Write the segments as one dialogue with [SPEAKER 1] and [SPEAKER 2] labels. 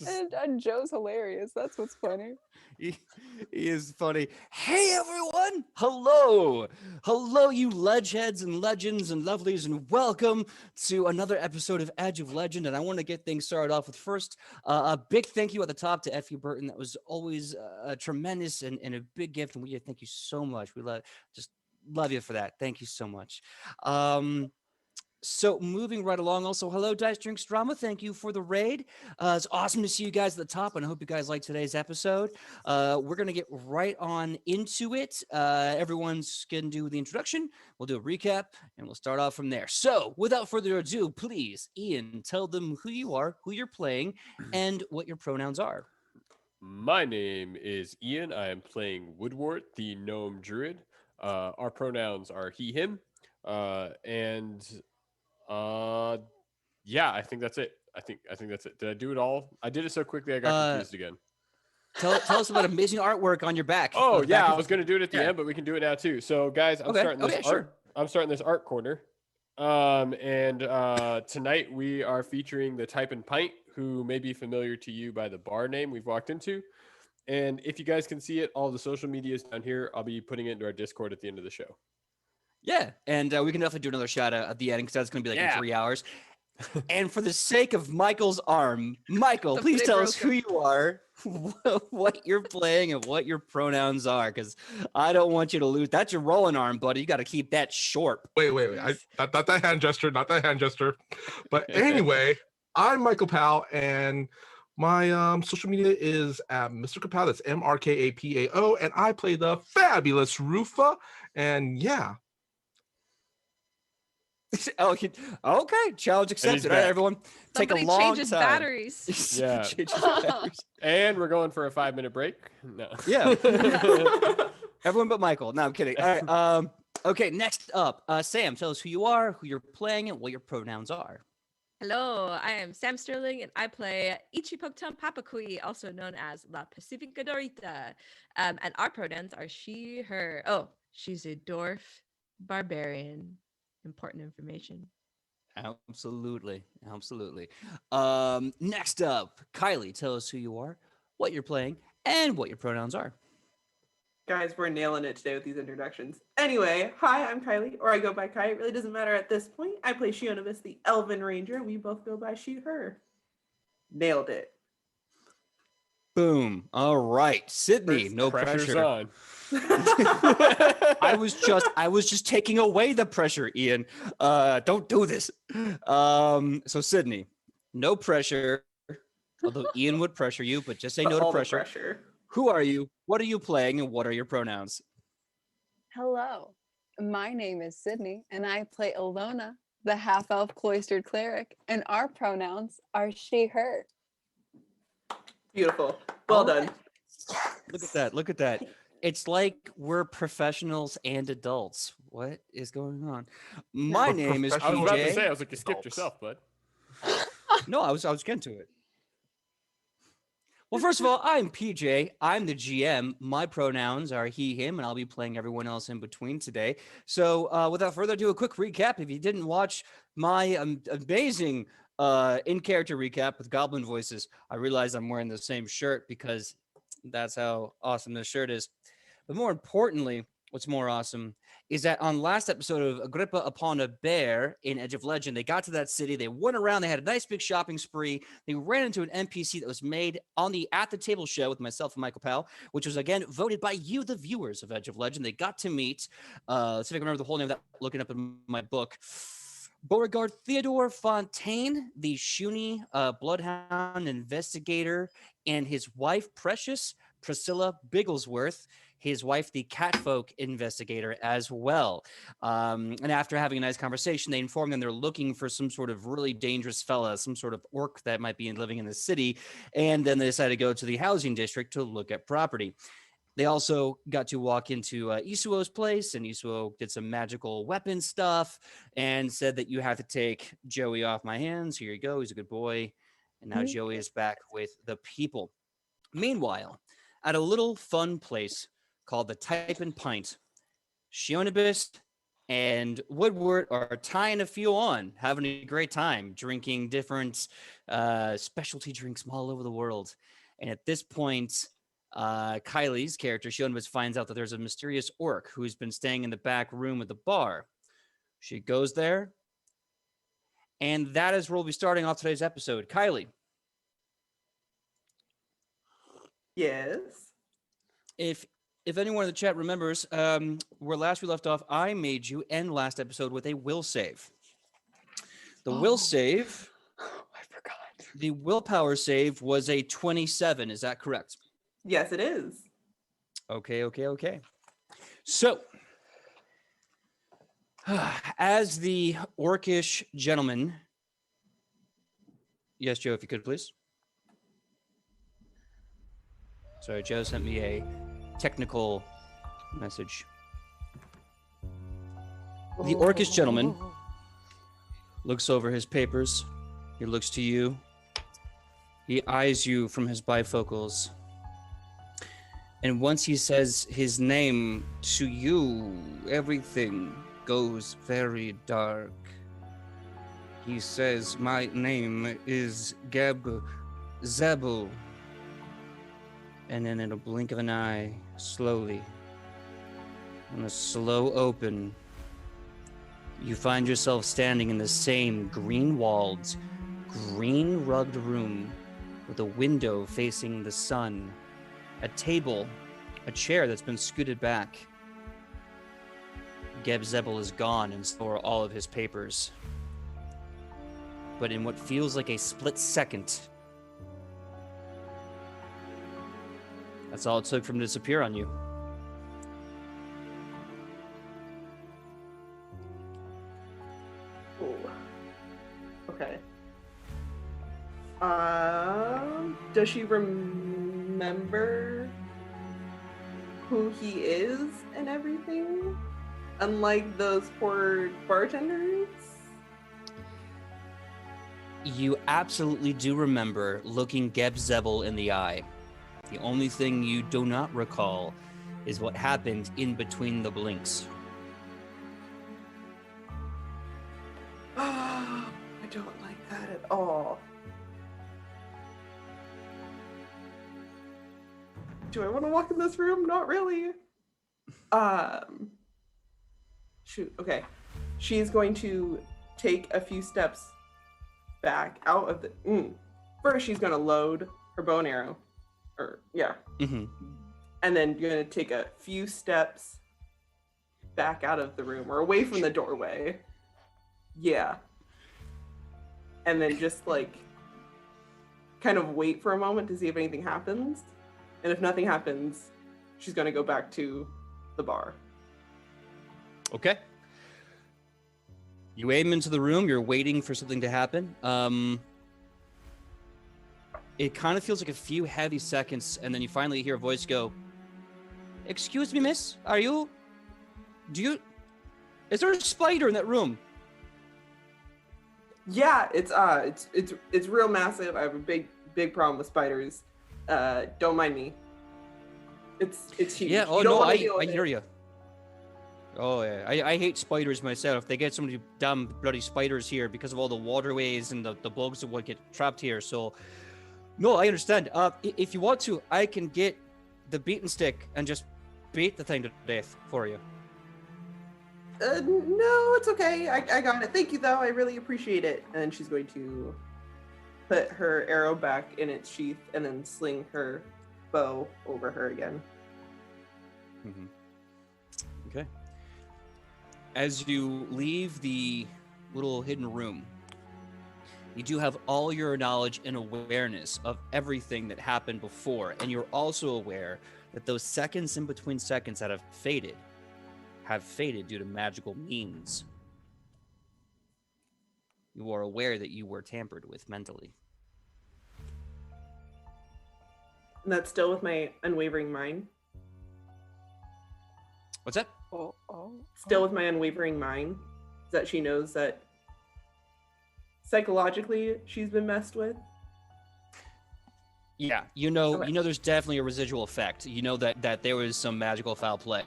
[SPEAKER 1] And Joe's hilarious. That's what's funny.
[SPEAKER 2] He, he is funny. Hey everyone! Hello! Hello, you ledge heads and legends and lovelies, and welcome to another episode of Edge of Legend. And I want to get things started off with first a big thank you at the top to Effie Burton. That was always a tremendous and a big gift. And we thank you so much. We just love you for that. Thank you so much. So moving right along, also, hello, Dice Drinks Drama. Thank you for the raid. It's awesome to see you guys at the top, and I hope you guys like today's episode. We're going to get right on into it. Everyone's going to do the introduction. We'll do a recap, and we'll start off from there. So without further ado, please, Ian, tell them who you are, who you're playing, and what your pronouns are.
[SPEAKER 3] My name is Ian. I am playing Woodwort, the gnome druid. Our pronouns are he, him, and yeah, I think that's it. I think that's it. Did I do it all? I did it so quickly I got confused again.
[SPEAKER 2] Tell us about amazing artwork on your back.
[SPEAKER 3] Oh
[SPEAKER 2] the
[SPEAKER 3] yeah,
[SPEAKER 2] back
[SPEAKER 3] I was going to do it at the end, but we can do it now too. So guys, I'm starting this art.
[SPEAKER 2] Sure.
[SPEAKER 3] I'm starting this art corner. And tonight we are featuring the Type and Pint, who may be familiar to you by the bar name we've walked into. And if you guys can see it, all the social media is down here. I'll be putting it into our Discord at the end of the show.
[SPEAKER 2] Yeah, and we can definitely do another shout out at the end because that's going to be like in 3 hours. And for the sake of Michael's arm, Michael, please tell us who you are, what you're playing, and what your pronouns are, because I don't want you to lose. That's your rolling arm, buddy. You got to keep that short.
[SPEAKER 4] Wait. Not that hand gesture, not that hand gesture. But anyway, I'm Michael Powell, and my social media is at Mr. Kapao. That's MRKAPAO, and I play the fabulous Rufa. And yeah.
[SPEAKER 2] Okay, challenge accepted. All right, everyone, take a long
[SPEAKER 5] changes
[SPEAKER 2] time.
[SPEAKER 5] Batteries.
[SPEAKER 3] Yeah.
[SPEAKER 2] Changes batteries.
[SPEAKER 3] And we're going for a 5-minute break. No.
[SPEAKER 2] Yeah. Everyone but Michael. No, I'm kidding. All right. Okay, next up, Sam, tell us who you are, who you're playing, and what your pronouns are.
[SPEAKER 5] Hello, I am Sam Sterling, and I play Ichipokton Papakui, also known as La Pacifica Dorita. And our pronouns are she, her. Oh, she's a dwarf barbarian. Important information.
[SPEAKER 2] Absolutely. Next up, Kylie, tell us who you are, what you're playing, and what your pronouns are.
[SPEAKER 6] Guys, we're nailing it today with these introductions. Anyway, hi, I'm Kylie, or I go by Kai. It really doesn't matter at this point. I play Shionovis, the Elven Ranger. We both go by she, her. Nailed it.
[SPEAKER 2] Boom. All right. Sydney, no pressure.
[SPEAKER 3] On.
[SPEAKER 2] I was just taking away the pressure, Ian. Don't do this. So Sydney, no pressure. Although Ian would pressure you, but just say no to pressure. Who are you? What are you playing? And what are your pronouns?
[SPEAKER 1] Hello, my name is Sidney, and I play Ilona, the half-elf cloistered cleric, and our pronouns are she, her.
[SPEAKER 6] Beautiful. Well done.
[SPEAKER 2] Look at that. It's like we're professionals and adults. What is going on? My name is PJ.
[SPEAKER 3] I was about to say, I was like, you skipped yourself, bud.
[SPEAKER 2] No, I was getting to it. Well, first of all, I'm PJ. I'm the GM. My pronouns are he, him, and I'll be playing everyone else in between today. So without further ado, a quick recap. If you didn't watch my amazing in-character recap with Goblin voices, I realize I'm wearing the same shirt because that's how awesome this shirt is. But more importantly, what's more awesome is that on last episode of Agrippa Upon a Bear in Edge of Legend, they got to that city, they went around, they had a nice big shopping spree, they ran into an NPC that was made on the At the Table show with myself and Michael Powell, which was, again, voted by you, the viewers of Edge of Legend. They got to meet, let's see if I can remember the whole name of that, looking up in my book, Beauregard Theodore Fontaine, the Shuni bloodhound investigator, and his wife, Precious Priscilla Bigglesworth, his wife, the catfolk investigator, as well. And after having a nice conversation, they informed them they're looking for some sort of really dangerous fella, some sort of orc that might be living in the city. And then they decided to go to the housing district to look at property. They also got to walk into Isuo's place, and Isuo did some magical weapon stuff and said that you have to take Joey off my hands. Here you go. He's a good boy. And now Joey is back with the people. Meanwhile, at a little fun place called the Type and Pint, Shionibus and Woodward are tying a few on, having a great time, drinking different specialty drinks from all over the world. And at this point, Kylie's character, Shionbus, finds out that there's a mysterious orc who's been staying in the back room of the bar. She goes there, and that is where we'll be starting off today's episode. Kylie,
[SPEAKER 6] Yes.
[SPEAKER 2] if anyone in the chat remembers, where last we left off, I made you end last episode with a will save. The will save,
[SPEAKER 1] I forgot.
[SPEAKER 2] the willpower save was a 27. Is that correct?
[SPEAKER 6] Yes, it is.
[SPEAKER 2] Okay. So, as the orcish gentleman, yes, Joe, if you could please. Sorry, Joe sent me a technical message. The orcish gentleman looks over his papers. He looks to you. He eyes you from his bifocals. And once he says his name to you, everything goes very dark. He says, "My name is Geb Zebu." And then in a blink of an eye, slowly, on a slow open, you find yourself standing in the same green-walled, green-rugged room with a window facing the sun, a table, a chair that's been scooted back. Geb Zebel is gone, and so are all of his papers. But in what feels like a split second, that's all it took for him to disappear on you.
[SPEAKER 6] Ooh. Okay. Does she remember who he is and everything? Unlike those poor bartenders?
[SPEAKER 2] You absolutely do remember looking Geb Zebel in the eye. The only thing you do not recall is what happened in between the blinks.
[SPEAKER 6] I don't like that at all. Do I want to walk in this room? Not really. Shoot. Okay. She's going to take a few steps back out of the. First, she's going to load her bow and arrow.
[SPEAKER 2] Mm-hmm.
[SPEAKER 6] And then you're going to take a few steps back out of the room or away from the doorway. Yeah. And then just like kind of wait for a moment to see if anything happens. And if nothing happens, she's going to go back to the bar.
[SPEAKER 2] Okay. You aim into the room. You're waiting for something to happen. It kind of feels like a few heavy seconds, and then you finally hear a voice go, "Excuse me, miss? Is there a spider in that room?"
[SPEAKER 6] Yeah, it's real massive. I have a big problem with spiders. Don't mind me. It's huge.
[SPEAKER 2] Yeah, oh
[SPEAKER 6] You don't
[SPEAKER 2] no,
[SPEAKER 6] wanna
[SPEAKER 2] I
[SPEAKER 6] deal with
[SPEAKER 2] hear
[SPEAKER 6] it.
[SPEAKER 2] you. Oh yeah, I hate spiders myself. They get so many damn bloody spiders here because of all the waterways and the bugs that would get trapped here. So, no, I understand. If you want to, I can get the beaten stick and just beat the thing to death for you.
[SPEAKER 6] No, it's okay. I got it. Thank you, though. I really appreciate it. And then she's going to put her arrow back in its sheath and then sling her bow over her again.
[SPEAKER 2] Mm-hmm. Okay. As you leave the little hidden room, you do have all your knowledge and awareness of everything that happened before, and you're also aware that those seconds in between seconds that have faded due to magical means. You are aware that you were tampered with mentally.
[SPEAKER 6] And that's still with my unwavering mind.
[SPEAKER 2] What's that?
[SPEAKER 6] Still with my unwavering mind. That she knows that psychologically she's been messed with.
[SPEAKER 2] Yeah, you know,
[SPEAKER 6] Okay.
[SPEAKER 2] there's definitely a residual effect. You know that there was some magical foul play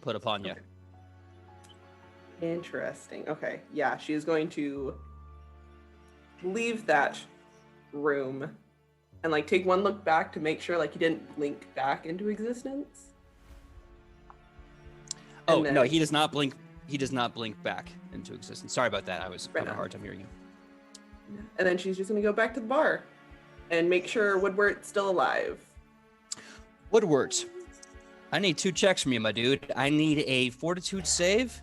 [SPEAKER 2] put upon you.
[SPEAKER 6] Okay. Interesting. Okay. Yeah, she is going to leave that room and like take one look back to make sure like he didn't blink back into existence.
[SPEAKER 2] Oh
[SPEAKER 6] And
[SPEAKER 2] no,
[SPEAKER 6] then-
[SPEAKER 2] he does not blink. He does not blink back into existence. Sorry about that. I was
[SPEAKER 6] Right
[SPEAKER 2] having a
[SPEAKER 6] on.
[SPEAKER 2] hard time hearing you.
[SPEAKER 6] And then she's just gonna go back to the bar and make sure Woodward's still alive.
[SPEAKER 2] Woodward, I need 2 checks from you, my dude. I need a fortitude save.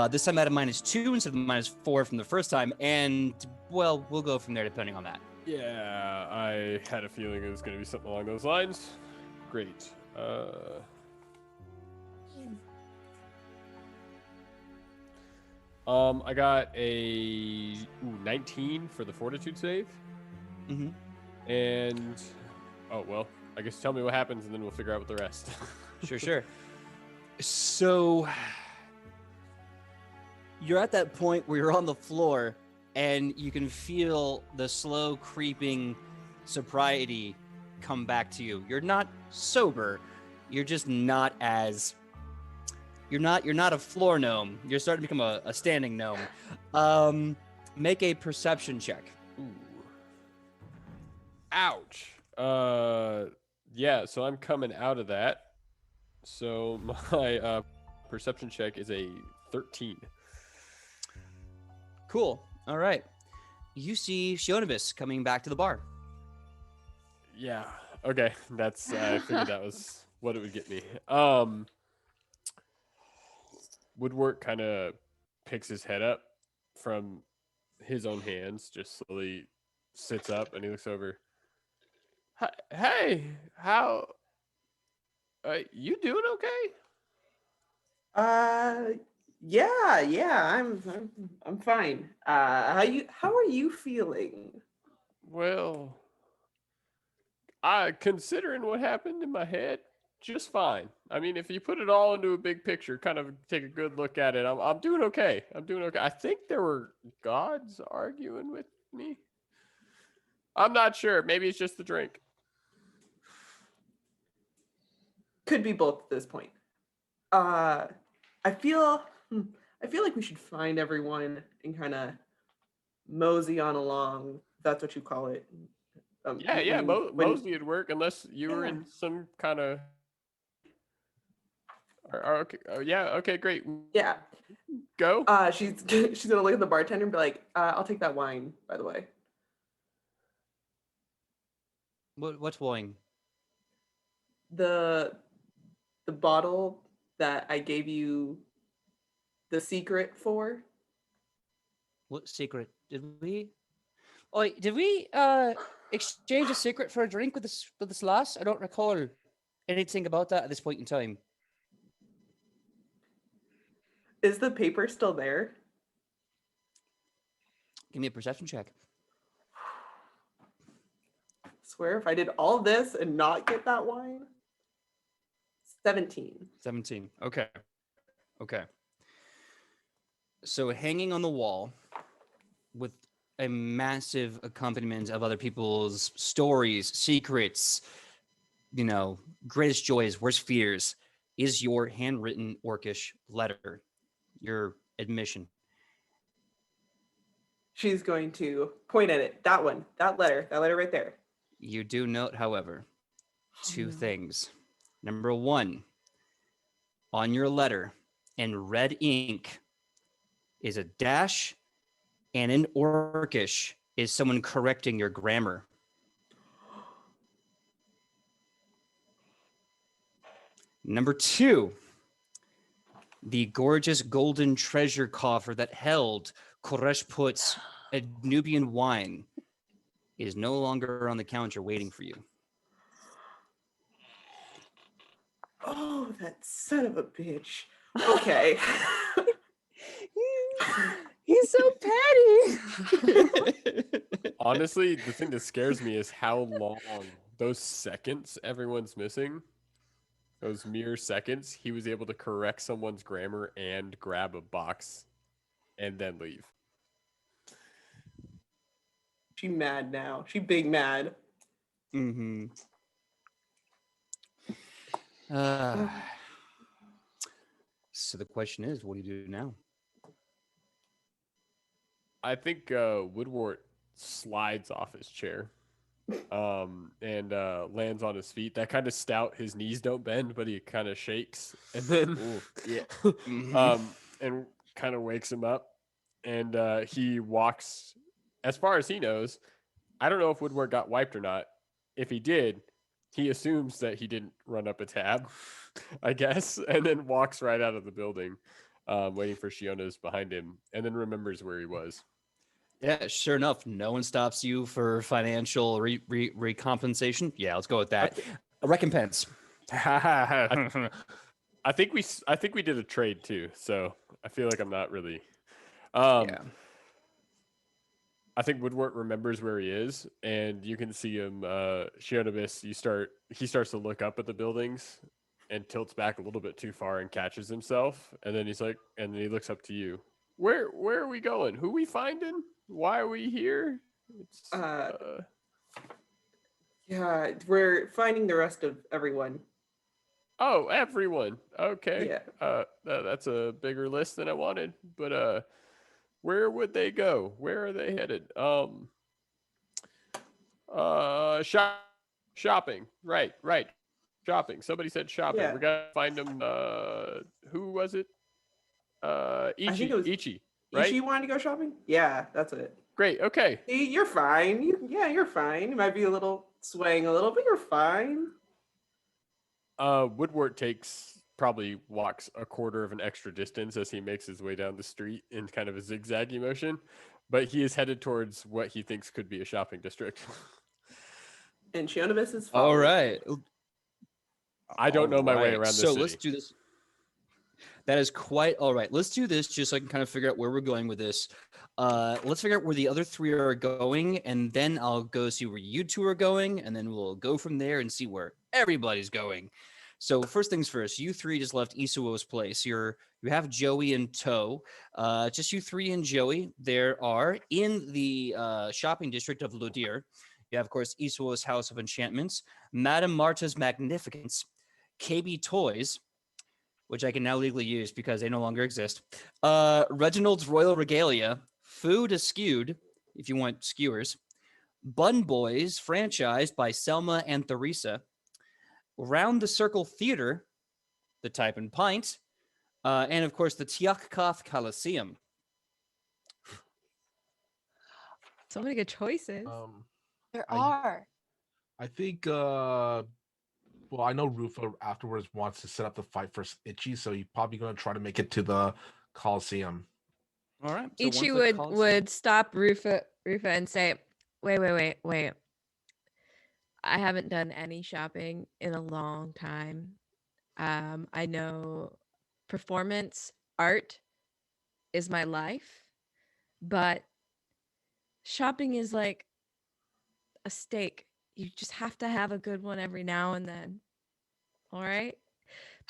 [SPEAKER 2] This time out of -2 instead of -4 from the first time, and well, we'll go from there depending on that.
[SPEAKER 3] Yeah, I had a feeling it was going to be something along those lines. Great. I got a 19 for the fortitude save.
[SPEAKER 2] Mm-hmm.
[SPEAKER 3] And oh well, I guess tell me what happens and then we'll figure out what the rest.
[SPEAKER 2] Sure. So you're at that point where you're on the floor and you can feel the slow creeping sobriety come back to you. You're not sober. You're just not as you're not a floor gnome. You're starting to become a standing gnome. Make a perception check.
[SPEAKER 3] Ooh. Ouch. Yeah, so I'm coming out of that. So my perception check is a 13.
[SPEAKER 2] Cool. All right. You see Shionibus coming back to the bar.
[SPEAKER 3] Yeah. Okay. That's I figured that was what it would get me. Woodwork kind of picks his head up from his own hands, just slowly sits up and he looks over. Hey, how you doing okay?
[SPEAKER 6] Yeah, I'm fine. How are you feeling?
[SPEAKER 3] Well, considering what happened in my head, just fine. I mean, if you put it all into a big picture, kind of take a good look at it, I'm doing okay. I'm doing okay. I think there were gods arguing with me. I'm not sure. Maybe it's just the drink.
[SPEAKER 6] Could be both at this point. I feel like we should find everyone and kind of mosey on along. If that's what you call it.
[SPEAKER 3] Yeah. Mostly would work unless you were
[SPEAKER 6] Yeah.
[SPEAKER 3] in some kind of. Okay. Yeah. Okay. Great.
[SPEAKER 6] Yeah.
[SPEAKER 3] Go.
[SPEAKER 6] She's gonna look at the bartender and be like, "I'll take that wine, by the way."
[SPEAKER 2] What's wine?
[SPEAKER 6] The bottle that I gave you the secret for.
[SPEAKER 2] What secret did we? Oh, did we exchange a secret for a drink with this lass? I don't recall anything about that at this point in time.
[SPEAKER 6] Is the paper still there?
[SPEAKER 2] Give me a perception check.
[SPEAKER 6] Swear if I did all this and not get that wine. 17.
[SPEAKER 2] 17. Okay. So hanging on the wall with a massive accompaniment of other people's stories, secrets, greatest joys, worst fears, is your handwritten orcish letter, your admission.
[SPEAKER 6] She's going to point at it. That one. That letter right there.
[SPEAKER 2] You do note, however, two
[SPEAKER 6] no.
[SPEAKER 2] things. Number 1, on your letter in red ink is a dash, and in orcish is someone correcting your grammar. Number 2, the gorgeous golden treasure coffer that held Koreshput's Nubian wine is no longer on the counter waiting for you.
[SPEAKER 6] Oh, that son of a bitch. Okay.
[SPEAKER 1] He's so petty.
[SPEAKER 3] Honestly, the thing that scares me is how long those seconds everyone's missing. Those mere seconds, he was able to correct someone's grammar and grab a box and then leave.
[SPEAKER 6] She mad now. She big mad.
[SPEAKER 2] Mm-hmm. So the question is, what do you do now?
[SPEAKER 3] I think Woodward slides off his chair, and lands on his feet. That kind of stout. His knees don't bend, but he kind of shakes, and then,
[SPEAKER 2] Ooh, yeah.
[SPEAKER 3] and kind of wakes him up, and he walks. As far as he knows, I don't know if Woodward got wiped or not. If he did, he assumes that he didn't run up a tab, I guess, and then walks right out of the building, waiting for Shiona's behind him, and then remembers where he was.
[SPEAKER 2] Yeah, sure enough, no one stops you for financial recompensation. Yeah, let's go with that. A recompense.
[SPEAKER 3] I think we did a trade too, so I feel like I'm not really.
[SPEAKER 2] Yeah.
[SPEAKER 3] I think Woodward remembers where he is, and you can see him. Shionabis, he starts to look up at the buildings, and tilts back a little bit too far and catches himself, and then and then he looks up to you. Where are we going? Who we finding? Why are we here? It's
[SPEAKER 6] Yeah, we're finding the rest of everyone.
[SPEAKER 3] Oh, everyone. Okay.
[SPEAKER 6] Yeah.
[SPEAKER 3] That's a bigger list than I wanted. But where would they go? Where are they headed? Shopping. Right. Shopping. Somebody said shopping.
[SPEAKER 6] Yeah.
[SPEAKER 3] We gotta find them. Who was it?
[SPEAKER 6] I think it was
[SPEAKER 3] Ichi, right?
[SPEAKER 6] Ichi wanted to go shopping? Yeah, that's it.
[SPEAKER 3] Great. Okay.
[SPEAKER 6] See, you're fine. You're fine. You might be a little swaying a little, but you're fine.
[SPEAKER 3] Woodward probably walks a quarter of an extra distance as he makes his way down the street in kind of a zigzaggy motion, but he is headed towards what he thinks could be a shopping district.
[SPEAKER 6] And Shionabis is
[SPEAKER 2] All
[SPEAKER 6] following.
[SPEAKER 2] right.
[SPEAKER 3] I don't know my way around this
[SPEAKER 2] So
[SPEAKER 3] city.
[SPEAKER 2] let's do this. That is quite all right. Let's do this just so I can kind of figure out where we're going with this. Let's figure out where the other three are going, and then I'll go see where you two are going, and then we'll go from there and see where everybody's going. So first things first, you three just left Isuo's place. You have Joey in tow. Just you three and Joey. There are in the shopping district of Ludir. You have, of course, Isuo's House of Enchantments, Madame Marta's Magnificence, KB Toys, which I can now legally use because they no longer exist. Reginald's Royal Regalia, Food Askewed, if you want skewers, Bun Boys, franchised by Selma and Theresa, Round the Circle Theater, the Type and Pint, and of course the Tiakkoth Coliseum.
[SPEAKER 5] So many good choices.
[SPEAKER 1] There are.
[SPEAKER 4] I think well, I know Rufo afterwards wants to set up the fight for Itchy, so he's probably gonna try to make it to the Coliseum.
[SPEAKER 2] All right. So
[SPEAKER 5] Ichi
[SPEAKER 2] once the
[SPEAKER 5] would stop Rufa and say, wait. I haven't done any shopping in a long time. I know performance art is my life, but shopping is like a steak. You just have to have a good one every now and then. All right?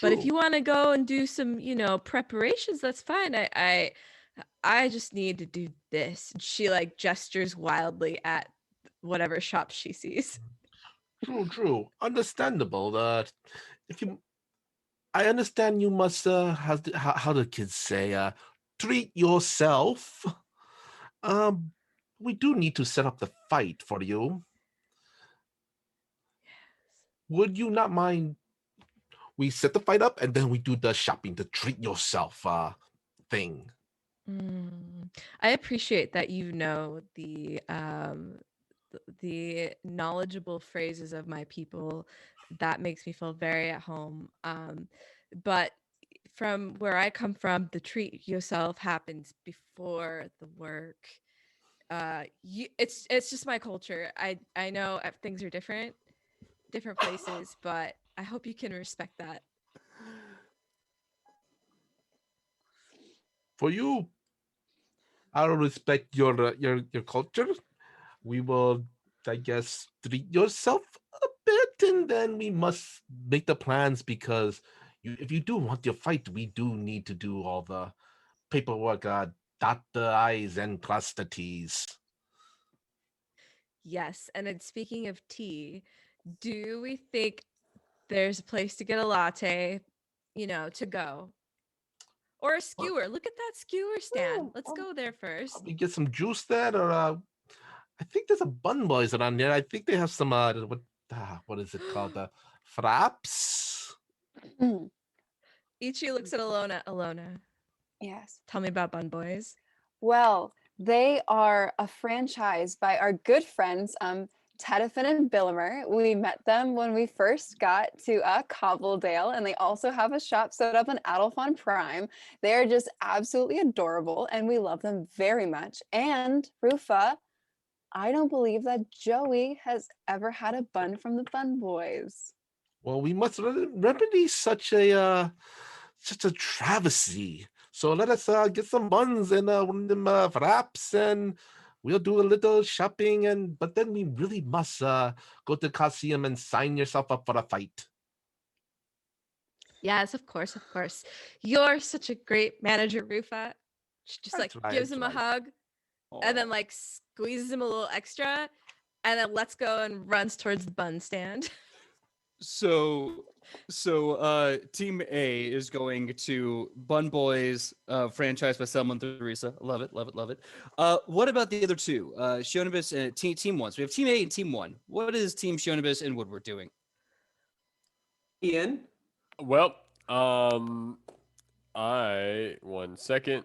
[SPEAKER 5] But if
[SPEAKER 4] True.
[SPEAKER 5] you want to go and do some, preparations, that's fine. I just need to do this. And she like gestures wildly at whatever shop she sees.
[SPEAKER 4] True. Understandable. I understand you must how the kids say treat yourself. We do need to set up the fight for you. Would you not mind? We set the fight up and then we do the shopping, the treat yourself thing.
[SPEAKER 5] I appreciate that you know the knowledgeable phrases of my people. That makes me feel very at home. But from where I come from, the treat yourself happens before the work. It's just my culture. I know things are different places, but I hope you can respect that.
[SPEAKER 4] For you, I will respect your culture. We will, I guess, treat yourself a bit, and then we must make the plans because if you do want your fight, we do need to do all the paperwork, dot the I's and cross the T's.
[SPEAKER 5] Yes, and then speaking of tea, do we think there's a place to get a latte, to go? Or a skewer. Look at that skewer stand.
[SPEAKER 4] Ooh,
[SPEAKER 5] Let's go there first.
[SPEAKER 4] we get some juice then, or I think there's a Bun Boys around there. I think they have some what is it called? Fraps.
[SPEAKER 5] Ichi looks at Alona. Alona,
[SPEAKER 1] Yes.
[SPEAKER 5] tell me about Bun Boys.
[SPEAKER 1] Well, they are a franchise by our good friends, Tedifin and Billimer. We met them when we first got to Cobbledale, and they also have a shop set up in Adelphon Prime. They are just absolutely adorable, and we love them very much. And Rufa, I don't believe that Joey has ever had a bun from the Bun Boys.
[SPEAKER 4] Well, we must remedy such a travesty. So let us get some buns and one of them wraps, and we'll do a little shopping. But then we really must go to the Coliseum and sign yourself up for a fight.
[SPEAKER 5] Yes, of course, of course. You're such a great manager, Rufa. She just
[SPEAKER 4] That's
[SPEAKER 5] like
[SPEAKER 4] right,
[SPEAKER 5] gives
[SPEAKER 4] that's
[SPEAKER 5] him a
[SPEAKER 4] right.
[SPEAKER 5] hug and then like squeezes him a little extra and then lets go and runs towards the bun stand.
[SPEAKER 2] So Team A is going to Bun Boys franchise by Selma and Theresa. Love it, love it, love it. What about the other two? Shionibus and Team 1. So we have Team A and Team 1. What is Team Shionibus and Woodward doing?
[SPEAKER 6] Ian.
[SPEAKER 3] Well, one second.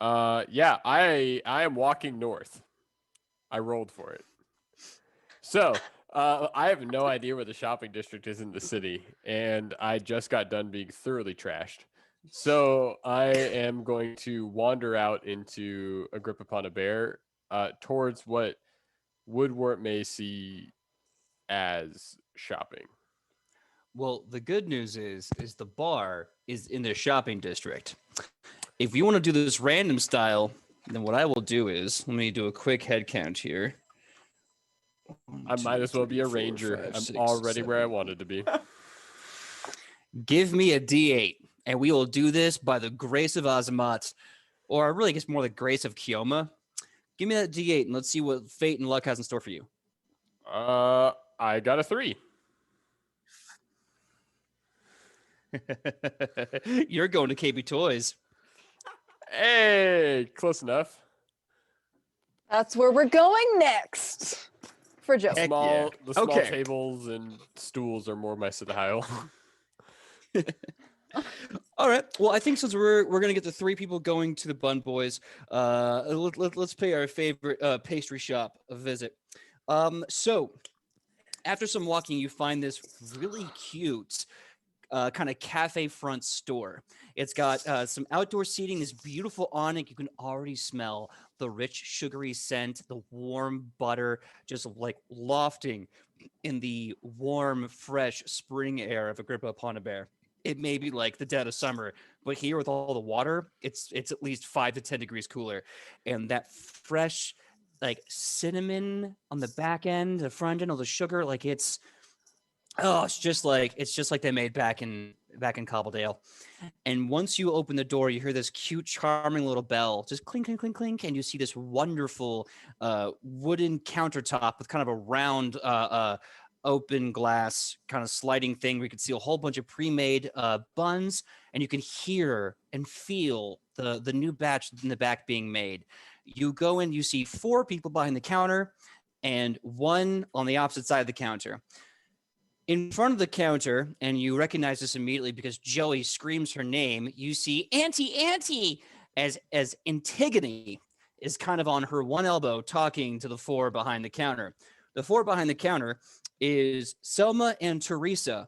[SPEAKER 3] Yeah, I am walking north. I rolled for it. So, I have no idea where the shopping district is in the city, and I just got done being thoroughly trashed. So I am going to wander out into A Grip Upon a Bear, towards what Woodward may see as shopping.
[SPEAKER 2] Well, the good news is the bar is in the shopping district. If you want to do this random style, then what I will do is, let me do a quick head count here.
[SPEAKER 3] I might as well be a ranger. I'm already where I wanted to be.
[SPEAKER 2] Give me a D8, and we will do this by the grace of Azamat, or I really guess more the grace of Kioma. Give me that D8, and let's see what fate and luck has in store for you.
[SPEAKER 3] I got a 3.
[SPEAKER 2] You're going to KB Toys.
[SPEAKER 3] Hey, close enough.
[SPEAKER 1] That's where we're going next for Joey.
[SPEAKER 2] Heck
[SPEAKER 3] The small
[SPEAKER 2] Okay.
[SPEAKER 3] tables and stools are more my style.
[SPEAKER 2] All right. Well, I think since we're gonna get the 3 people going to the Bun Boys, let's pay our favorite pastry shop a visit. So after some walking, you find this really cute kind of cafe front store. It's got some outdoor seating, this beautiful awning. You can already smell the rich sugary scent, the warm butter, just like lofting in the warm, fresh spring air of Agrippa upon a Bear. It may be like the dead of summer, but here with all the water, it's at least 5 to 10 degrees cooler, and that fresh like cinnamon on the back end, the front end, all the sugar, like it's just like they made back in Cobbledale. And once you open the door, you hear this cute, charming little bell, just clink, clink, clink, clink, and you see this wonderful wooden countertop with kind of a round open glass kind of sliding thing where you can see a whole bunch of pre-made buns, and you can hear and feel the new batch in the back being made. You go in, you see 4 people behind the counter and 1 on the opposite side of the counter. In front of the counter, and you recognize this immediately because Joey screams her name, you see Auntie as Antigone is kind of on her one elbow talking to the 4 behind the counter. The 4 behind the counter is Selma and Teresa,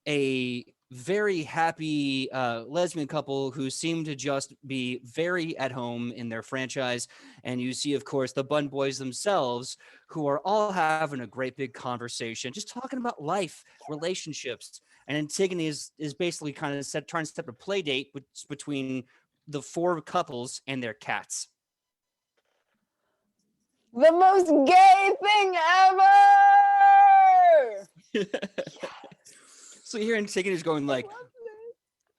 [SPEAKER 2] a very happy lesbian couple who seem to just be very at home in their franchise. And you see, of course, the Bun Boys themselves, who are all having a great big conversation, just talking about life, relationships. And Antigone is basically kind of trying to set up a play date between the 4 couples and their cats.
[SPEAKER 1] The most gay thing ever!
[SPEAKER 2] So here Antigone is going like,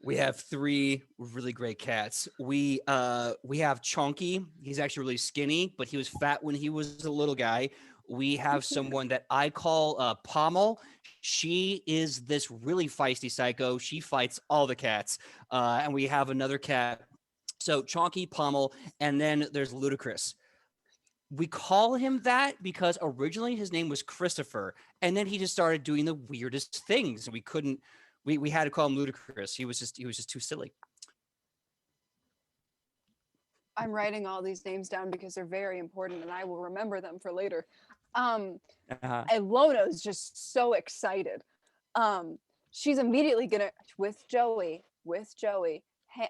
[SPEAKER 2] we have 3 really great cats. We have Chonky. He's actually really skinny, but he was fat when he was a little guy. we have someone that I call Pommel. She is this really feisty psycho. She fights all the cats. And we have another cat. So Chonky, Pommel, and then there's Ludicrous. We call him that because originally his name was Christopher, and then he just started doing the weirdest things. We couldn't. We had to call him Ludicrous. He was just too silly.
[SPEAKER 1] I'm writing all these names down because they're very important and I will remember them for later. And Lona's just so excited. She's immediately gonna, with Joey,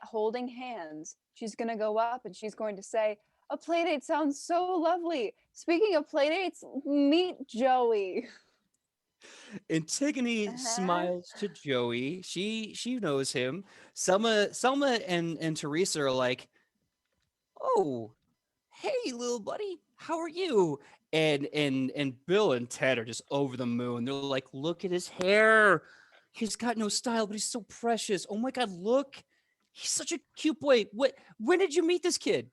[SPEAKER 1] holding hands, she's gonna go up and she's going to say, a playdate sounds so lovely. Speaking of playdates, meet Joey.
[SPEAKER 2] Antigone smiles to Joey. She knows him. Selma and Teresa are like, oh, hey, little buddy, how are you? And Bill and Ted are just over the moon. They're like, look at his hair. He's got no style, but he's so precious. Oh my God, look. He's such a cute boy. When did you meet this kid?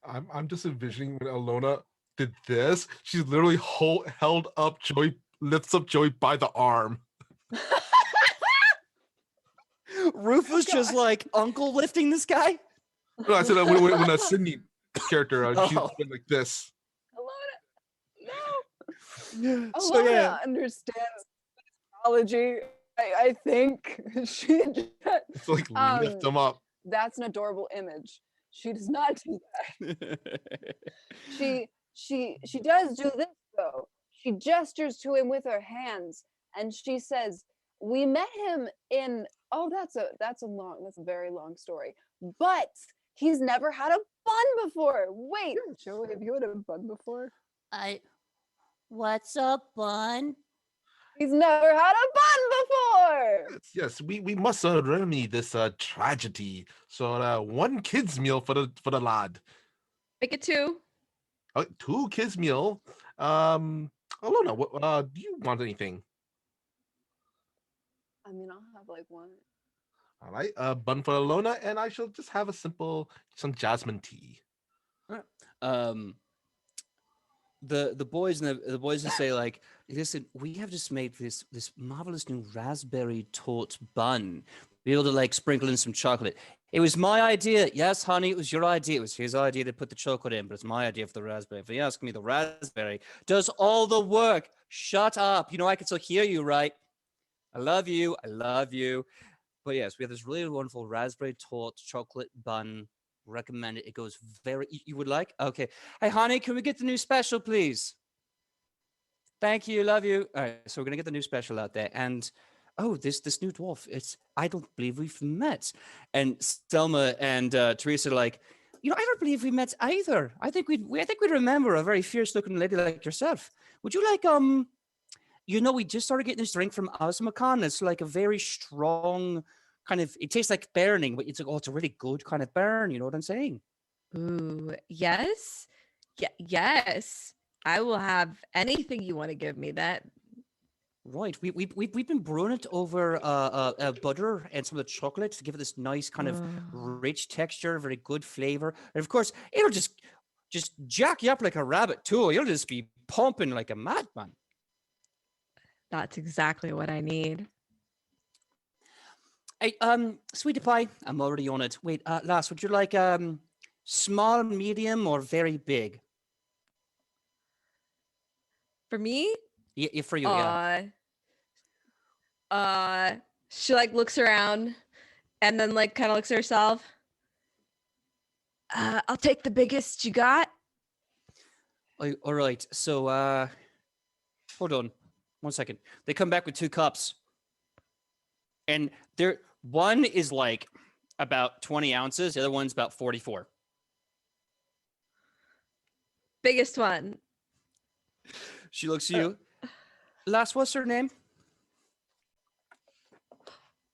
[SPEAKER 4] I'm just envisioning when Alona did this. She's literally held up Joey, lifts up Joey by the arm.
[SPEAKER 2] Rufus just like uncle lifting this guy.
[SPEAKER 4] No, I said when a Sidney character, she's doing like this.
[SPEAKER 1] Alona, no.
[SPEAKER 2] So
[SPEAKER 1] Alona
[SPEAKER 2] yeah,
[SPEAKER 1] understands astrology. I think she just,
[SPEAKER 4] It's like lift them up.
[SPEAKER 1] that's an adorable image. She does not do that. She does do this though. She gestures to him with her hands and she says, we met him in, oh, that's a very long story, but he's never had a bun before. Wait, Joey, have you had a bun before?
[SPEAKER 7] What's a bun?
[SPEAKER 1] He's never had a bun before.
[SPEAKER 4] Yes, we must remedy this tragedy. So one kid's meal for the lad.
[SPEAKER 5] Make it 2.
[SPEAKER 4] 2 kids meal. Alona, what do you want anything?
[SPEAKER 1] I mean, I'll have like one.
[SPEAKER 4] All right, bun for Alona, and I shall just have some jasmine tea.
[SPEAKER 2] The boys and the boys will say like, listen, we have just made this marvelous new raspberry torte bun. Be able to like sprinkle in some chocolate. It was my idea. Yes, honey, it was your idea. It was his idea to put the chocolate in, but it's my idea for the raspberry. If you ask me, the raspberry does all the work. Shut up. You know I can still hear you, right? I love you. I love you. But yes, we have this really wonderful raspberry torte chocolate bun. Recommend it. It goes very. You would like? Okay. Hey, honey, can we get the new special, please? Thank you. Love you. All right. So we're gonna get the new special out there, and oh, this new dwarf. I don't believe we've met. And Selma and Teresa are like, I don't believe we met either. I think we'd remember a very fierce looking lady like yourself. Would you like we just started getting this drink from Osmacan. It's like a very strong kind of, it tastes like burning, but it's like, it's a really good kind of burn. You know what I'm saying?
[SPEAKER 5] Ooh, yes. Yes. I will have anything you want to give me that.
[SPEAKER 2] Right. We've been brewing it over butter and some of the chocolate to give it this nice kind of rich texture, very good flavor. And of course, it'll just jack you up like a rabbit too. You'll just be pumping like a madman.
[SPEAKER 5] That's exactly what I need.
[SPEAKER 2] Hey, sweetie pie, I'm already on it. Wait, Lass, would you like small, medium, or very big?
[SPEAKER 5] For me?
[SPEAKER 2] Yeah, for you, yeah.
[SPEAKER 5] She like looks around and then like kind of looks at herself. I'll take the biggest you got.
[SPEAKER 2] All right. So, hold on 1 second. They come back with 2 cups, and one is like about 20 ounces. The other one's about 44.
[SPEAKER 5] Biggest one.
[SPEAKER 2] She looks at you. Lass, what's her name?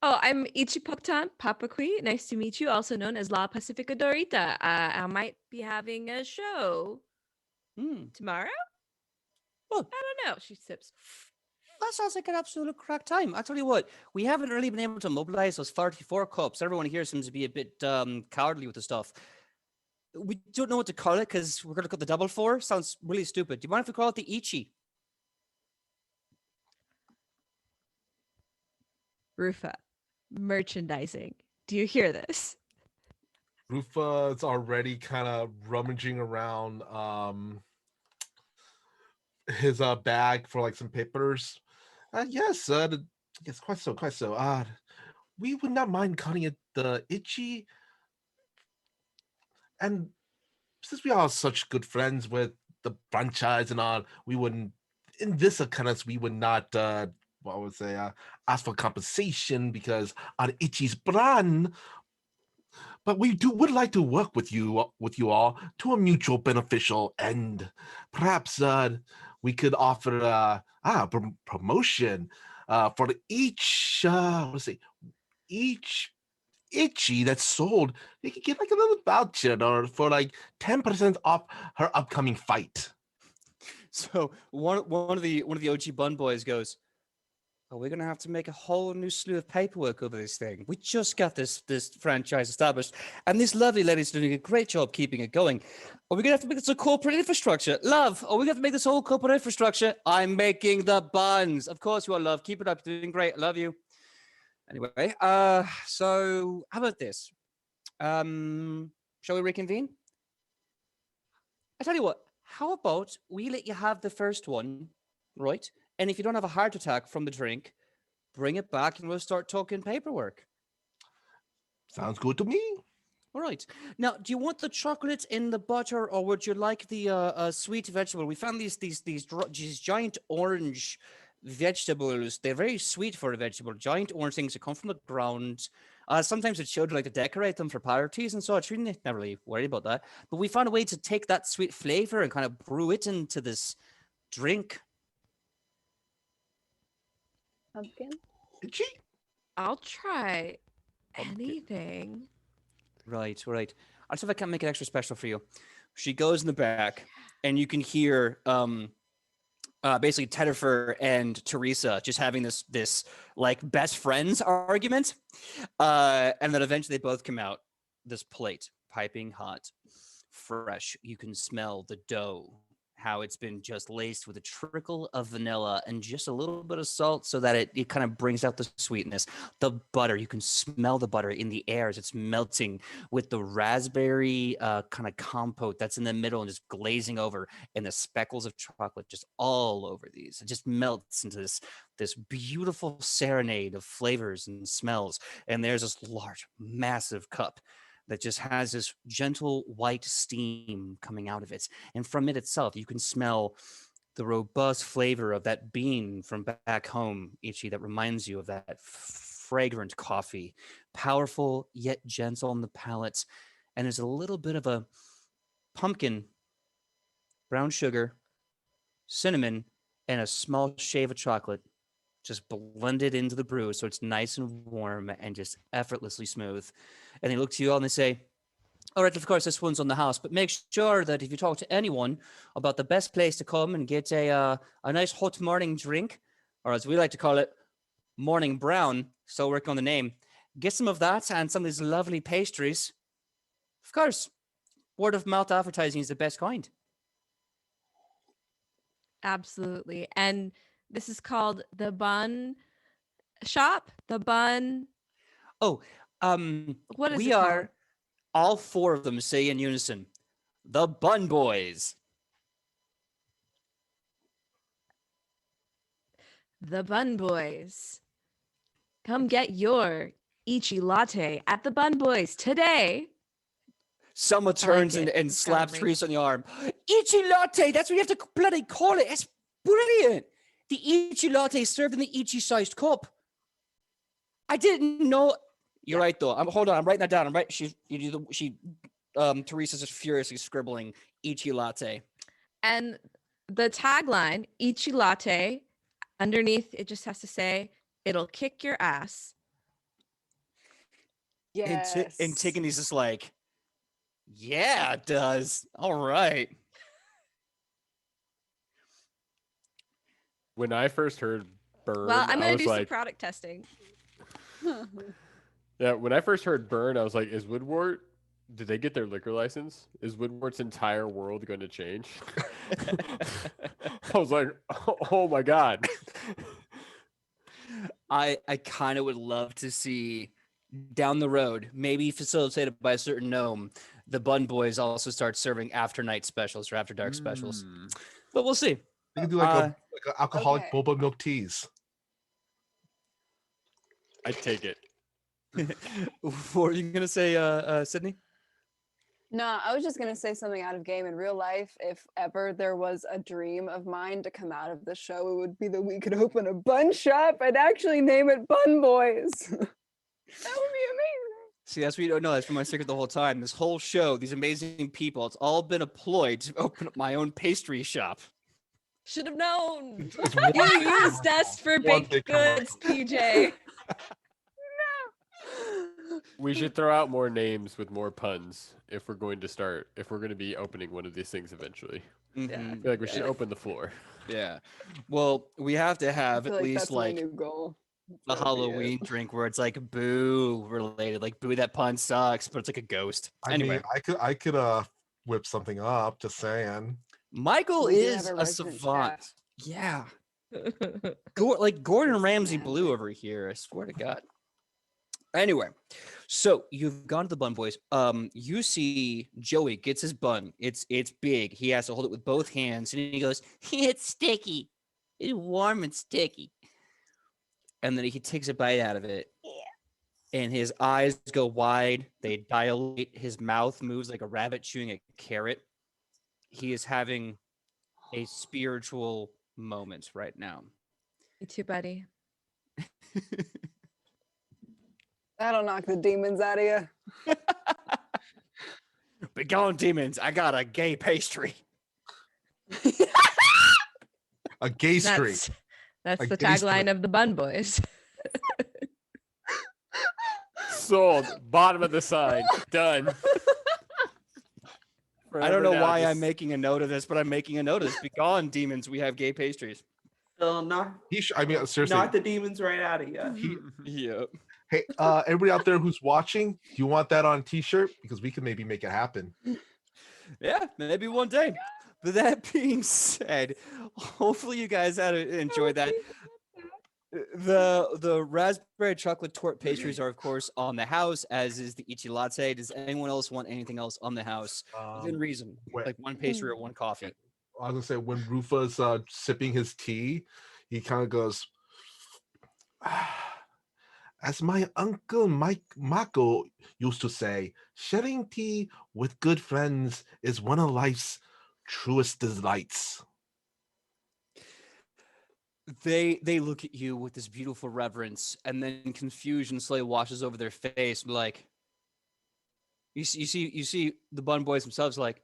[SPEAKER 5] Oh, I'm Ichipoktan Papakui. Nice to meet you, also known as La Pacifica Dorita. I might be having a show tomorrow.
[SPEAKER 2] Oh,
[SPEAKER 5] I don't know. She sips.
[SPEAKER 2] that sounds like an absolute crack time. I tell you what, we haven't really been able to mobilize those 34 cups. Everyone here seems to be a bit cowardly with the stuff. we don't know what to call it because we're going to call the double four. Sounds really stupid. Do you mind if we call it the Ichi?
[SPEAKER 5] Rufa, merchandising. Do you hear this?
[SPEAKER 4] Rufa is already kind of rummaging around his bag for like some papers. Yes, yes, quite so, quite so. We would not mind calling it the Itchy. And since we are such good friends with the franchise and all, we wouldn't, in this occurrence, we would not, what would say, ask for compensation because on Itchy's brand. But we would like to work with you all to a mutual beneficial end. Perhaps we could offer promotion for each let's see, each Itchy that's sold. They could get like a little voucher or for like 10% off her upcoming fight.
[SPEAKER 2] So one of the OG Bun boys goes, "Oh, we're gonna have to make a whole new slew of paperwork over this thing. We just got this franchise established, and this lovely lady's doing a great job keeping it going. Are we gonna have to make this a corporate infrastructure? Love, are we gonna have to make this whole corporate infrastructure? I'm making the buns. Of course you are, love. Keep it up. You're doing great. I love you. Anyway, so how about this? Shall we reconvene? I tell you what, how about we let you have the first one, right? And if you don't have a heart attack from the drink, bring it back and we'll start talking paperwork.
[SPEAKER 4] Sounds good to me.
[SPEAKER 2] All right. Now, do you want the chocolate in the butter, or would you like the sweet vegetable? We found these giant orange vegetables. They're very sweet for a vegetable. Giant orange things that come from the ground. Sometimes the children like to decorate them for parties and such. We never really worried about that. But we found a way to take that sweet flavor and kind of brew it into this drink.
[SPEAKER 1] Pumpkin.
[SPEAKER 4] Itchy?
[SPEAKER 5] I'll try
[SPEAKER 2] Pumpkin.
[SPEAKER 5] anything.
[SPEAKER 2] Right. I'll see if I can make it extra special for you. She goes in the back, and you can hear basically Teddifer and Teresa just having this like best friends argument, and then eventually they both come out. This plate, piping hot, fresh. You can smell the dough, how it's been just laced with a trickle of vanilla and just a little bit of salt so that it kind of brings out the sweetness. The butter, you can smell the butter in the air as it's melting with the raspberry kind of compote that's in the middle and just glazing over, and the speckles of chocolate just all over these. It just melts into this beautiful serenade of flavors and smells. And there's this large, massive cup that just has this gentle white steam coming out of it. And from it itself, you can smell the robust flavor of that bean from back home, Ichi, that reminds you of that fragrant coffee, powerful yet gentle on the palate. And there's a little bit of a pumpkin, brown sugar, cinnamon, and a small shave of chocolate just blended into the brew so it's nice and warm and just effortlessly smooth. And they look to you all and they say, all right, of course, this one's on the house, but make sure that if you talk to anyone about the best place to come and get a nice hot morning drink, or as we like to call it, morning brown, still working on the name, get some of that and some of these lovely pastries. Of course, word of mouth advertising is the best kind.
[SPEAKER 5] Absolutely. And this is called the Bun Shop. The Bun.
[SPEAKER 2] Oh,
[SPEAKER 5] What is
[SPEAKER 2] we
[SPEAKER 5] it called?
[SPEAKER 2] are all four of them say in unison, the Bun Boys.
[SPEAKER 5] The Bun Boys. Come get your Ichi latte at the Bun Boys today.
[SPEAKER 2] Someone
[SPEAKER 5] I like
[SPEAKER 2] turns
[SPEAKER 5] it.
[SPEAKER 2] and
[SPEAKER 5] It's
[SPEAKER 2] slaps
[SPEAKER 5] got
[SPEAKER 2] Teresa on the arm. Ichi latte, that's what you have to bloody call it. It's brilliant. The Ichi latte served in the Ichi-sized cup. I didn't know. You're right, though. Hold on. I'm writing that down. I'm right. Teresa's just furiously scribbling Ichi latte.
[SPEAKER 5] And the tagline, Ichi latte, underneath it just has to say, it'll kick your ass.
[SPEAKER 1] Yes.
[SPEAKER 2] And Antigone's just like, yeah, it does. All right.
[SPEAKER 3] When I first heard burn,
[SPEAKER 5] Well, I'm
[SPEAKER 3] I
[SPEAKER 5] going to
[SPEAKER 3] was
[SPEAKER 5] do some
[SPEAKER 3] like,
[SPEAKER 5] product testing.
[SPEAKER 3] yeah, when I first heard burn, I was like, is Woodward Did they get their liquor license? Is Woodwart's entire world going to change? I was like, oh my god.
[SPEAKER 2] I kind of would love to see down the road, maybe facilitated by a certain gnome, the Bun Boys also start serving after night specials or after dark specials. But we'll see.
[SPEAKER 4] You can do like a alcoholic
[SPEAKER 1] Okay.
[SPEAKER 4] boba milk teas.
[SPEAKER 3] I'd take it.
[SPEAKER 2] What were you gonna say, Sydney?
[SPEAKER 1] No, I was just gonna say something out of game. In real life, if ever there was a dream of mine to come out of the show, it would be that we could open a bun shop and actually name it Bun Boys. That would be amazing.
[SPEAKER 2] See, that's what you don't know. That's been my secret the whole time. This whole show, these amazing people, it's all been a ploy to open up my own pastry shop.
[SPEAKER 5] Should have known.
[SPEAKER 4] It's
[SPEAKER 5] You
[SPEAKER 4] one-
[SPEAKER 5] used us for
[SPEAKER 4] one
[SPEAKER 5] baked
[SPEAKER 4] big
[SPEAKER 5] goods, PJ.
[SPEAKER 3] We should throw out more names with more puns if we're going to be opening one of these things eventually.
[SPEAKER 2] Mhm.
[SPEAKER 3] I feel like we should open the floor.
[SPEAKER 2] Yeah. Well, we have to
[SPEAKER 1] I
[SPEAKER 2] have
[SPEAKER 1] feel
[SPEAKER 2] at
[SPEAKER 1] like
[SPEAKER 2] least
[SPEAKER 1] that's my
[SPEAKER 2] like
[SPEAKER 1] new goal.
[SPEAKER 2] a
[SPEAKER 1] That'd be it.
[SPEAKER 2] Halloween drink where it's like boo related, like boo that pun sucks, but it's like a ghost.
[SPEAKER 4] I
[SPEAKER 2] Anyway,
[SPEAKER 4] mean, I could whip something up. Just saying.
[SPEAKER 2] Michael
[SPEAKER 1] We do
[SPEAKER 2] is
[SPEAKER 1] have
[SPEAKER 2] a
[SPEAKER 1] resident
[SPEAKER 2] savant.
[SPEAKER 1] chef.
[SPEAKER 2] Yeah. Like Gordon Ramsay blue over here. I swear to God. Anyway, so you've gone to the Bun Boys. You see Joey gets his bun. It's big. He has to hold it with both hands, and he goes, "It's sticky. It's warm and sticky." And then he takes a bite out of it, and his eyes go wide. They dilate. His mouth moves like a rabbit chewing a carrot. He is having a spiritual moment right now.
[SPEAKER 5] You too, buddy.
[SPEAKER 1] That'll knock the demons out of you.
[SPEAKER 2] Begone, demons! I got a gay pastry.
[SPEAKER 4] A gay streak.
[SPEAKER 5] That's
[SPEAKER 4] A
[SPEAKER 5] the
[SPEAKER 4] gay streak.
[SPEAKER 5] tagline of the Bun Boys.
[SPEAKER 3] Sold. Bottom of the sign. Done.
[SPEAKER 2] I don't know
[SPEAKER 3] Forever now,
[SPEAKER 2] why I'm
[SPEAKER 3] just-
[SPEAKER 2] making a note of this, but I'm making a note of this. Begone, demons! We have gay pastries.
[SPEAKER 6] They'll knock
[SPEAKER 4] I mean, seriously.
[SPEAKER 6] knock the demons right out of you.
[SPEAKER 2] Yep.
[SPEAKER 4] Hey, everybody out there who's watching, you want that on a t-shirt? Because we can maybe make it happen.
[SPEAKER 2] Yeah, maybe one day. But that being said, hopefully you guys had enjoyed that. The raspberry chocolate torte pastries are of course on the house, as is the Ichi latte. Does anyone else want anything else on the house within reason?
[SPEAKER 4] wait.
[SPEAKER 2] Like one pastry or one coffee.
[SPEAKER 4] I was gonna say when Rufa's sipping his tea, he kind of goes, as my uncle Mike Mako used to say, sharing tea with good friends is one of life's truest delights.
[SPEAKER 2] They look at you with this beautiful reverence, and then confusion slowly washes over their face. Like you see the Bun Boys themselves. Like,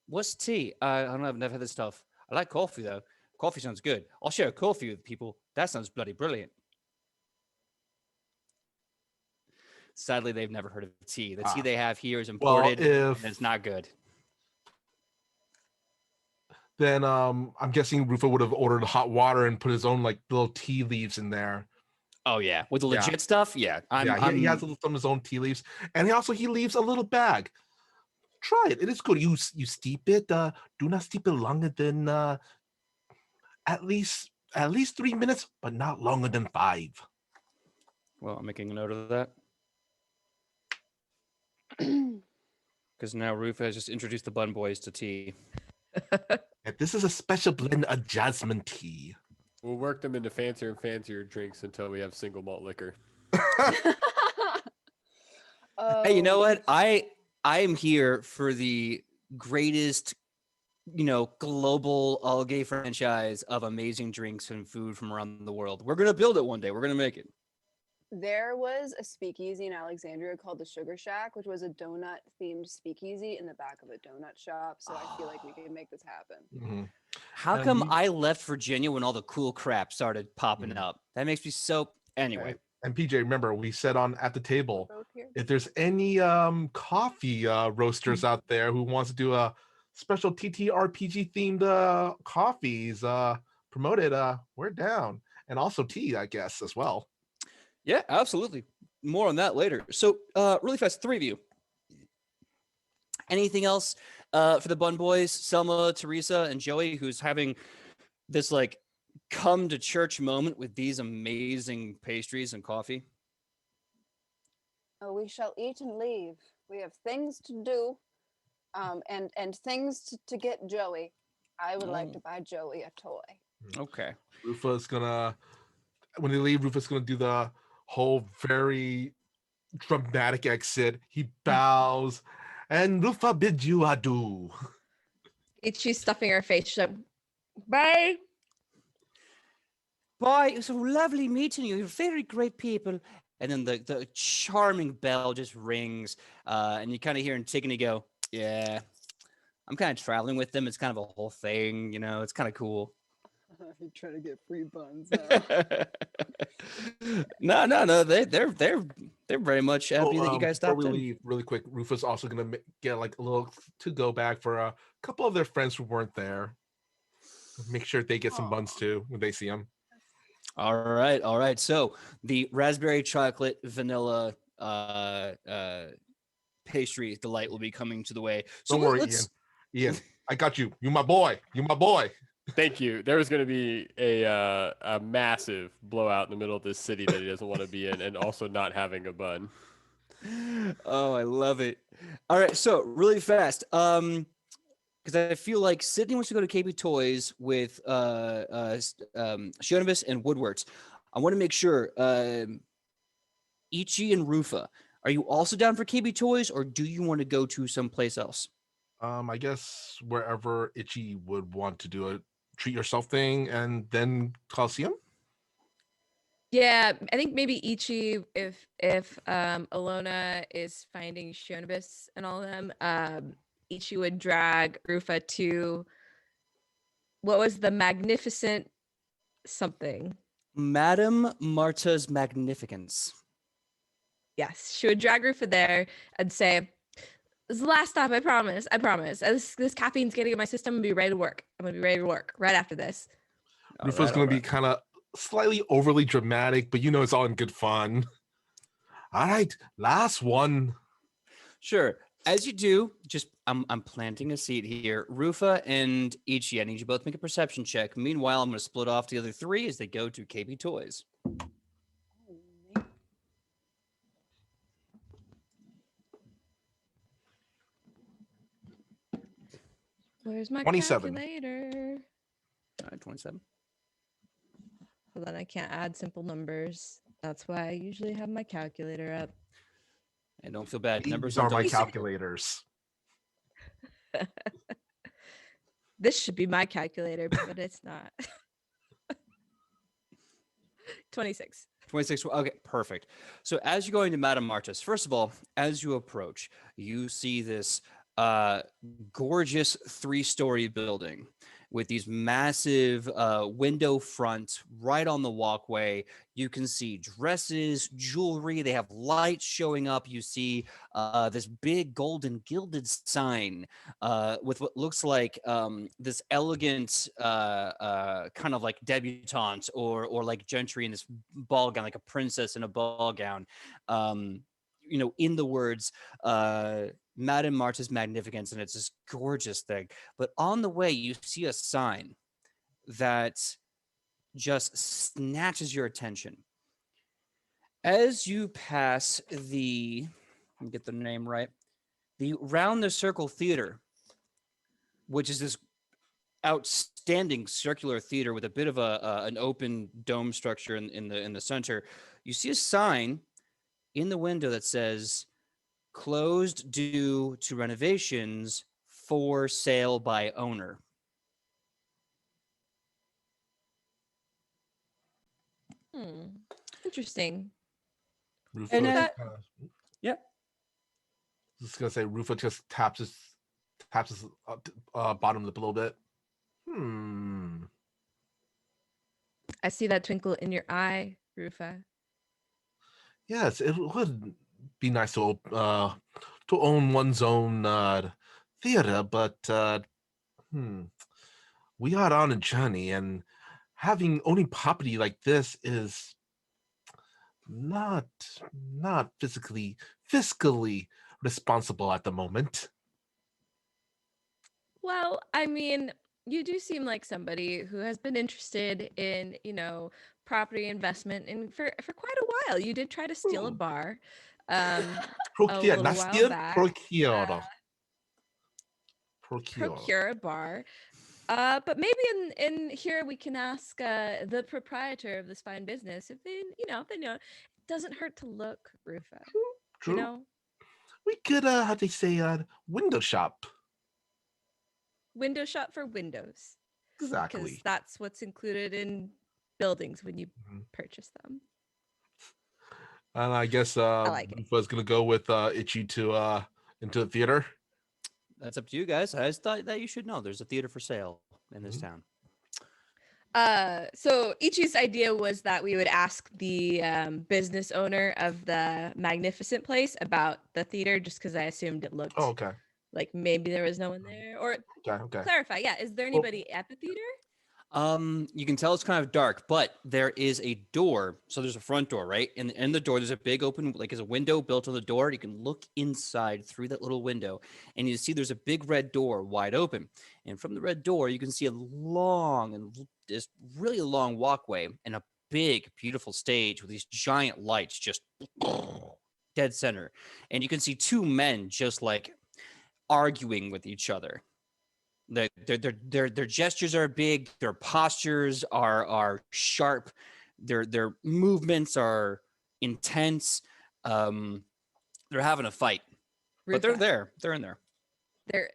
[SPEAKER 2] what's tea? I don't know. I've never had this stuff. I like coffee though. Coffee sounds good. I'll share a coffee with people. That sounds bloody brilliant. Sadly, they've never heard of tea. The tea they have here is imported, and it's not good.
[SPEAKER 4] Then I'm guessing Rufa would have ordered hot water and put his own like little tea leaves in there.
[SPEAKER 2] Oh yeah, with the
[SPEAKER 4] Yeah.
[SPEAKER 2] legit stuff. Yeah,
[SPEAKER 4] He has some of his own tea leaves, and he leaves a little bag. Try it; it is good. You steep it. Do not steep it longer than at least 3 minutes, but not longer than 5.
[SPEAKER 2] Well, I'm making a note of that because now Rufa has just introduced the Bun Boys to tea.
[SPEAKER 4] And this is a special blend of jasmine tea.
[SPEAKER 3] We'll work them into fancier and fancier drinks until we have single malt liquor.
[SPEAKER 2] Hey, you know
[SPEAKER 1] Oh,
[SPEAKER 2] what? I am here for the greatest, global all gay franchise of amazing drinks and food from around the world. We're gonna build it one day. We're gonna make it.
[SPEAKER 1] There was a speakeasy in Alexandria called the Sugar Shack, which was a donut themed speakeasy in the back of a donut shop. So I feel like we can make this happen.
[SPEAKER 4] Mhm.
[SPEAKER 2] How come
[SPEAKER 4] you-
[SPEAKER 2] I left Virginia when all the cool crap started popping up? That makes me so. Anyway,
[SPEAKER 4] And PJ, remember we said at the table,
[SPEAKER 1] Both here.
[SPEAKER 4] if there's any coffee roasters out there who wants to do a special TTRPG themed coffees promoted, we're down. And also tea, I guess, as well.
[SPEAKER 2] yeah, absolutely. More on that later. So, really fast, 3 of you. Anything else for the Bun Boys, Selma, Teresa, and Joey, who's having this like come to church moment with these amazing pastries and coffee?
[SPEAKER 1] Oh, we shall eat and leave. We have things to do, and things to get Joey. I would like to buy Joey a toy.
[SPEAKER 2] Okay.
[SPEAKER 4] Rufa's gonna, when they leave, Rufa's gonna do the whole very dramatic exit. He bows, and Rufa bids you adieu.
[SPEAKER 5] She's stuffing her face. She's like, bye.
[SPEAKER 2] Bye. It was so lovely meeting you. You're very great people. And then the charming bell just rings, and you kind of hear Antigone go, "Yeah, I'm kind of traveling with them. It's kind of a whole thing, you know. It's kind of cool."
[SPEAKER 1] You trying to get free buns
[SPEAKER 2] No. They're very much happy that you guys
[SPEAKER 4] Before
[SPEAKER 2] stopped
[SPEAKER 4] we
[SPEAKER 2] in.
[SPEAKER 4] leave, really quick, Rufa's also gonna get like a little to go back for a couple of their friends who weren't there. Make sure they get some buns too when they see them.
[SPEAKER 2] All right. So the raspberry chocolate vanilla pastry delight will be coming to the way. So
[SPEAKER 4] Don't worry,
[SPEAKER 2] let's.
[SPEAKER 4] Ian. I got you. You my boy. You my boy.
[SPEAKER 3] Thank you. There was going to be a massive blowout in the middle of this city that he doesn't want to be in, and also not having a bun.
[SPEAKER 2] Oh, I love it. All right, so really fast. Because I feel like Sidney wants to go to KB Toys with Shionibus and Woodworks. I want to make sure Ichi and Rufa, are you also down for KB Toys, or do you want to go to someplace else?
[SPEAKER 4] I guess wherever Itchy would want to do a treat yourself thing, and then Coliseum.
[SPEAKER 5] Yeah, I think maybe Ichi, if Alona is finding Shionibus and all of them, Ichi would drag Rufa to what was the magnificent something.
[SPEAKER 2] Madame Marta's Magnificence.
[SPEAKER 5] Yes, she would drag Rufa there and say, "This is the last stop. I promise. I promise. This caffeine's getting in my system. I'm gonna be ready to work. I'm gonna be ready to work right after this."
[SPEAKER 4] Rufa's going to be kind of slightly overly dramatic, but it's all in good fun. All right, last one.
[SPEAKER 2] Sure. As you do, just I'm planting a seed here. Rufa and Ichi, I need you both to make a perception check. Meanwhile, I'm going to split off the other three as they go to KB Toys.
[SPEAKER 5] Where's my
[SPEAKER 4] 27.
[SPEAKER 5] calculator?
[SPEAKER 2] 27.
[SPEAKER 5] Hold on, I can't add simple numbers. That's why I usually have my calculator up.
[SPEAKER 2] And don't feel bad. Numbers
[SPEAKER 4] These are my
[SPEAKER 2] don't-
[SPEAKER 4] calculators.
[SPEAKER 5] This should be my calculator, but it's not. 26.
[SPEAKER 2] 26. Okay, perfect. So as you're going to Madame Marta's, first of all, as you approach, you see this gorgeous 3-story building with these massive window fronts right on the walkway. You can see dresses, jewelry. They have lights showing up. You see this big golden gilded sign with what looks like this elegant kind of like debutante or like gentry in this ball gown, like a princess in a ball gown. In the words, Madame Marta's Magnificence, and it's this gorgeous thing. But on the way, you see a sign that just snatches your attention. As you pass let me get the name right, the Round the Circle Theater, which is this outstanding circular theater with a bit of an open dome structure in the center, you see a sign in the window that says, "Closed due to renovations, for sale by owner."
[SPEAKER 5] Interesting.
[SPEAKER 4] Rufa,
[SPEAKER 2] And
[SPEAKER 4] yeah. Just gonna say, Rufa just taps his bottom lip a little bit.
[SPEAKER 5] I see that twinkle in your eye, Rufa.
[SPEAKER 4] Yes, it would be nice to own one's own theater, but we are on a journey, and owning property like this is not fiscally responsible at the moment.
[SPEAKER 5] Well, I mean, you do seem like somebody who has been interested in, property investment and for quite a while. You did try to steal a
[SPEAKER 4] Hmm.
[SPEAKER 5] bar um a
[SPEAKER 4] Procure,
[SPEAKER 5] little
[SPEAKER 4] not
[SPEAKER 5] while
[SPEAKER 4] steal,
[SPEAKER 5] back.
[SPEAKER 4] procure.
[SPEAKER 5] Uh
[SPEAKER 4] Procure.
[SPEAKER 5] procure a bar. But maybe in here we can ask the proprietor of this fine business if they know. It doesn't hurt to look, Rufa. You
[SPEAKER 4] True.
[SPEAKER 5] know,
[SPEAKER 4] We could, how they say, window shop.
[SPEAKER 5] window shop for windows, because
[SPEAKER 4] Exactly.
[SPEAKER 5] that's what's included in buildings when you
[SPEAKER 4] Mhm.
[SPEAKER 5] purchase them.
[SPEAKER 4] And I guess
[SPEAKER 5] I like it.
[SPEAKER 4] was gonna go with Itchy to into the theater.
[SPEAKER 2] That's up to you guys. I just thought that you should know there's a theater for sale in this
[SPEAKER 4] Mhm.
[SPEAKER 2] town.
[SPEAKER 5] So Ichi's idea was that we would ask the business owner of the magnificent place about the theater, just because I assumed it
[SPEAKER 4] Oh,
[SPEAKER 5] looked
[SPEAKER 4] okay.
[SPEAKER 5] like maybe there was no one there, or
[SPEAKER 4] Okay, okay.
[SPEAKER 5] clarify. Yeah, is there
[SPEAKER 4] Well,
[SPEAKER 5] anybody at the theater?
[SPEAKER 2] You can tell it's kind of dark, but there is a door. So there's a front door, right? And in the door, there's a big open, like there's a window built on the door. You can look inside through that little window, and you see there's a big red door wide open. And from the red door, you can see a long and this really long walkway and a big, beautiful stage with these giant lights just dead center. And you can see two men just like arguing with each other. Their gestures are big. Their postures are sharp. Their movements are intense. They're having a fight, but they're
[SPEAKER 5] Rufa,
[SPEAKER 2] there. They're in there.
[SPEAKER 5] there.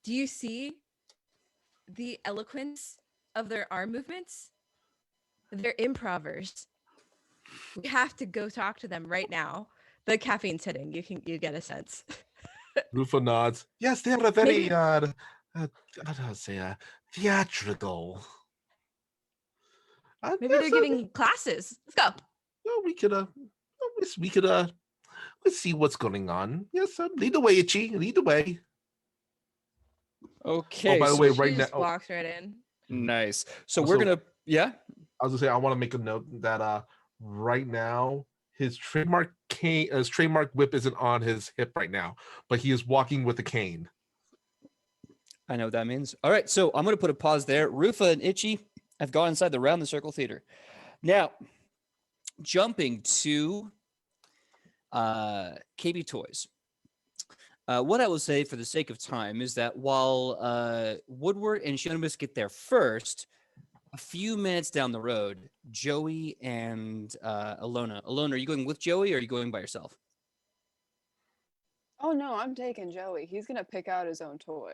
[SPEAKER 5] Do you see the eloquence of their arm movements? They're improvers. We have to go talk to them right now. The caffeine's hitting. You get a sense.
[SPEAKER 4] Rufa nods. Yes, they are a very
[SPEAKER 5] Maybe
[SPEAKER 4] how do I say theatrical.
[SPEAKER 5] maybe
[SPEAKER 4] Yes,
[SPEAKER 5] they're giving classes. Let's go.
[SPEAKER 4] well, we could yes, we could let's see what's going on. Yes, lead the way, Itchy. Lead the way. Oh,
[SPEAKER 2] Okay,
[SPEAKER 4] by the
[SPEAKER 2] so
[SPEAKER 4] way,
[SPEAKER 5] She
[SPEAKER 4] right now,
[SPEAKER 5] just walks right in.
[SPEAKER 2] nice. So we're
[SPEAKER 4] also,
[SPEAKER 2] gonna, yeah.
[SPEAKER 4] I was gonna say I want to make a note that right now his trademark cane, his trademark whip isn't on his hip right now, but he is walking with a cane.
[SPEAKER 2] I know what that means. All right, so I'm gonna put a pause there. Rufa and Itchy have gone inside the Round the Circle Theater. Now, jumping to KB Toys. What I will say for the sake of time is that while Woodward and Shonibus get there first, a few minutes down the road, Joey and Alona. Alona, are you going with Joey or are you going by yourself?
[SPEAKER 1] Oh no, I'm taking Joey. He's gonna pick out his own toy.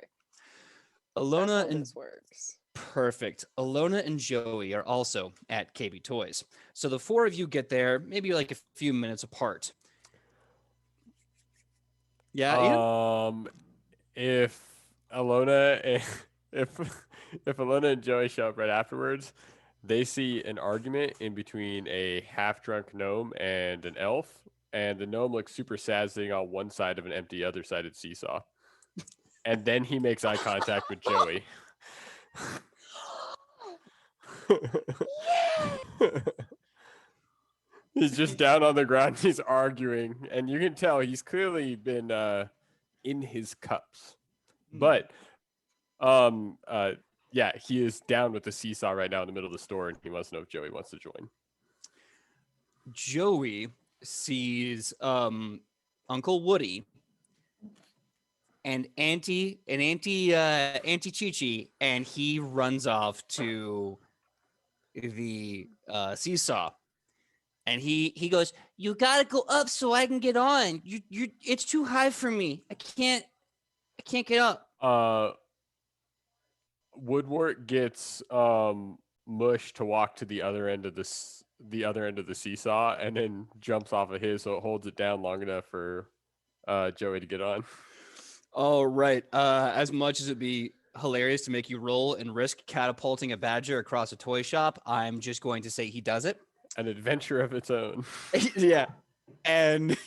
[SPEAKER 1] That's
[SPEAKER 2] Alona
[SPEAKER 1] how
[SPEAKER 2] and
[SPEAKER 1] this works.
[SPEAKER 2] perfect. Alona and Joey are also at KB Toys. So the four of you get there maybe like a few minutes apart. Yeah, Ian?
[SPEAKER 3] If Alona and if if Alona and Joey show up right afterwards, they see an argument in between a half-drunk gnome and an elf, and the gnome looks super sad sitting on one side of an empty other-sided seesaw. And then he makes eye contact with Joey. He's just down on the ground. He's arguing, and you can tell he's clearly been in his cups. But yeah, he is down with the seesaw right now in the middle of the store, and he wants to know if Joey wants to join.
[SPEAKER 2] Joey sees Uncle Woody and Auntie Chi-Chi, and he runs off to the seesaw. And he goes, "You gotta go up so I can get on. You it's too high for me. I can't get up."
[SPEAKER 3] Woodward gets Mush to walk to the other end of the seesaw, and then jumps off of his, so it holds it down long enough for Joey to get on.
[SPEAKER 2] Oh, right. As much as it'd be hilarious to make you roll and risk catapulting a badger across a toy shop, I'm just going to say he does it.
[SPEAKER 3] An adventure of its own.
[SPEAKER 2] Yeah. And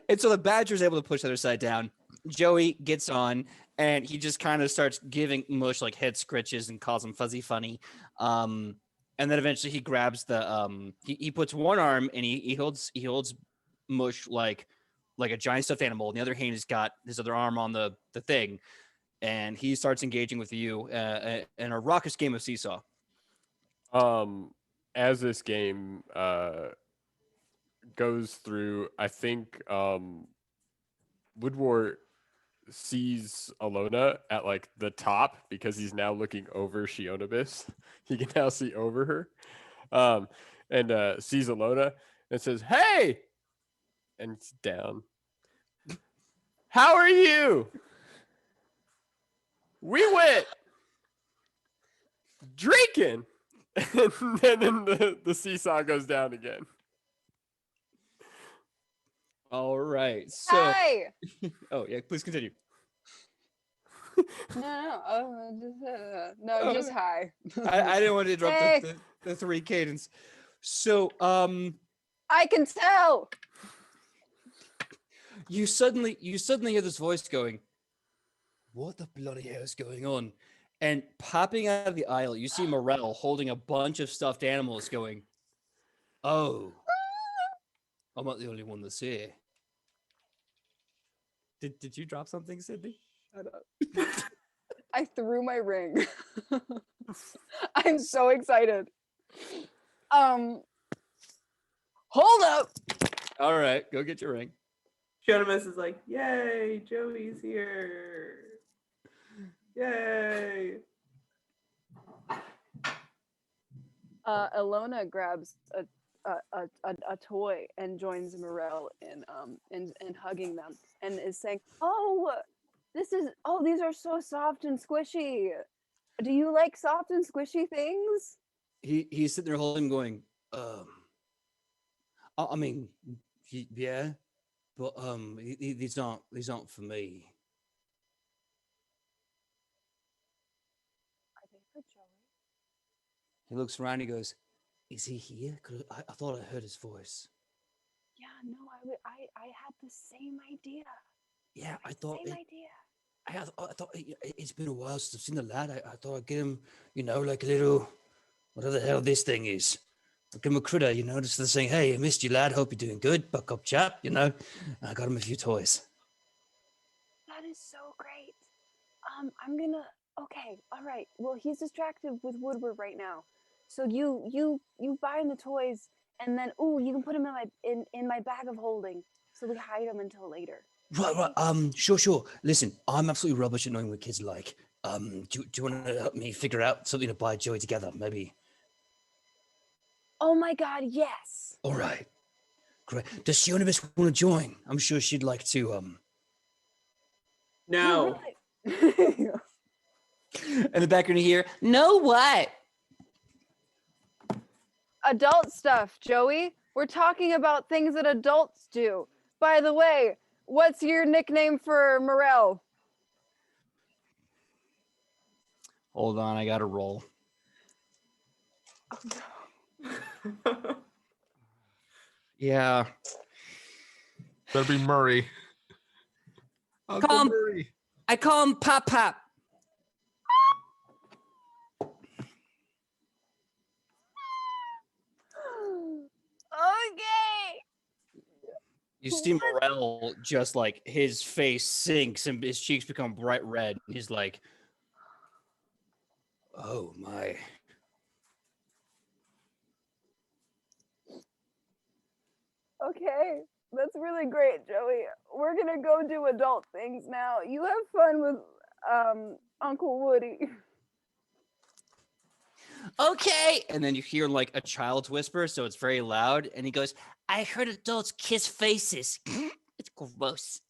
[SPEAKER 2] and so the badger's able to push the other side down. Joey gets on and he just kind of starts giving Mush like head scritches and calls him fuzzy funny. And then eventually he grabs the he puts one arm and he holds Mush like like a giant stuffed animal, and the other hand has got his other arm on the thing, and he starts engaging with you in a raucous game of seesaw.
[SPEAKER 3] As this game goes through, I think Woodward sees Alona at like the top because he's now looking over Shionibis. He can now see over her. And sees Alona and says, "Hey!" And it's down. "How are you? We went drinking." And then the seesaw goes down again.
[SPEAKER 2] All right. So,
[SPEAKER 1] Hi.
[SPEAKER 2] oh yeah, please continue.
[SPEAKER 1] No, just hi.
[SPEAKER 2] I didn't want to interrupt
[SPEAKER 1] Hey.
[SPEAKER 2] the three cadence. So,
[SPEAKER 1] I can tell.
[SPEAKER 2] you suddenly hear this voice going, "What the bloody hell is going on?" And popping out of the aisle, you see Morel holding a bunch of stuffed animals going, "Oh, I'm not the only one that's here." Did you drop something, Sidney?
[SPEAKER 1] Shut up. I threw my ring. I'm so excited. Hold up.
[SPEAKER 2] All right, go get your ring.
[SPEAKER 6] Shionibis is like, "Yay, Joey's here. Yay."
[SPEAKER 1] Alona grabs a toy and joins Morel in hugging them and is saying, "Oh, these are so soft and squishy. Do you like soft and squishy things?"
[SPEAKER 2] He's sitting there holding, going, I mean, yeah, but these aren't for me.
[SPEAKER 1] Are they for Joey?
[SPEAKER 2] He looks around. He goes, "Is he here? 'Cause I thought I heard his voice."
[SPEAKER 1] Yeah, no, I had the same idea.
[SPEAKER 2] Yeah, I thought
[SPEAKER 1] Same idea.
[SPEAKER 2] I thought it's been a while since I've seen the lad. I thought I'd get him, like a little, whatever the hell this thing is. I'll give him a critter, just to saying, "Hey, I missed you, lad. Hope you're doing good. Buck up, chap." And I got him a few toys.
[SPEAKER 1] That is so great. I'm gonna. Okay, all right. Well, he's distracted with Woodward right now, so you buy him the toys, and then you can put him in my bag of holding, so we hide him until later.
[SPEAKER 2] Right. Sure. Listen, I'm absolutely rubbish at knowing what kids like. Do you want to help me figure out something to buy Joey together, maybe?
[SPEAKER 1] Oh my God, yes.
[SPEAKER 2] All right. Great. Does Shionibis want to join? I'm sure she'd like to.
[SPEAKER 6] No.
[SPEAKER 1] Really.
[SPEAKER 2] In the background, you hear, "No, what?"
[SPEAKER 1] Adult stuff, Joey. We're talking about things that adults do. By the way, what's your nickname for Morel?
[SPEAKER 2] Hold on, I gotta roll. Yeah.
[SPEAKER 4] Better be Murray. Uncle
[SPEAKER 2] Calm.
[SPEAKER 4] Murray.
[SPEAKER 2] I call him Pop Pop.
[SPEAKER 1] Okay.
[SPEAKER 2] You see Morel just like his face sinks and his cheeks become bright red. He's like, "Oh my."
[SPEAKER 1] Okay. That's really great, Joey. We're gonna go do adult things now. You have fun with Uncle Woody.
[SPEAKER 2] Okay. And then you hear like a child's whisper, so it's very loud. And he goes, "I heard adults kiss faces." It's gross.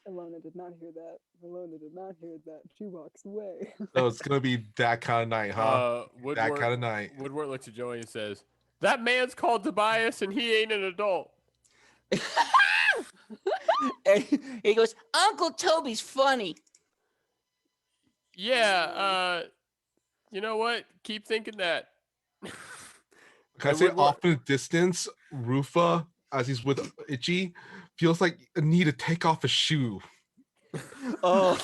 [SPEAKER 1] Alona did not hear that. She walks away.
[SPEAKER 4] So it's gonna be that kind of night, huh? That kind of night.
[SPEAKER 3] Woodward looks at Joey and says, "That man's called Tobias and he ain't an adult."
[SPEAKER 2] And he goes, "Uncle Toby's funny."
[SPEAKER 3] Yeah, you know what? Keep thinking that.
[SPEAKER 4] Can I say off in the distance, Rufa, as he's with Itchy, feels like a need to take off a shoe.
[SPEAKER 2] Oh,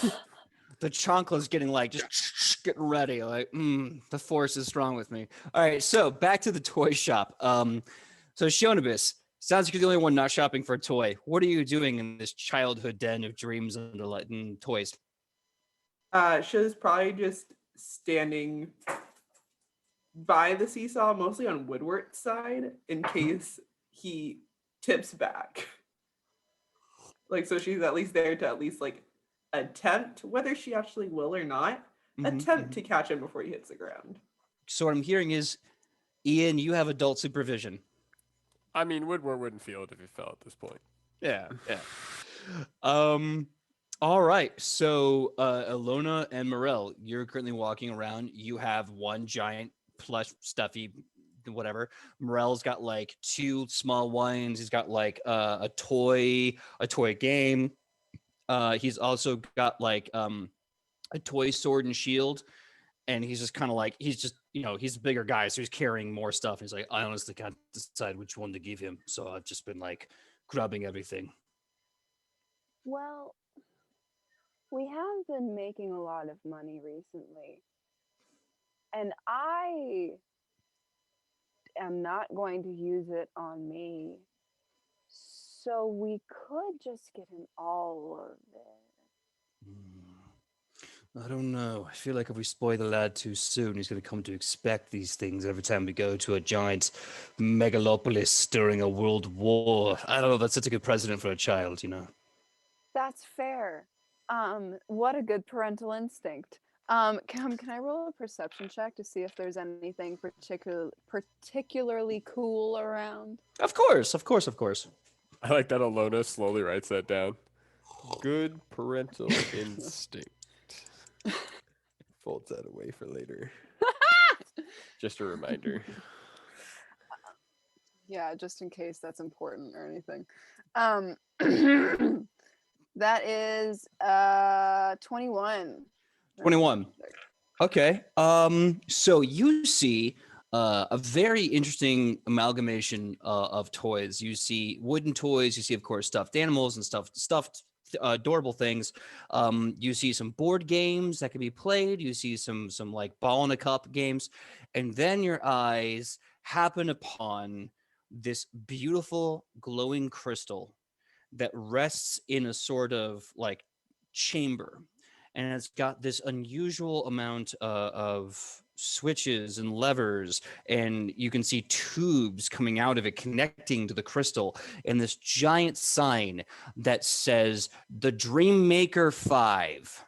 [SPEAKER 2] the chancla's getting like just getting ready. Like, the force is strong with me. All right, so back to the toy shop. So Shonibus, sounds like you're the only one not shopping for a toy. What are you doing in this childhood den of dreams and toys?
[SPEAKER 6] Show's probably just standing by the seesaw, mostly on Woodward's side, in case he tips back. Like, so she's at least there to at least like attempt, whether she actually will or not, attempt to catch him before he hits the ground.
[SPEAKER 2] So what I'm hearing is, Ian, you have adult supervision.
[SPEAKER 3] I mean, Woodward wouldn't feel it if he fell at this point.
[SPEAKER 2] Yeah. All right. So Ilona and Morel, you're currently walking around. You have one giant plush stuffy whatever. Morel's got like two small ones. He's got like a toy game. He's also got like a toy sword and shield. And he's just kind of like, he's a bigger guy, so he's carrying more stuff. And he's like, I honestly can't decide which one to give him. So I've just been like grabbing everything.
[SPEAKER 1] Well, we have been making a lot of money recently. And I am not going to use it on me. So we could just get him all of it.
[SPEAKER 2] I don't know. I feel like if we spoil the lad too soon, he's going to come to expect these things every time we go to a giant megalopolis during a world war. I don't know if that's such a good precedent for a child, you know.
[SPEAKER 1] That's fair. What a good parental instinct. Can I roll a perception check to see if there's anything particularly cool around?
[SPEAKER 2] Of course.
[SPEAKER 3] I like that Alona slowly writes that down. Good parental instinct. Folds that away for later. Just a reminder.
[SPEAKER 1] Yeah, just in case that's important or anything. That is 21.
[SPEAKER 2] 21. Okay. So you see a very interesting amalgamation of toys. You see wooden toys. You see, of course, stuffed animals and stuffed adorable things. You see some board games that can be played. You see some like ball in a cup games, and then your eyes happen upon this beautiful glowing crystal that rests in a sort of like chamber, and it's got this unusual amount of switches and levers, and you can see tubes coming out of it connecting to the crystal, and this giant sign that says the Dream Maker 5.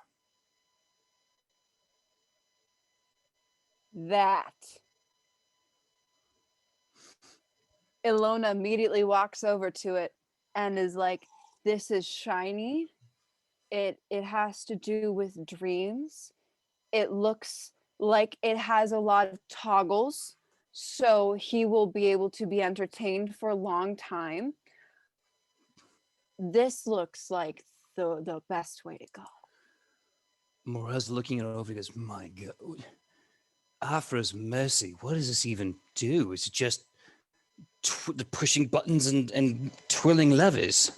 [SPEAKER 1] That. Ilona immediately walks over to it and is like, this is shiny. It has to do with dreams. It looks like it has a lot of toggles, so he will be able to be entertained for a long time. This looks like the best way to go.
[SPEAKER 2] Morel's looking it over and goes, my God. Afra's mercy, what does this even do? Is it just pushing buttons and twirling levers?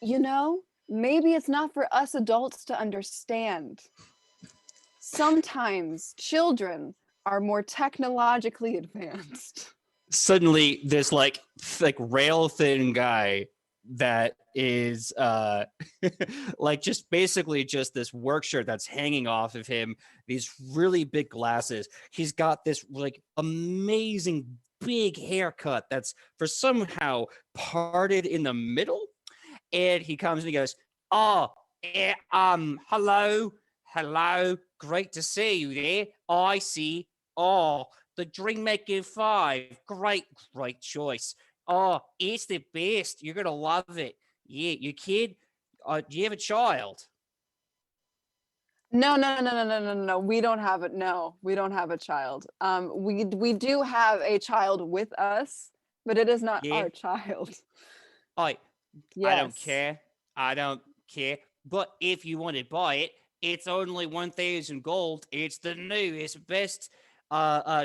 [SPEAKER 1] You know, maybe it's not for us adults to understand. Sometimes children are more technologically advanced.
[SPEAKER 2] Suddenly, this like rail thin guy that is like just basically just this work shirt that's hanging off of him, these really big glasses. He's got this like amazing big haircut that's for somehow parted in the middle. And he comes and he goes, hello, great to see you there. I see. Oh, the Dream Maker 5, great choice. Oh, it's the best. You're gonna love it. Yeah, your kid. Do you have a child?
[SPEAKER 1] No. We don't have it. No, we don't have a child. We do have a child with us, but it is not our child.
[SPEAKER 2] Yes. I don't care. But if you want to buy it, it's only 1,000 gold. It's the newest, best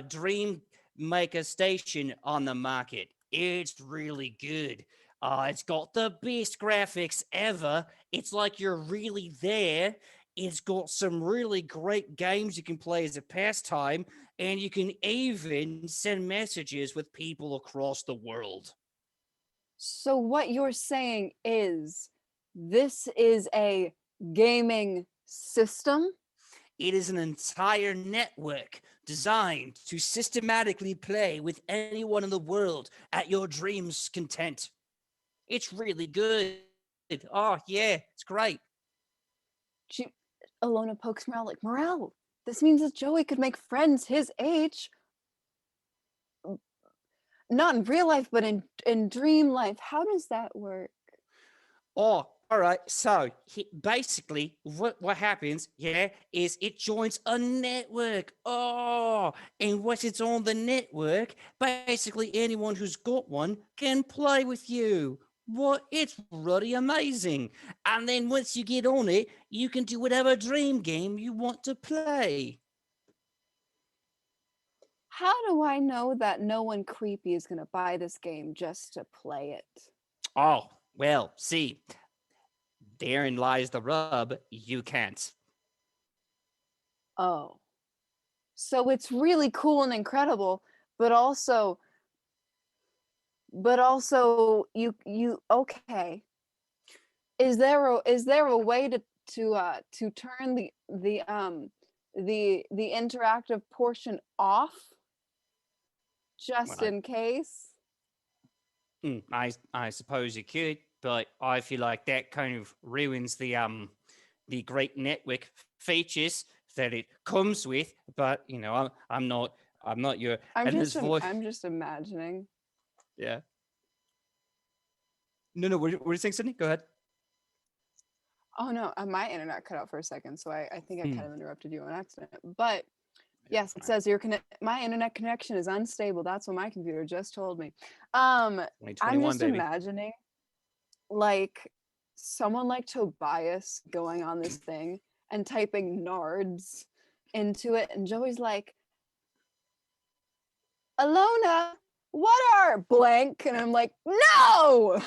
[SPEAKER 2] Dream Maker station on the market. It's really good. It's got the best graphics ever. It's like you're really there. it's got some really great games you can play as a pastime, and you can even send messages with people across the world.
[SPEAKER 1] So what you're saying is this is a gaming system?
[SPEAKER 2] It is an entire network designed to systematically play with anyone in the world at your dream's content. It's really good. Oh, yeah, it's great.
[SPEAKER 1] She, Alona pokes Morel like, Morel, this means that Joey could make friends his age. Not in real life, but in dream life. How does that work?
[SPEAKER 2] Oh, all right. So basically, what happens, yeah, is it joins a network. Oh, and once it's on the network, basically anyone who's got one can play with you. What? It's really amazing. And then once you get on it, you can do whatever dream game you want to play.
[SPEAKER 1] How do I know that no one creepy is going to buy this game just to play it?
[SPEAKER 2] Oh, well, see, therein lies the rub. You can't.
[SPEAKER 1] Oh. So it's really cool and incredible, but also you okay. Is there a way to turn the interactive portion off just
[SPEAKER 2] Well,
[SPEAKER 1] in case?
[SPEAKER 2] I suppose you could, but I feel like that kind of ruins the great network features that it comes with. But you know, I'm not your and this voice.
[SPEAKER 1] I'm just imagining.
[SPEAKER 2] Yeah. No, what are you saying, Sidney? Go ahead.
[SPEAKER 1] Oh no, my internet cut out for a second, so I think I
[SPEAKER 2] Hmm.
[SPEAKER 1] kind of interrupted you on accident. But
[SPEAKER 2] Yeah,
[SPEAKER 1] yes, it
[SPEAKER 2] fine.
[SPEAKER 1] says my internet connection is unstable. That's what my computer just told me. I'm
[SPEAKER 2] 2021,
[SPEAKER 1] just
[SPEAKER 2] baby.
[SPEAKER 1] imagining like someone like Tobias going on this thing and typing nards into it, and Joey's like, Alona, what are blank? And I'm like, no!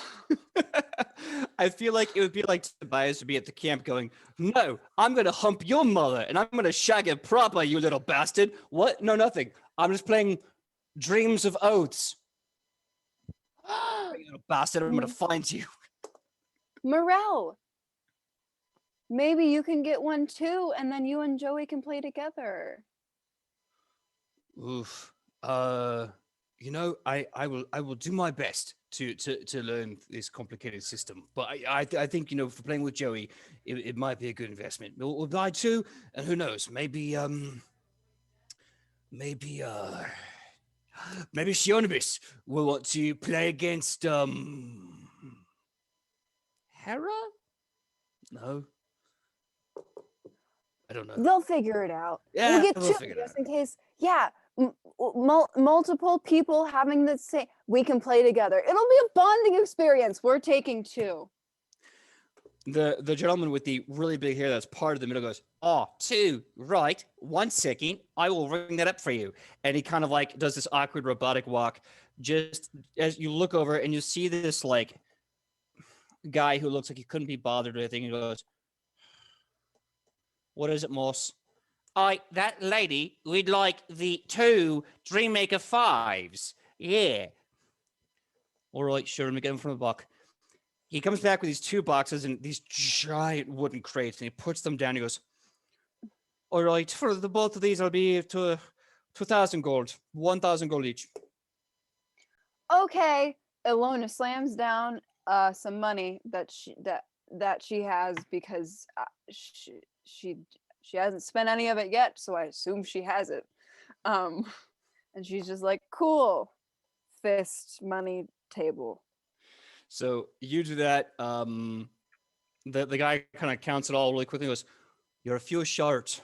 [SPEAKER 2] I feel like it would be like Tobias would be at the camp going, "No, I'm gonna hump your mother and I'm gonna shag it proper, you little bastard." What? No, nothing. I'm just playing Dreams of Oaths. You little bastard, I'm gonna find you.
[SPEAKER 1] Morel, maybe you can get one too, and then you and Joey can play together.
[SPEAKER 2] Oof. You know, I will do my best to learn this complicated system. But I think, you know, for playing with Joey, it might be a good investment. We'll buy two, and who knows, maybe maybe Sionibus will want to play against Hera? No. I don't know.
[SPEAKER 1] They'll figure it out.
[SPEAKER 2] Yeah,
[SPEAKER 1] We'll get
[SPEAKER 2] we'll
[SPEAKER 1] two
[SPEAKER 2] figure it
[SPEAKER 1] just
[SPEAKER 2] out.
[SPEAKER 1] in case. Yeah, multiple people having the same. We can play together. It'll be a bonding experience. We're taking two.
[SPEAKER 2] The gentleman with the really big hair that's part of the middle goes, "Oh, two, right. 1 second. I will ring that up for you." And he kind of like does this awkward robotic walk just as you look over and you see this like guy who looks like he couldn't be bothered with anything. He goes, "What is it, Moss?" That lady, we'd like the 2 Dreammaker 5s. Yeah. All right, sure, let me get them from the buck. He comes back with these 2 boxes and these giant wooden crates, and he puts them down. He goes, "All right, for the both of these, I'll be to 2,000 gold, 1,000 gold each."
[SPEAKER 1] Okay. Ilona slams down some money that she has because she hasn't spent any of it yet, so I assume she has it. And she's just like, cool. Fist money table.
[SPEAKER 2] So you do that. The guy kind of counts it all really quickly. And goes, "You're a few short."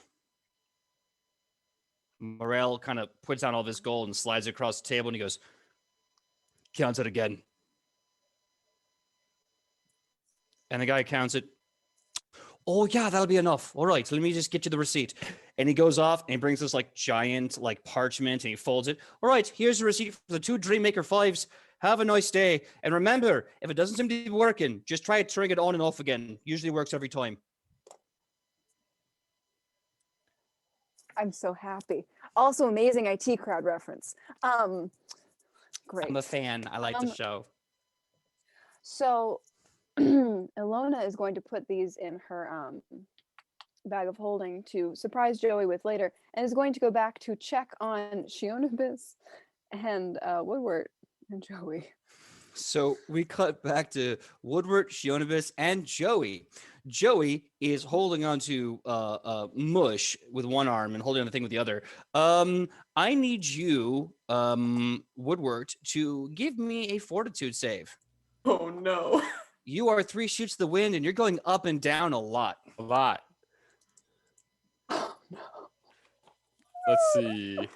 [SPEAKER 2] Morel kind of puts down all this gold and slides it across the table, and he goes, "Counts it again." And the guy counts it. "Oh yeah, that'll be enough. All right, let me just get you the receipt." And he goes off and he brings this like giant like parchment and he folds it. "All right, here's the receipt for the 2 Dreammaker 5s. Have a nice day. And remember, if it doesn't seem to be working, just try turning it on and off again. Usually works every time."
[SPEAKER 1] I'm so happy. Also, amazing IT crowd reference. Great.
[SPEAKER 2] I'm a fan. I like the show.
[SPEAKER 1] So, Ilona is going to put these in her bag of holding to surprise Joey with later, and is going to go back to check on Shionibus and Woodward and Joey.
[SPEAKER 2] So we cut back to Woodward, Shionibus, and Joey. Joey is holding on to Mush with one arm and holding on the thing with the other. I need you, Woodward, to give me a fortitude save.
[SPEAKER 6] Oh no.
[SPEAKER 2] You are 3 shoots to the wind, and you're going up and down a lot.
[SPEAKER 3] A lot.
[SPEAKER 1] Oh no.
[SPEAKER 3] Let's see.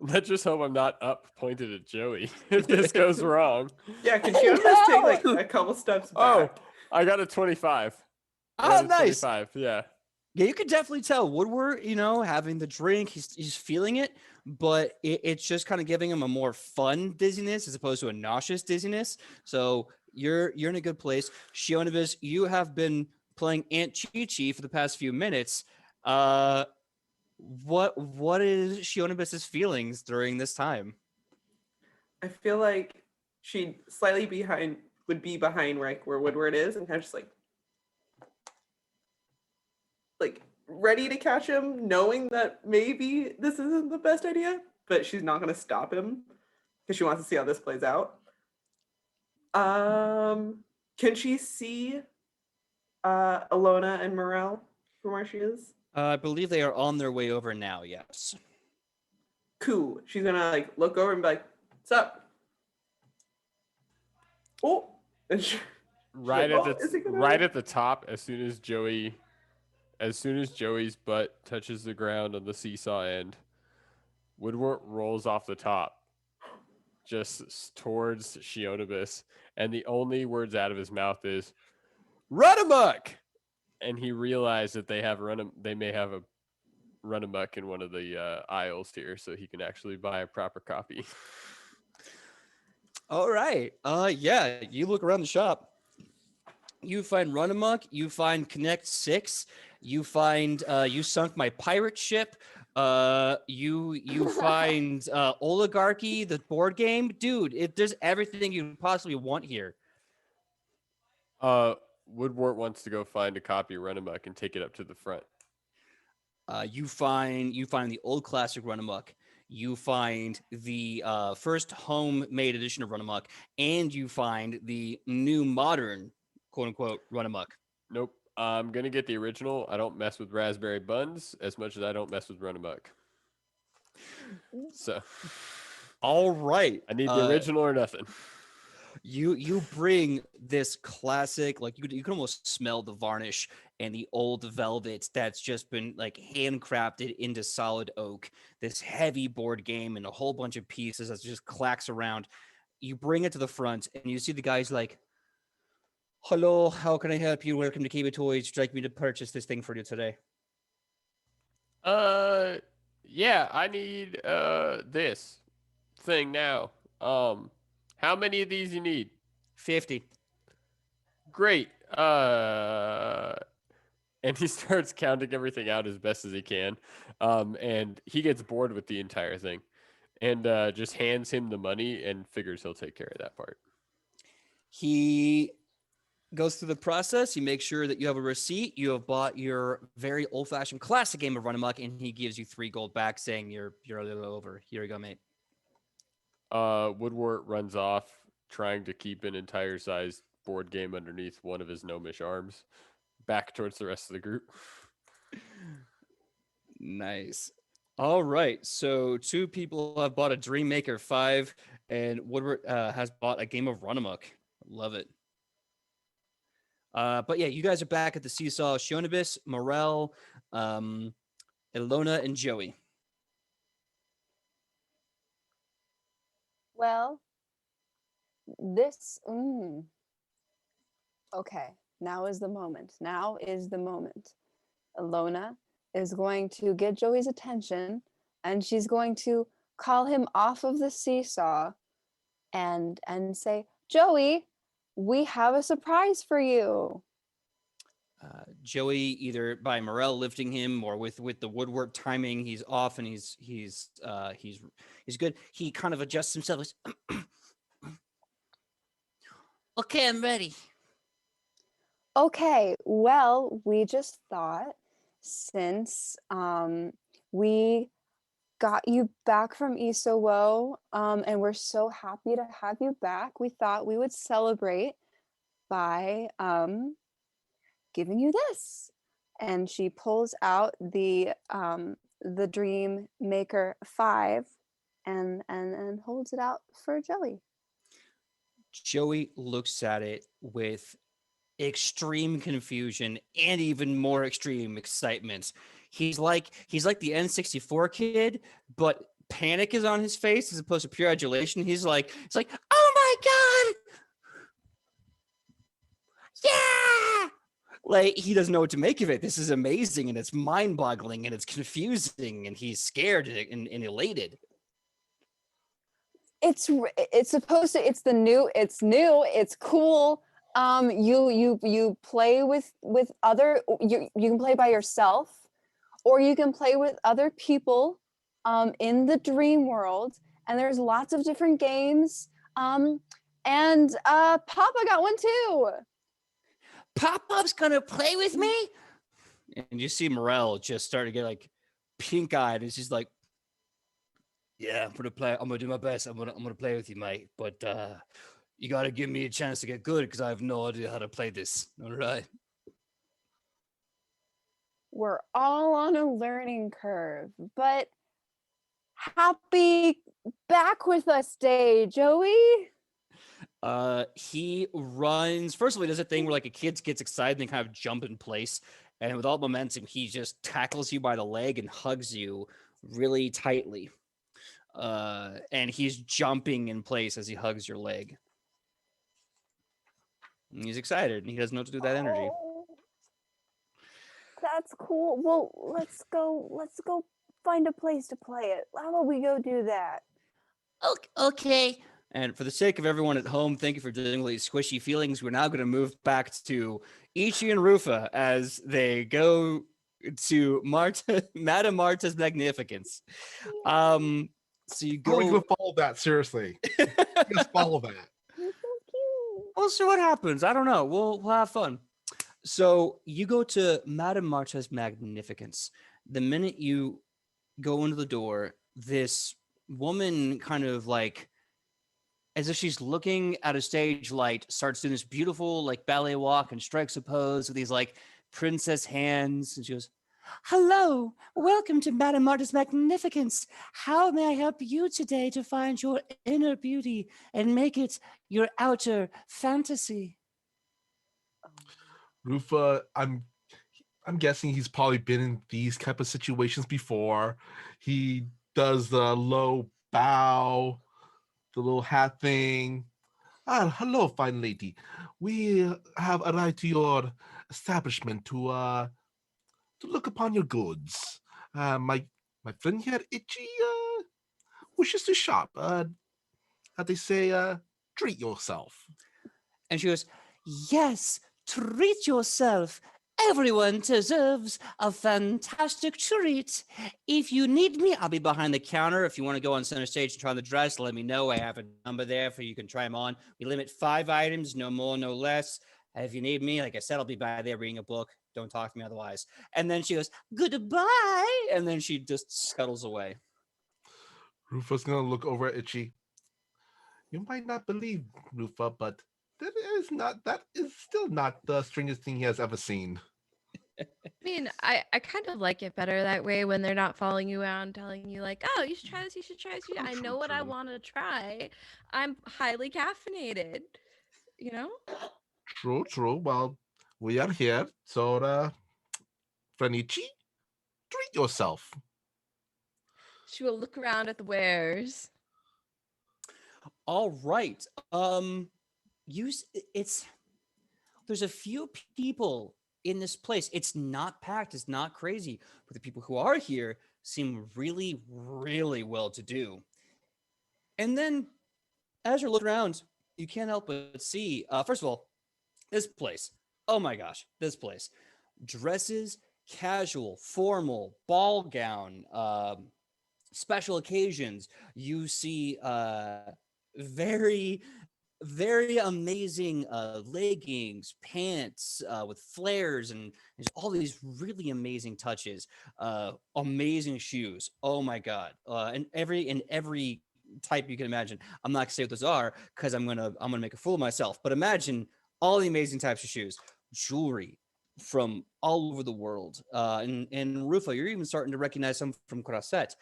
[SPEAKER 3] Let's just hope I'm not up pointed at Joey if this goes wrong.
[SPEAKER 6] Yeah, can she just take like a couple steps back?
[SPEAKER 3] Oh, I got a 25. I got
[SPEAKER 2] Oh,
[SPEAKER 3] a
[SPEAKER 2] nice.
[SPEAKER 3] 25, yeah.
[SPEAKER 2] Yeah, you could definitely tell Woodward, having the drink, he's feeling it, but it's just kind of giving him a more fun dizziness as opposed to a nauseous dizziness. So you're in a good place. Shionibus, you have been playing Aunt Chi-Chi for the past few minutes. What is Shionibus's feelings during this time?
[SPEAKER 6] I feel like she'd slightly would be behind where Woodward is, and kind of just like ready to catch him, knowing that maybe this isn't the best idea, but she's not going to stop him because she wants to see how this plays out. Can she see Ilona and Morel from where she is?
[SPEAKER 2] I believe they are on their way over now, yes.
[SPEAKER 6] Cool. She's gonna look over and be like, "What's up?" Oh, and
[SPEAKER 3] Right
[SPEAKER 6] like,
[SPEAKER 3] at
[SPEAKER 6] "Oh, is he gonna-"
[SPEAKER 3] right at the top, as soon as Joey's butt touches the ground on the seesaw end, Woodward rolls off the top, just towards Shionibus, and the only words out of his mouth is "Run amok!" And he realized that they may have a run amok in one of the aisles here, so he can actually buy a proper copy.
[SPEAKER 2] All right. Yeah, you look around the shop. You find Run Amok, you find Connect 6, you find You Sunk My Pirate Ship, you find Oligarchy, the board game. Dude, there's everything you could possibly want here.
[SPEAKER 3] Woodward wants to go find a copy of Run Amok and take it up to the front.
[SPEAKER 2] You find the old classic Run Amok. You find the first homemade edition of Run Amok, and you find the new modern, quote unquote, Run Amok.
[SPEAKER 3] Nope. I'm gonna get the original. I don't mess with raspberry buns as much as I don't mess with Run Amok. So,
[SPEAKER 2] all right,
[SPEAKER 3] I need the original or nothing.
[SPEAKER 2] You bring this classic, like you can almost smell the varnish and the old velvet that's just been handcrafted into solid oak. This heavy board game and a whole bunch of pieces that just clacks around. You bring it to the front and you see the guys like, "Hello, how can I help you? Welcome to Kiba Toys. Would you like me to purchase this thing for you today?"
[SPEAKER 3] Yeah, I need this thing now. How many of these you need?
[SPEAKER 2] 50.
[SPEAKER 3] Great. And he starts counting everything out as best as he can. And he gets bored with the entire thing and just hands him the money and figures he'll take care of that part.
[SPEAKER 2] He goes through the process. He makes sure that you have a receipt. You have bought your very old-fashioned classic game of Run Amok, and he gives you 3 gold back, saying you're a little over. Here you go, mate.
[SPEAKER 3] Woodward runs off, trying to keep an entire sized board game underneath one of his gnomish arms, back towards the rest of the group.
[SPEAKER 2] Nice. All right. So 2 people have bought a Dream Maker 5, and Woodward has bought a game of Run Amok. Love it. But yeah, you guys are back at the Seesaw. Shionibus, Morel, Ilona, and Joey.
[SPEAKER 1] Well, this. Okay, now is the moment. Now is the moment. Ilona is going to get Joey's attention, and she's going to call him off of the seesaw and say, "Joey, we have a surprise for you."
[SPEAKER 2] Joey, either by Morel lifting him or with the woodwork timing, he's off and he's good. He kind of adjusts himself. Okay, I'm ready.
[SPEAKER 1] Okay, well, we just thought since we got you back from Isowo, and we're so happy to have you back, we thought we would celebrate by giving you this. And she pulls out the Dream Maker 5 and holds it out for Joey.
[SPEAKER 2] Joey looks at it with extreme confusion and even more extreme excitement. He's like the N64 kid, but panic is on his face as opposed to pure adulation. It's like, oh my god, yeah! Like, he doesn't know what to make of it. This is amazing, and it's mind-boggling, and it's confusing, and he's scared and elated.
[SPEAKER 1] It's supposed to, it's new, it's cool. You play with other, you can play by yourself, or you can play with other people in the dream world, and there's lots of different games. And Papa got one too.
[SPEAKER 2] Pop-Up's gonna play with me? And you see Morel just start to get like pink-eyed, and she's like, yeah, I'm gonna do my best. I'm gonna play with you, mate. But you gotta give me a chance to get good because I have no idea how to play this. All right.
[SPEAKER 1] We're all on a learning curve, but happy back with us day, Joey.
[SPEAKER 2] He runs. First of all, he does a thing where like a kid gets excited and they kind of jump in place, and with all momentum, he just tackles you by the leg and hugs you really tightly. And he's jumping in place as he hugs your leg. And he's excited, and he doesn't know what to do with that energy.
[SPEAKER 1] Oh, that's cool. Well, let's go find a place to play it. How about we go do that?
[SPEAKER 2] Okay. And for the sake of everyone at home, thank you for dealing with these squishy feelings. We're now going to move back to Ichi and Rufa as they go to Madame Marta's Magnificence. So you
[SPEAKER 4] How are we
[SPEAKER 2] go.
[SPEAKER 4] gonna follow that? Seriously, just follow that.
[SPEAKER 1] You're so cute.
[SPEAKER 2] We'll see what happens. I don't know. We'll have fun. So you go to Madame Marta's Magnificence. The minute you go into the door, this woman kind of like, as if she's looking at a stage light, starts doing this beautiful like ballet walk and strikes a pose with these like princess hands. And she goes, hello, welcome to Madame Marta's Magnificence. How may I help you today to find your inner beauty and make it your outer fantasy?
[SPEAKER 4] Rufa, I'm guessing he's probably been in these type of situations before. He does the low bow, the little hat thing. Ah, hello, fine lady. We have arrived to your establishment to look upon your goods. My friend here, Itchy, wishes to shop. How they say, treat yourself.
[SPEAKER 2] And she goes, yes, treat yourself. Everyone deserves a fantastic treat. If you need me, I'll be behind the counter. If you want to go on center stage and try on the dress, let me know. I have a number there for you can try them on. We limit 5 items, no more, no less. If you need me, like I said, I'll be by there reading a book. Don't talk to me otherwise. And then she goes, goodbye. And then she just scuttles away.
[SPEAKER 4] Rufa's gonna look over at Itchy. You might not believe, Rufa, but that is still not the strangest thing he has ever seen.
[SPEAKER 5] I mean, I kind of like it better that way when they're not following you around telling you like, oh, you should try this, you should try this.
[SPEAKER 4] True,
[SPEAKER 5] I know
[SPEAKER 4] true,
[SPEAKER 5] what I
[SPEAKER 4] true.
[SPEAKER 5] want to try. I'm highly caffeinated, you know?
[SPEAKER 4] True. Well, we are here, so Franichi, treat yourself.
[SPEAKER 5] She will look around at the wares.
[SPEAKER 2] All right. There's a few people in this place. It's not packed, it's not crazy, but the people who are here seem really, really well to do. And then as you're looking around, you can't help but see, first of all, this place. Oh my gosh, this place. dresses, casual, formal, ball gown, special occasions. You see very, very amazing leggings, pants with flares, and there's all these really amazing touches. Amazing shoes. Oh my god! And every type you can imagine. I'm not gonna say what those are because I'm gonna make a fool of myself. But imagine all the amazing types of shoes, jewelry from all over the world. And Rufo, you're even starting to recognize some from Crosset.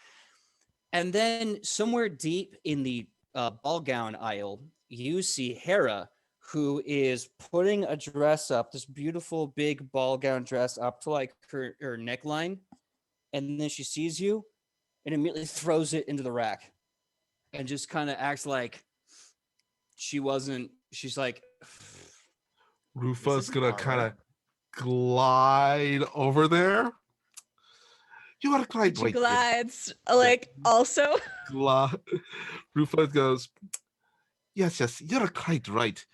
[SPEAKER 2] And then somewhere deep in the ball gown aisle, you see Hera, who is putting a dress up, this beautiful big ball gown dress up to like her neckline. And then she sees you and immediately throws it into the rack and just kind of acts like she's like,
[SPEAKER 4] Rufa's
[SPEAKER 2] is
[SPEAKER 4] gonna kind
[SPEAKER 2] armor.
[SPEAKER 4] of glide over there. You gotta glide
[SPEAKER 5] She
[SPEAKER 4] right there.
[SPEAKER 5] glides like also.
[SPEAKER 4] Rufa goes, yes, you're quite right.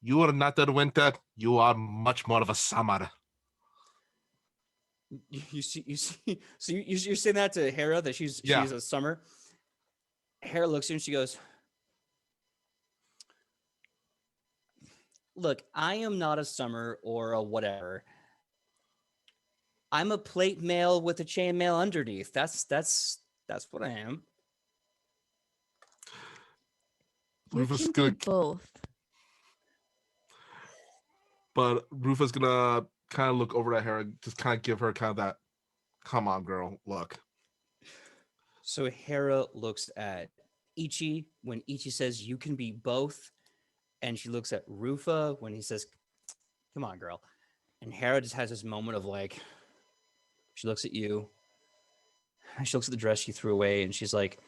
[SPEAKER 4] You are not a winter. You are much more of a summer.
[SPEAKER 2] You see. So you're saying that to Hera that she's
[SPEAKER 4] Yeah.
[SPEAKER 2] a summer. Hera looks at her and she goes, "Look, I am not a summer or a whatever. I'm a plate mail with a chain mail underneath. That's what I am."
[SPEAKER 5] You
[SPEAKER 4] Rufa's
[SPEAKER 5] can
[SPEAKER 4] gonna,
[SPEAKER 5] be both.
[SPEAKER 4] but Rufa's gonna kind of look over at her and just kind of give her kind of that, come on, girl, look.
[SPEAKER 2] So Hera looks at Ichi when Ichi says you can be both, and she looks at Rufa when he says, "Come on, girl." And Hera just has this moment of like, she looks at you, she looks at the dress she threw away, and she's like,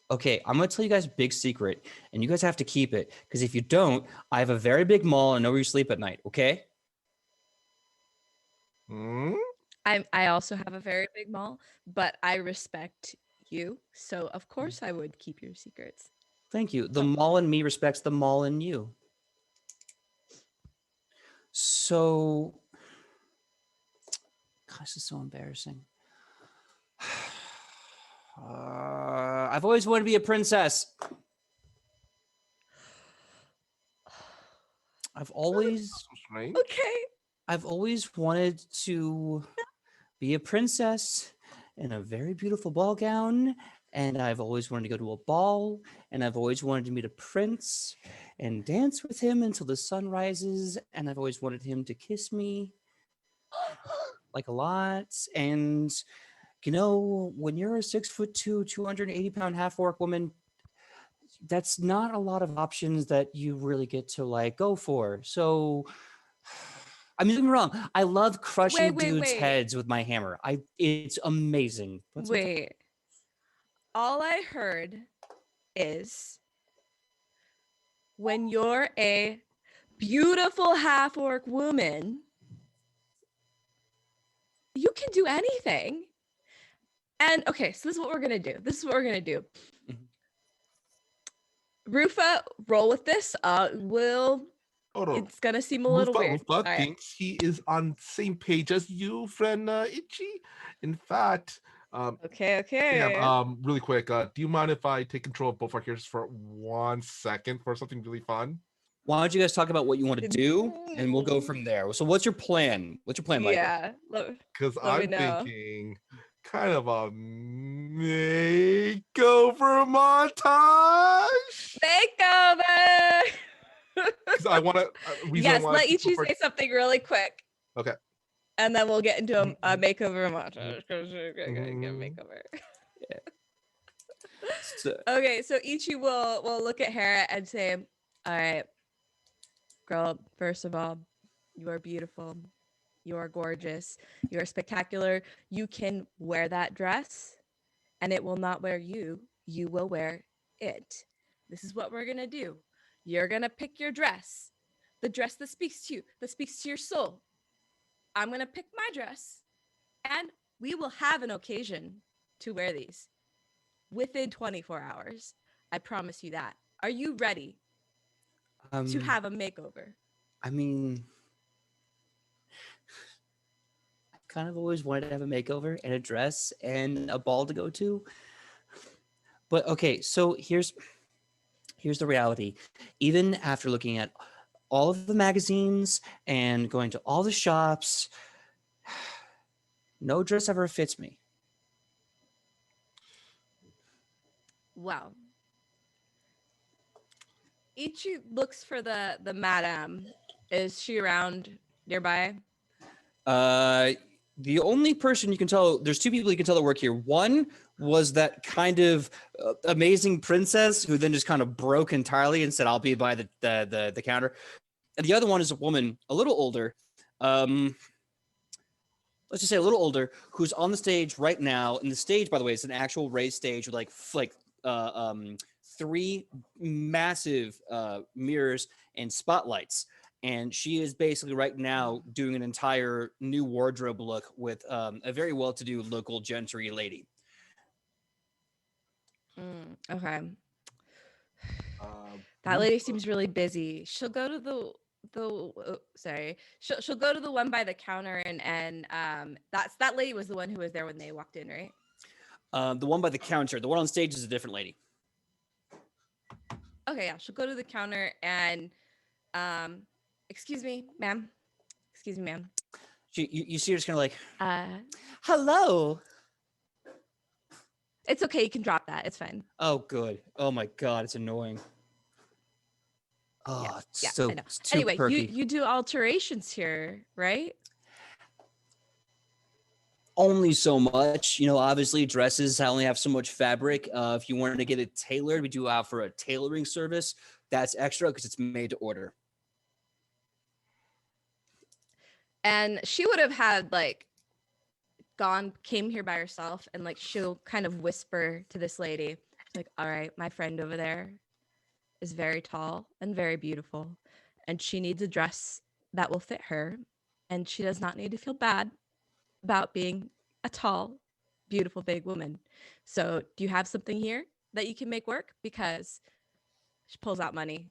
[SPEAKER 2] "Okay, I'm gonna tell you guys a big secret, and you guys have to keep it, because if you don't, I have a very big mall and I know where you sleep at night, okay?"
[SPEAKER 4] Hmm?
[SPEAKER 5] I also have a very big mall, but I respect you, so of course I would keep your secrets.
[SPEAKER 2] Thank you. The mall in me respects the mall in you. So, gosh, this is so embarrassing. I've always wanted to be a princess. I've always
[SPEAKER 4] So strange.
[SPEAKER 5] Okay.
[SPEAKER 2] I've always wanted to be a princess in a very beautiful ball gown, and I've always wanted to go to a ball, and I've always wanted to meet a prince and dance with him until the sun rises, and I've always wanted him to kiss me like a lot. And you know, when you're a 6'2", 280-pound half-orc woman, that's not a lot of options that you really get to like go for. So I mean, don't get me wrong. I love crushing dudes'
[SPEAKER 5] Wait.
[SPEAKER 2] heads with my hammer. It's amazing.
[SPEAKER 5] Wait. All I heard is when you're a beautiful half orc woman, you can do anything. And okay, so this is what we're gonna do.
[SPEAKER 2] Mhm.
[SPEAKER 5] Rufa, roll with this.
[SPEAKER 4] Oh, no.
[SPEAKER 5] It's gonna seem a little weird.
[SPEAKER 4] Rufa
[SPEAKER 5] All right.
[SPEAKER 4] thinks he is on same page as you, friend Ichi. In fact,
[SPEAKER 5] Okay.
[SPEAKER 4] Sam, really quick, do you mind if I take control of both our characters for 1 second for something really fun?
[SPEAKER 2] Why don't you guys talk about what you want to do, and we'll go from there. So, what's your plan? What's your plan, Michael?
[SPEAKER 5] Yeah.
[SPEAKER 4] Because
[SPEAKER 5] Let me
[SPEAKER 4] I'm
[SPEAKER 5] know.
[SPEAKER 4] thinking kind of a makeover montage.
[SPEAKER 5] Makeover.
[SPEAKER 4] Because I want to.
[SPEAKER 5] Yes, let Ichi say something really quick.
[SPEAKER 4] Okay.
[SPEAKER 5] And then we'll get into a makeover montage. Get a
[SPEAKER 4] Mhm.
[SPEAKER 5] makeover.
[SPEAKER 2] So,
[SPEAKER 5] Okay, so Ichi will look at Hera and say, "All right, girl. First of all, you are beautiful. You are gorgeous. You are spectacular. You can wear that dress, and it will not wear you. You will wear it. This is what we're gonna do. You're gonna pick your dress, the dress that speaks to you, that speaks to your soul. I'm gonna pick my dress, and we will have an occasion to wear these within 24 hours. I promise you that. Are you ready to
[SPEAKER 2] um,
[SPEAKER 5] have a makeover?"
[SPEAKER 2] I mean, I've kind of always wanted to have a makeover and a dress and a ball to go to. But okay, so here's the reality. Even after looking at all of the magazines and going to all the shops, no dress ever fits me.
[SPEAKER 5] Wow. Ichi looks for the madam. Is she around nearby?
[SPEAKER 2] Uh, the only person you can tell, there's two people you can tell that work here. One was that kind of amazing princess who then just kind of broke entirely and said, "I'll be by the counter." And the other one is a woman, a little older. Let's just say a little older, who's on the stage right now. And the stage, by the way, is an actual raised stage with three massive mirrors and spotlights. And she is basically right now doing an entire new wardrobe look with a very well-to-do local gentry lady.
[SPEAKER 5] Okay.
[SPEAKER 4] Uh,
[SPEAKER 5] That lady seems really busy. She'll go to she'll go to the one by the counter and that lady was the one who was there when they walked in, right?
[SPEAKER 2] The one by the counter, the one on stage is a different lady.
[SPEAKER 5] Okay, yeah, she'll go to the counter and excuse me, ma'am. Excuse me, ma'am.
[SPEAKER 2] You see her just kind of like,
[SPEAKER 5] Uh
[SPEAKER 2] hello.
[SPEAKER 5] it's okay, you can drop that. It's fine.
[SPEAKER 2] Oh, good. Oh my God, it's annoying. Oh,
[SPEAKER 5] Yeah,
[SPEAKER 2] it's
[SPEAKER 5] yeah,
[SPEAKER 2] so
[SPEAKER 5] I know.
[SPEAKER 2] it's too
[SPEAKER 5] Anyway,
[SPEAKER 2] perky.
[SPEAKER 5] you do alterations here, right?
[SPEAKER 2] Only so much. You know, obviously dresses only have so much fabric. If you wanted to get it tailored, we do offer a tailoring service. That's extra because it's made to order.
[SPEAKER 5] And she would have had like came here by herself, and like she'll kind of whisper to this lady, like, all right, my friend over there is very tall and very beautiful, and she needs a dress that will fit her, and she does not need to feel bad about being a tall, beautiful, big woman. So do you have something here that you can make work? Because she pulls out money.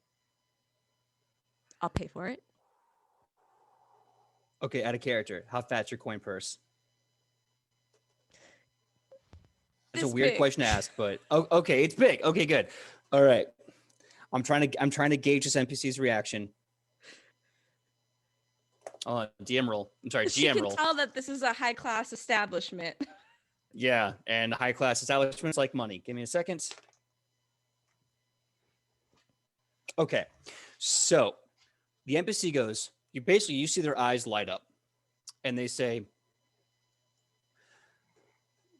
[SPEAKER 5] I'll pay for it.
[SPEAKER 2] Okay, out of character. How fat's your coin purse? That's a
[SPEAKER 5] This
[SPEAKER 2] weird
[SPEAKER 5] big.
[SPEAKER 2] question to ask, but okay, it's big. Okay, good. All right. I'm trying to gauge this NPC's reaction. DM roll. I'm sorry,
[SPEAKER 5] She
[SPEAKER 2] GM
[SPEAKER 5] can
[SPEAKER 2] roll.
[SPEAKER 5] tell that this is a high class establishment.
[SPEAKER 2] Yeah, and high class establishments like money. Give me a second. Okay, so the NPC goes. You see their eyes light up, and they say,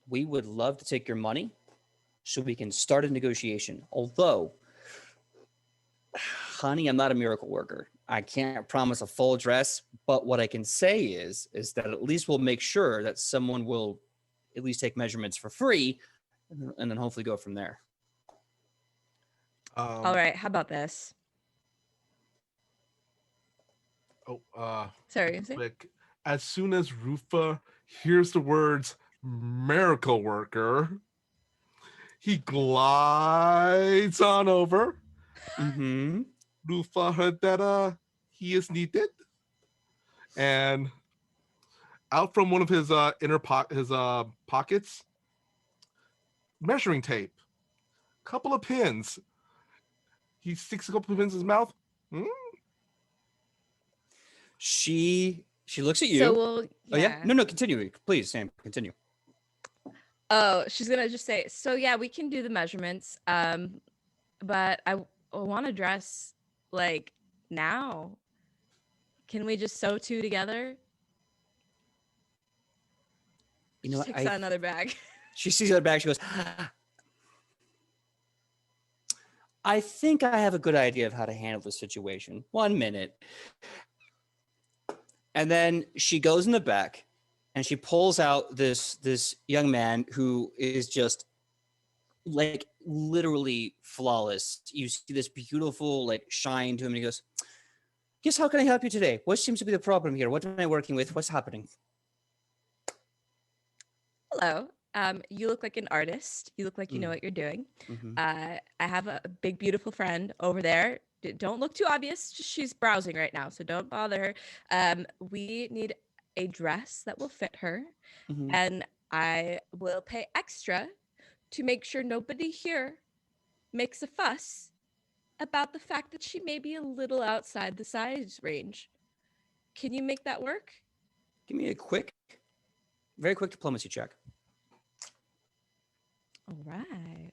[SPEAKER 2] "We would love to take your money, so we can start a negotiation. Although, honey, I'm not a miracle worker. I can't promise a full dress, but what I can say is that at least we'll make sure that someone will at least take measurements for free, and then hopefully go from there."
[SPEAKER 5] All right, how about this? Sorry, you say?
[SPEAKER 4] quick. As soon as Rufa hears the words miracle worker, he glides on over.
[SPEAKER 2] Mm-hmm.
[SPEAKER 4] Rufa heard that he is needed. And out from one of his pockets, measuring tape, couple of pins. He sticks a couple of pins in his mouth.
[SPEAKER 2] She looks at you.
[SPEAKER 5] So we'll,
[SPEAKER 2] Oh yeah. No, continue. Please, Sam, continue.
[SPEAKER 5] Oh, she's gonna just say, so yeah, we can do the measurements. But I want to dress like now. Can we just sew two together?
[SPEAKER 2] You know
[SPEAKER 5] She
[SPEAKER 2] what?
[SPEAKER 5] takes out another bag.
[SPEAKER 2] She sees that bag. She goes, I think I have a good idea of how to handle the situation. 1 minute. And then she goes in the back and she pulls out this young man who is just like literally flawless. You see this beautiful like shine to him, and he goes, "Yes, how can I help you today? What seems to be the problem here? What am I working with? What's happening?"
[SPEAKER 5] Hello. You look like an artist. You look like you know what you're doing.
[SPEAKER 2] Mm-hmm.
[SPEAKER 5] I have a big, beautiful friend over there. don't look too obvious. She's browsing right now, so don't bother her. We need a dress that will fit her,
[SPEAKER 2] Mhm.
[SPEAKER 5] and I will pay extra to make sure nobody here makes a fuss about the fact that she may be a little outside the size range. Can you make that work?
[SPEAKER 2] Give me a very quick diplomacy check.
[SPEAKER 5] All right.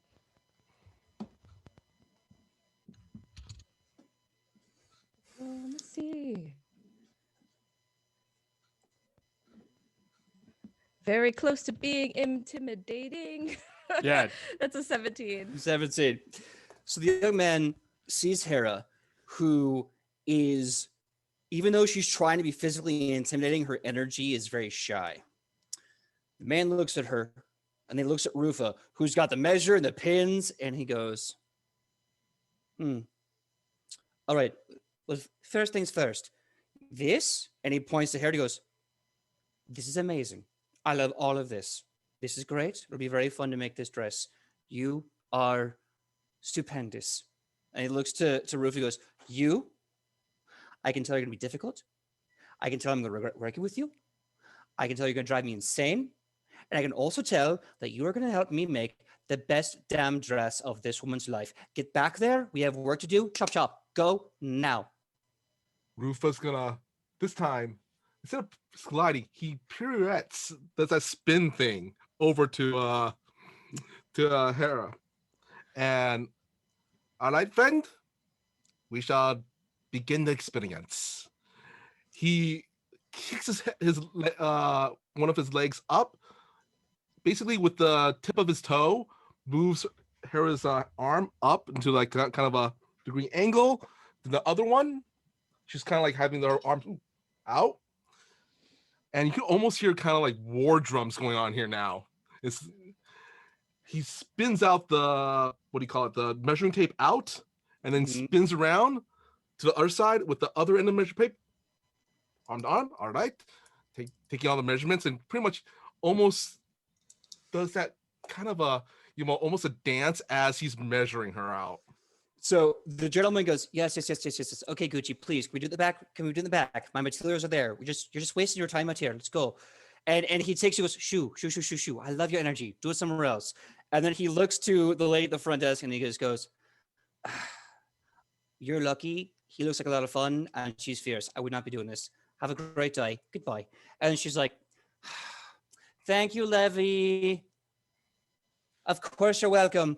[SPEAKER 5] Let's see. Very close to being intimidating.
[SPEAKER 3] Yeah.
[SPEAKER 5] That's a 17.
[SPEAKER 2] 17. So the young man sees Hera, who is, even though she's trying to be physically intimidating, her energy is very shy. The man looks at her, and then looks at Rufa, who's got the measure and the pins, and he goes, all right, well, first things first. This, and he points to Hera, he goes, this is amazing. I love all of this. This is great. It'll be very fun to make this dress. You are stupendous. And he looks to Rufa, he goes, you, I can tell you're going to be difficult. I can tell I'm going to regret working with you. I can tell you're going to drive me insane. And I can also tell that you are going to help me make the best damn dress of this woman's life. Get back there. We have work to do. Chop, chop. Go now.
[SPEAKER 4] Rufa's gonna, this time, instead of gliding, he pirouettes, does that spin thing over to Hera. And all right, friend, we shall begin the experience. He kicks his one of his legs up, basically with the tip of his toe, moves Hera's arm up into like kind of a degree angle. Then the other one, she's kind of like having their arms out, and you can almost hear kind of like war drums going on here now. He spins out the, what do you call it, the measuring tape out, and then spins around to the other side with the other end of the measuring tape. Arm to arm, all right. Taking all the measurements, and pretty much almost does that kind of a, almost a dance as he's measuring her out.
[SPEAKER 2] So the gentleman goes, yes. Okay, Gucci, please, can we do the back? Can we do the back? My materials are there. You're just wasting your time out here. Let's go. And he takes you, goes, shoo. I love your energy. Do it somewhere else. And then he looks to the lady at the front desk and he just goes, you're lucky. He looks like a lot of fun and she's fierce. I would not be doing this. Have a great day. Goodbye. And she's like, thank you, Levy. Of course you're welcome.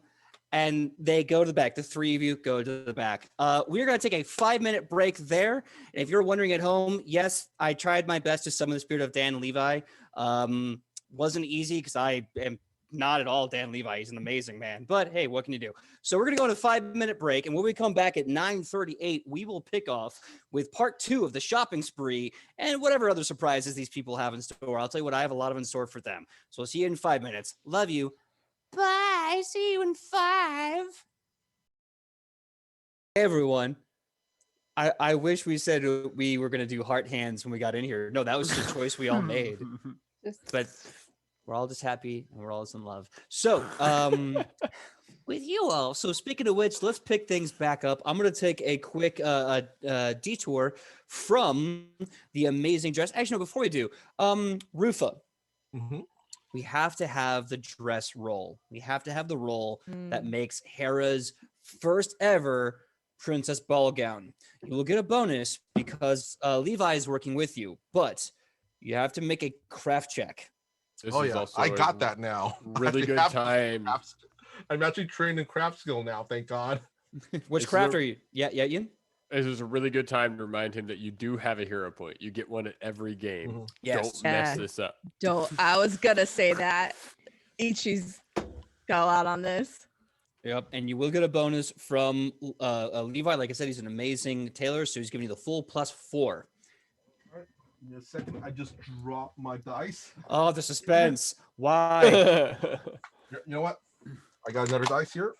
[SPEAKER 2] And they go to the back. The three of you go to the back. We're going to take a 5-minute break there. And if you're wondering at home, yes, I tried my best to summon the spirit of Dan Levi. Wasn't easy because I am not at all Dan Levi. He's an amazing man. But hey, what can you do? So we're going to go on a 5-minute break. And when we come back at 9:38, we will pick off with part 2 of the shopping spree and whatever other surprises these people have in store. I'll tell you what, I have a lot of in store for them. So I'll see you in 5 minutes. Love you. Bye. See you in 5. Hey, everyone. I wish we said we were going to do heart hands when we got in here. No, that was the choice we all made. But we're all just happy and we're all just in love. So, with you all. So speaking of which, let's pick things back up. I'm going to take a quick detour from the amazing dress. Actually, no, before we do, Rufa.
[SPEAKER 4] Mm-hmm.
[SPEAKER 2] We have to have the dress roll. We have to have the roll that makes Hera's first ever princess ball gown. You will get a bonus because Levi is working with you, but you have to make a craft check.
[SPEAKER 3] This
[SPEAKER 4] Oh
[SPEAKER 3] is
[SPEAKER 4] yeah,
[SPEAKER 3] also
[SPEAKER 4] I
[SPEAKER 3] a
[SPEAKER 4] got that now.
[SPEAKER 3] really
[SPEAKER 4] I
[SPEAKER 3] good
[SPEAKER 4] have
[SPEAKER 3] time.
[SPEAKER 4] I'm actually trained in craft skill now, thank God.
[SPEAKER 2] Which
[SPEAKER 3] This is
[SPEAKER 2] craft
[SPEAKER 3] a-
[SPEAKER 2] are you? Yeah, Ian?
[SPEAKER 3] This is a really good time to remind him that you do have a hero point. You get one at every game.
[SPEAKER 4] Mhm.
[SPEAKER 2] Yes.
[SPEAKER 3] Don't mess
[SPEAKER 5] Yeah.
[SPEAKER 3] this up.
[SPEAKER 5] Don't. I was gonna say that. Ichi's go out on this.
[SPEAKER 2] Yep, and you will get a bonus from Levi. Like I said, he's an amazing tailor, so he's giving you the full +4.
[SPEAKER 4] In a second, I just dropped my dice.
[SPEAKER 2] Oh, the suspense. Why?
[SPEAKER 4] You know what? I got another dice here.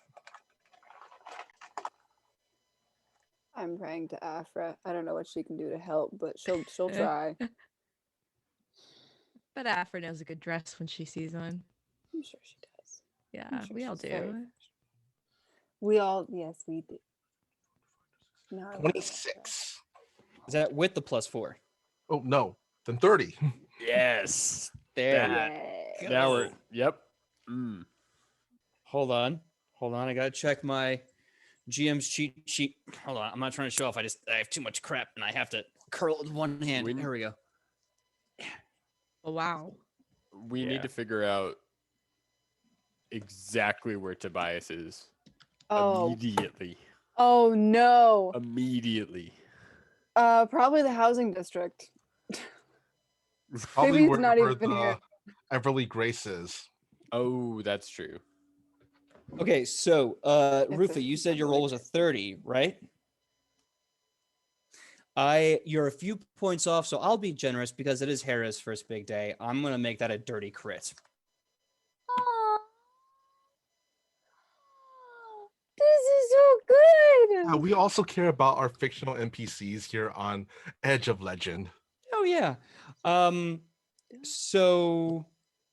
[SPEAKER 1] I'm praying to Afra. I don't know what she can do to help, but she'll try.
[SPEAKER 5] But Afra knows a good dress when she sees one.
[SPEAKER 1] I'm sure she does.
[SPEAKER 5] Yeah,
[SPEAKER 1] I'm sure
[SPEAKER 5] we all
[SPEAKER 1] she's very
[SPEAKER 5] do.
[SPEAKER 1] We all, yes, we do. No, I wouldn't.
[SPEAKER 4] 26.
[SPEAKER 2] Is that with the +4?
[SPEAKER 4] Oh, no. Then 30.
[SPEAKER 3] Yes.
[SPEAKER 2] There you
[SPEAKER 1] Yeah.
[SPEAKER 2] go.
[SPEAKER 3] Now we're yep. Mm.
[SPEAKER 2] Hold on. I gotta check my GM's cheat sheet. Hold on. I'm not trying to show off. I have too much crap and I have to curl it with one hand.
[SPEAKER 3] When-
[SPEAKER 2] There we go.
[SPEAKER 5] Oh, wow.
[SPEAKER 3] We need to figure out exactly where Tobias is.
[SPEAKER 1] Oh.
[SPEAKER 3] Immediately.
[SPEAKER 1] Oh no.
[SPEAKER 3] Immediately.
[SPEAKER 1] Probably the housing district.
[SPEAKER 4] Probably
[SPEAKER 1] Maybe he's not
[SPEAKER 4] where
[SPEAKER 1] even
[SPEAKER 4] the
[SPEAKER 1] here.
[SPEAKER 4] Everly Grace is.
[SPEAKER 3] Oh, that's true.
[SPEAKER 2] Okay, so
[SPEAKER 1] It's
[SPEAKER 2] Rufa,
[SPEAKER 1] a-
[SPEAKER 2] you said your roll was a 30, right? You're a few points off, so I'll be generous because it is Hera's first big day. I'm gonna make that a dirty crit.
[SPEAKER 1] This is so good.
[SPEAKER 4] We also care about our fictional NPCs here on Edge of Legend.
[SPEAKER 2] Oh yeah. So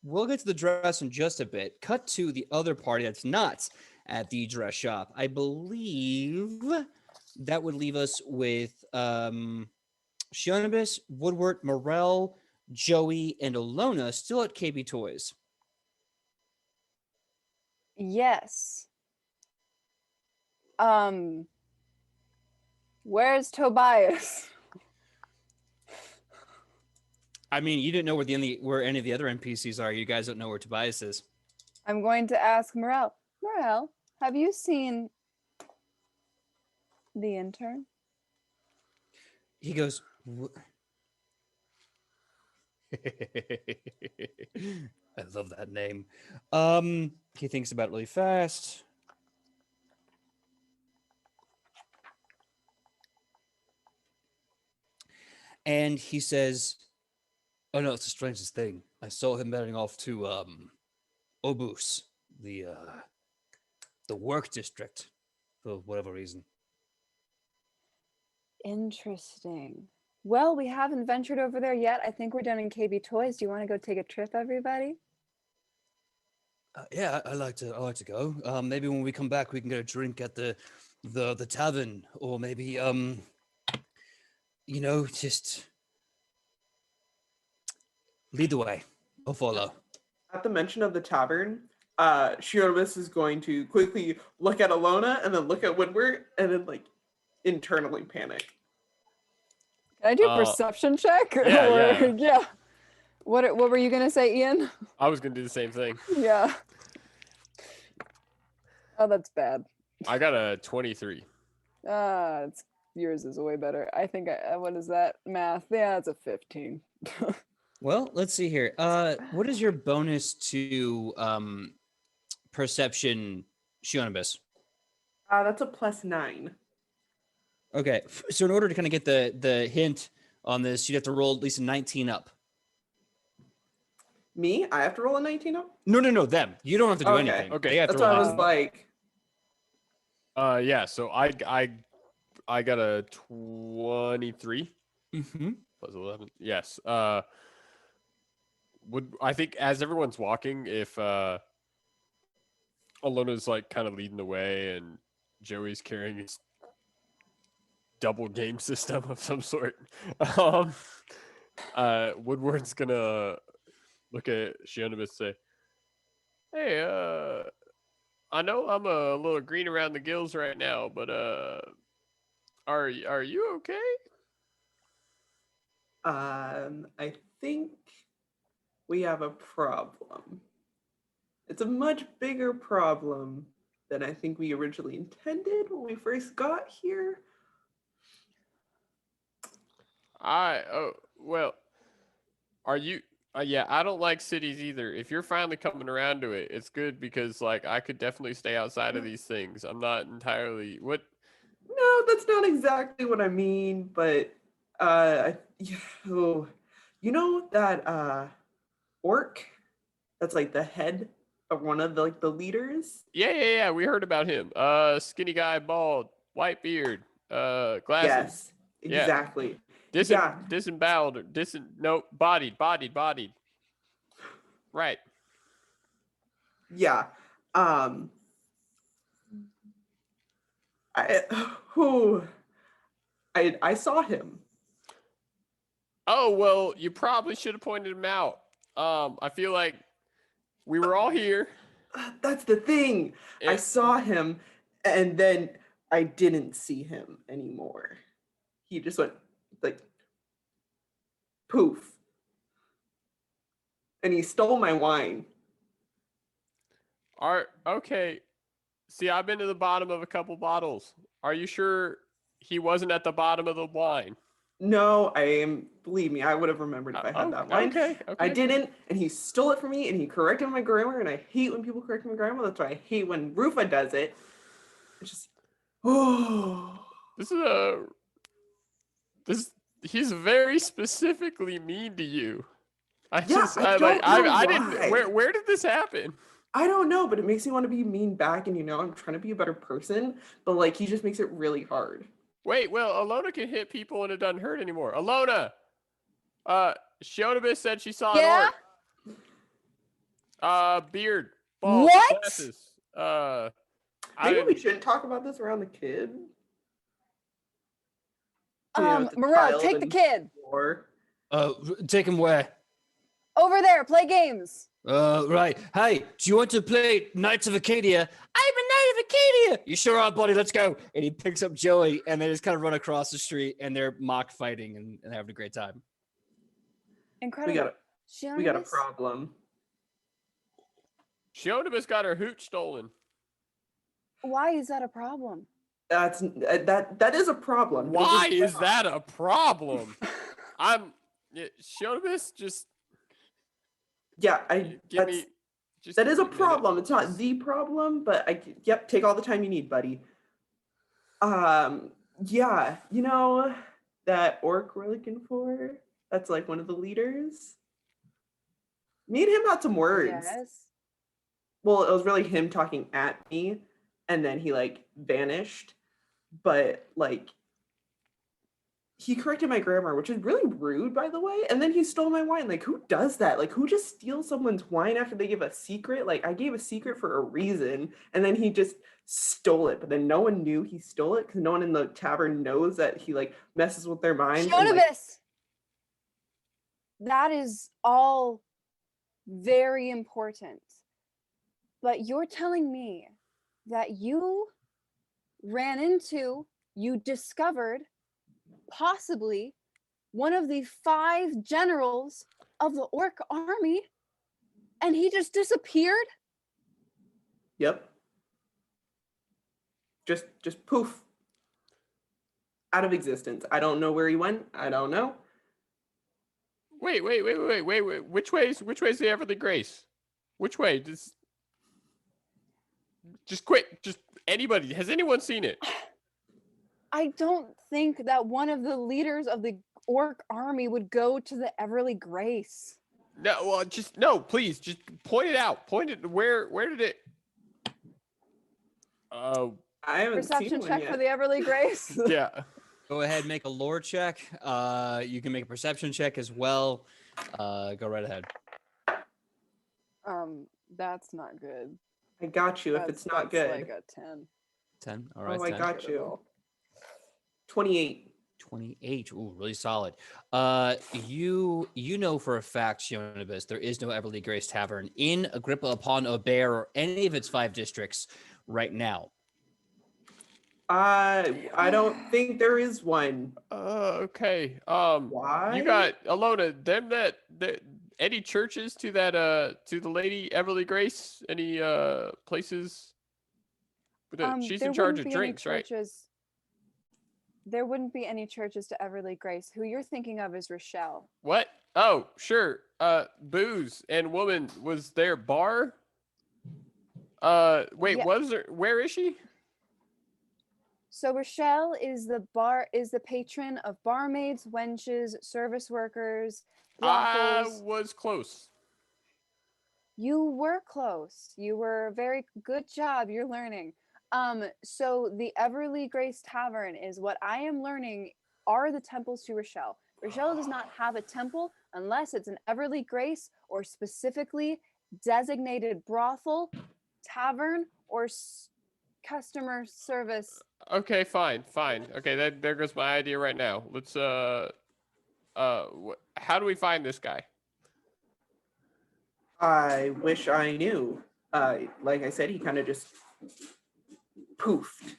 [SPEAKER 2] we'll get to the dress in just a bit. Cut to the other party that's not at the dress shop. I believe that would leave us with Shionibus, Woodward, Morel, Joey, and Alona still at KB Toys.
[SPEAKER 1] Yes. Where's Tobias?
[SPEAKER 2] I mean, you didn't know where any of the other NPCs are. You guys don't know where Tobias is.
[SPEAKER 1] I'm going to ask Morel. Morel, have you seen the intern?
[SPEAKER 2] He goes, I love that name. He thinks about it really fast. And he says, oh no, it's the strangest thing. I saw him heading off to Obus, the work district, for whatever reason.
[SPEAKER 1] Interesting. Well, we haven't ventured over there yet. I think we're done in KB Toys. Do you want to go take a trip, everybody?
[SPEAKER 2] Yeah, I like to go. Maybe when we come back, we can get a drink at the tavern, or maybe just lead the way. I'll follow.
[SPEAKER 6] At the mention of the tavern, Shionibus is going to quickly look at Alona and then look at Woodward and then like internally panic.
[SPEAKER 1] Can I do a perception check?
[SPEAKER 3] Yeah.
[SPEAKER 1] Yeah. What were you gonna say, Ian?
[SPEAKER 3] I was gonna do the same thing.
[SPEAKER 1] Yeah. Oh, that's bad.
[SPEAKER 3] I got a 23.
[SPEAKER 1] Yours is way better. I think what is that math? Yeah, it's a 15.
[SPEAKER 2] Well, let's see here. What is your bonus to perception, Shionibus?
[SPEAKER 6] That's a +9.
[SPEAKER 2] Okay, so in order to kind of get the hint on this, you'd have to roll at least a 19 up.
[SPEAKER 6] Me? I have to roll a 19 up?
[SPEAKER 2] No, them. You don't have to do
[SPEAKER 6] Okay.
[SPEAKER 2] anything.
[SPEAKER 3] Okay.
[SPEAKER 2] They have
[SPEAKER 6] That's
[SPEAKER 2] to
[SPEAKER 6] what I
[SPEAKER 2] roll
[SPEAKER 6] was
[SPEAKER 2] 19.
[SPEAKER 6] like.
[SPEAKER 3] Yeah, so I got a 23
[SPEAKER 2] Mm-hmm.
[SPEAKER 3] plus 11. Yes. I think as everyone's walking, if Alona's like kind of leading the way and Joey's carrying his double game system of some sort, Woodward's gonna look at Shionibus and say, "Hey, I know I'm a little green around the gills right now, but are you okay?"
[SPEAKER 6] I think we have a problem. It's a much bigger problem than I think we originally intended when we first got here.
[SPEAKER 3] Well, are you? Yeah, I don't like cities either. If you're finally coming around to it, it's good because like I could definitely stay outside of these things. I'm not entirely what.
[SPEAKER 6] No, that's not exactly what I mean, but oh, you know that orc that's like the head of one of the leaders?
[SPEAKER 3] Yeah. We heard about him. Skinny guy, bald, white beard, glasses.
[SPEAKER 6] Yes,
[SPEAKER 3] Yeah.
[SPEAKER 6] exactly.
[SPEAKER 3] Disemboweled, bodied. Right.
[SPEAKER 6] Yeah. I who I saw him.
[SPEAKER 3] Oh, well, you probably should have pointed him out. I feel like we were all here.
[SPEAKER 6] That's the thing. I
[SPEAKER 3] And,
[SPEAKER 6] saw him, and then I didn't see him anymore. He just went like poof, and he stole my wine.
[SPEAKER 3] okay. See, I've been to the bottom of a couple bottles. Are you sure he wasn't at the bottom of the wine?
[SPEAKER 6] No, I am. Believe me, I would have remembered if I had that wine.
[SPEAKER 3] Okay,
[SPEAKER 6] I
[SPEAKER 3] okay.
[SPEAKER 6] didn't, and he stole it from me, and he corrected my grammar, and I hate when people correct my grammar. That's why I hate when Rufa does it. It's just, oh.
[SPEAKER 3] He's very specifically mean to you. I
[SPEAKER 6] Yeah, I don't know
[SPEAKER 3] I
[SPEAKER 6] why.
[SPEAKER 3] didn't. Where did this happen?
[SPEAKER 6] I don't know, but it makes me want to be mean back, and I'm trying to be a better person, but like he just makes it really hard.
[SPEAKER 3] Wait, well, Alona can hit people and it doesn't hurt anymore. Alona, Shionabis said she saw
[SPEAKER 1] Yeah?
[SPEAKER 3] an orc. Beard, balls,
[SPEAKER 1] What?
[SPEAKER 3] glasses.
[SPEAKER 6] Maybe we shouldn't talk about this around the kid. It's a
[SPEAKER 1] Moreau,
[SPEAKER 6] child
[SPEAKER 1] take the
[SPEAKER 6] and
[SPEAKER 1] kid
[SPEAKER 6] war.
[SPEAKER 2] Take him where?
[SPEAKER 1] over there. Play games.
[SPEAKER 2] Right. Hey, do you want to play Knights of Acadia? I'm a Knight of Acadia. You sure are, buddy. Let's go. And he picks up Joey, and they just kind of run across the street, and they're mock fighting and having a great time.
[SPEAKER 1] Incredible.
[SPEAKER 6] We got a problem.
[SPEAKER 3] Shionabis got her hooch stolen.
[SPEAKER 1] Why is that a problem?
[SPEAKER 6] That is a problem.
[SPEAKER 3] Why is that a problem? Shionabis just
[SPEAKER 6] Yeah,
[SPEAKER 3] give me. Just
[SPEAKER 6] that
[SPEAKER 3] give
[SPEAKER 6] is a
[SPEAKER 3] me minute.
[SPEAKER 6] problem. It's not the problem, but yep, take all the time you need, buddy. Yeah, that orc we're looking for? That's like one of the leaders. Me and him had some words.
[SPEAKER 1] Yes.
[SPEAKER 6] Well, it was really him talking at me, and then he like vanished. But like he corrected my grammar, which is really rude, by the way. And then he stole my wine. Like, who does that? Like, who just steals someone's wine after they give a secret? Like, I gave a secret for a reason, and then he just stole it. But then no one knew he stole it because no one in the tavern knows that he like messes with their mind. and, like,
[SPEAKER 1] Shionabis! That is all very important. But you're telling me that you discovered possibly one of the 5 generals of the orc army, and he just disappeared?
[SPEAKER 6] Yep. Just poof. Out of existence. I don't know where he went. I don't know.
[SPEAKER 3] Wait. Which way's the Everly Grace? Which way? Just quick. Just anybody. Has anyone seen it?
[SPEAKER 1] I don't think that one of the leaders of the orc army would go to the Everly Grace.
[SPEAKER 3] No, well, no, please, just point it out. Point it. Where did it?
[SPEAKER 6] I haven't
[SPEAKER 1] Perception
[SPEAKER 6] seen one
[SPEAKER 1] check
[SPEAKER 6] yet.
[SPEAKER 1] for the Everly Grace.
[SPEAKER 3] Yeah.
[SPEAKER 2] Go ahead, make a lore check. You can make a perception check as well. Go right ahead.
[SPEAKER 1] That's not good.
[SPEAKER 6] I got you if it's not good.
[SPEAKER 1] Like a 10.
[SPEAKER 2] 10. All right.
[SPEAKER 6] Oh, I
[SPEAKER 2] 10.
[SPEAKER 6] got you. 28.
[SPEAKER 2] 28. Ooh, really solid. You know for a fact, Shionabis, there is no Everly Grace Tavern in Agrippa upon Aubert or any of its 5 districts right now.
[SPEAKER 6] I don't think there is one.
[SPEAKER 3] Okay.
[SPEAKER 6] Why?
[SPEAKER 3] You got Alona. Any churches to that to the Lady Everly Grace? Any places? She's
[SPEAKER 1] There
[SPEAKER 3] in charge
[SPEAKER 1] wouldn't
[SPEAKER 3] of
[SPEAKER 1] be any
[SPEAKER 3] drinks, right?
[SPEAKER 1] churches- There wouldn't be any churches to Everly Grace. Who you're thinking of is Rochelle.
[SPEAKER 3] What? Oh, sure. Booze and woman was there. Bar. Wait.
[SPEAKER 1] Yeah.
[SPEAKER 3] Was there? Where is she?
[SPEAKER 1] So Rochelle is the patron of barmaids, wenches, service workers,
[SPEAKER 3] I
[SPEAKER 1] brothels.
[SPEAKER 3] was close.
[SPEAKER 1] You were close. You were very good job. You're learning. So the Everly Grace Tavern is what I am learning are the temples to Rochelle. Rochelle does not have a temple unless it's an Everly Grace or specifically designated brothel, tavern, or customer service
[SPEAKER 3] Okay, fine. Okay, there goes my idea right now. Let's how do we find this guy?
[SPEAKER 6] I wish I knew. Like I said, he kind of just poofed,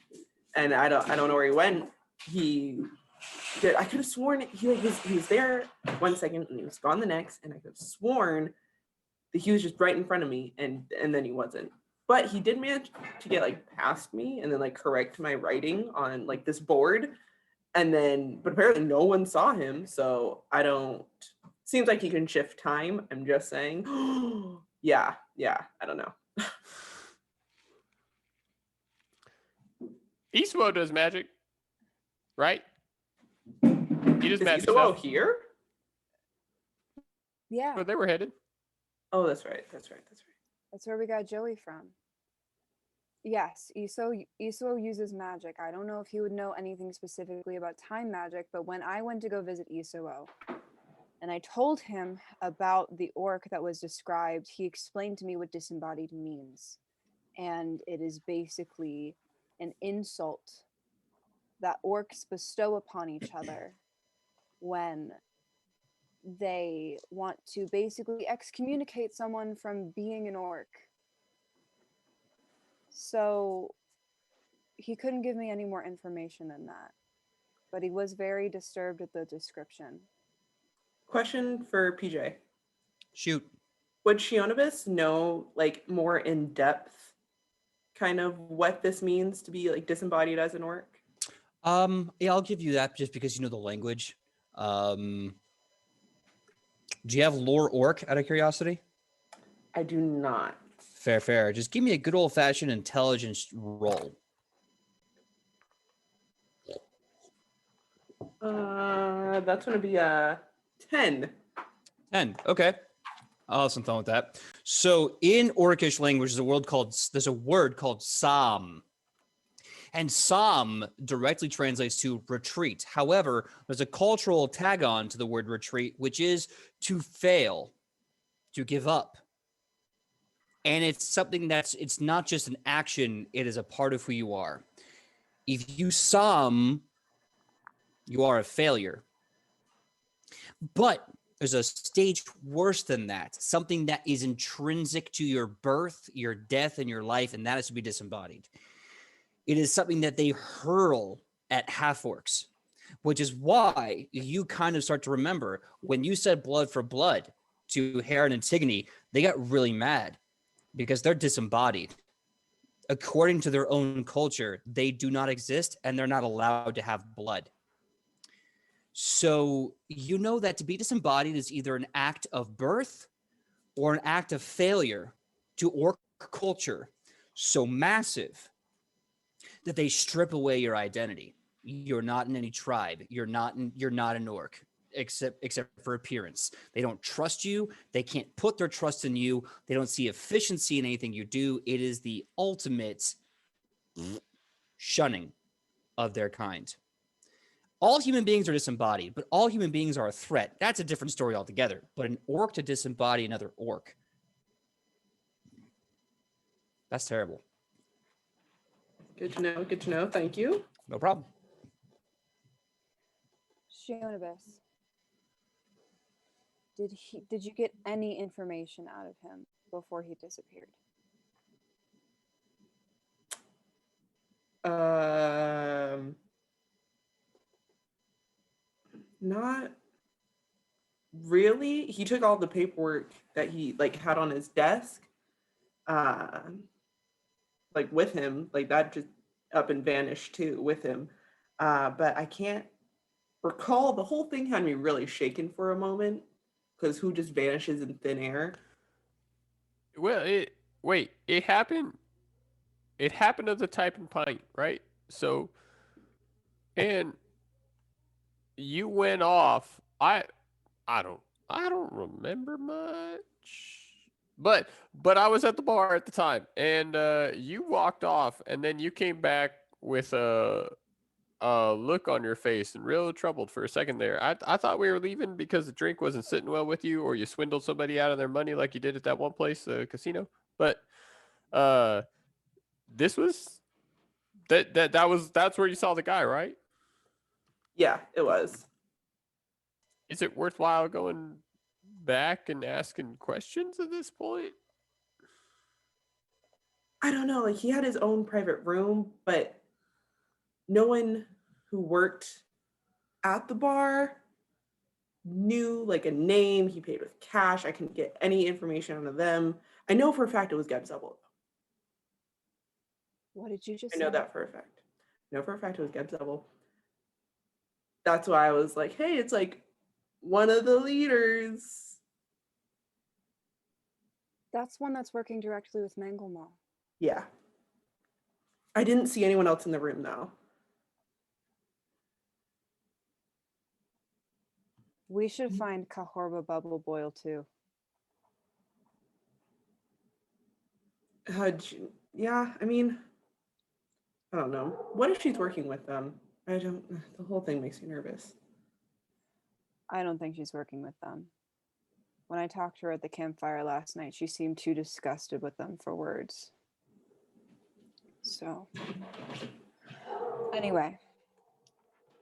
[SPEAKER 6] and I don't know where he went. He did. I could have sworn he was there 1 second and he was gone the next, and I could have sworn that he was just right in front of me, and then he wasn't. But he did manage to get like past me and then like correct my writing on like this board, and then but apparently no one saw him, so I don't. Seems like he can shift time. I'm just saying. Yeah, I don't know.
[SPEAKER 3] Eastwo does magic, right? He does
[SPEAKER 6] Is
[SPEAKER 3] magic
[SPEAKER 6] Isao
[SPEAKER 3] stuff.
[SPEAKER 6] here?
[SPEAKER 1] Yeah,
[SPEAKER 3] Where they were headed.
[SPEAKER 6] Oh, that's right.
[SPEAKER 1] that's where we got Joey from. Yes, Iso uses magic. I don't know if he would know anything specifically about time magic, but when I went to go visit Iso and I told him about the orc that was described, he explained to me what disembodied means. And it is basically an insult that orcs bestow upon each other when they want to basically excommunicate someone from being an orc. So he couldn't give me any more information than that, but he was very disturbed at the description.
[SPEAKER 6] Question for PJ.
[SPEAKER 2] Shoot.
[SPEAKER 6] Would Shionibus know like more in depth kind of what this means to be like disembodied as an orc?
[SPEAKER 2] Yeah, I'll give you that just because you know the language. Do you have lore orc out of curiosity?
[SPEAKER 6] I do not.
[SPEAKER 2] Fair. Just give me a good old fashioned intelligence roll.
[SPEAKER 6] That's gonna be a 10.
[SPEAKER 2] 10. Okay. I'll have some fun with that. So in Orcish language, there's a word called Sam. And Sam directly translates to retreat. However, there's a cultural tag on to the word retreat, which is to fail, to give up. And it's something it's not just an action, it is a part of who you are. If you Sam, you are a failure. But there's a stage worse than that, something that is intrinsic to your birth, your death, and your life, and that is to be disembodied. It is something that they hurl at half-orcs, which is why you kind of start to remember when you said blood for blood to Heron and Antigone, they got really mad because they're disembodied. According to their own culture, they do not exist and they're not allowed to have blood. So you know that to be disembodied is either an act of birth or an act of failure to orc culture so massive that they strip away your identity. You're not in any tribe. You're not an orc, except for appearance. They don't trust you. They can't put their trust in you. They don't see efficiency in anything you do. It is the ultimate shunning of their kind. All human beings are disembodied, but all human beings are a threat. That's a different story altogether. But an orc to disembody another orc, that's terrible.
[SPEAKER 6] Good to know. Thank you.
[SPEAKER 2] No problem.
[SPEAKER 1] Shionibus, did you get any information out of him before he disappeared?
[SPEAKER 6] Not really. He took all the paperwork that he like had on his desk, like with him, like that just up and vanished too with him. But I can't recall. The whole thing had me really shaken for a moment because who just vanishes in thin air?
[SPEAKER 3] Well, it happened. It happened at the Type and Pint, right? So, and you went off. I don't remember much. But I was at the bar at the time, and you walked off, and then you came back with a look on your face and real troubled for a second there. I thought we were leaving because the drink wasn't sitting well with you, or you swindled somebody out of their money like you did at that one place, the casino. But this was That's where you saw the guy, right?
[SPEAKER 6] Yeah, it was.
[SPEAKER 3] Is it worthwhile going back and asking questions at this point?
[SPEAKER 6] I don't know. Like he had his own private room, but no one who worked at the bar knew like a name. He paid with cash. I couldn't get any information out of them. I know for a fact it was Gebzebel.
[SPEAKER 1] What did you just
[SPEAKER 6] I know
[SPEAKER 1] say?
[SPEAKER 6] that for a fact. I know for a fact it was Gebzebel. That's why I was like, hey, it's like one of the leaders.
[SPEAKER 1] That's one that's working directly with Mangelmall.
[SPEAKER 6] Yeah. I didn't see anyone else in the room though.
[SPEAKER 1] We should find Kahorba Bubble Boil too.
[SPEAKER 6] Yeah, I mean, I don't know. What if she's working with them? I don't, the whole thing makes me nervous.
[SPEAKER 1] I don't think she's working with them. When I talked to her at the campfire last night, she seemed too disgusted with them for words. So, anyway.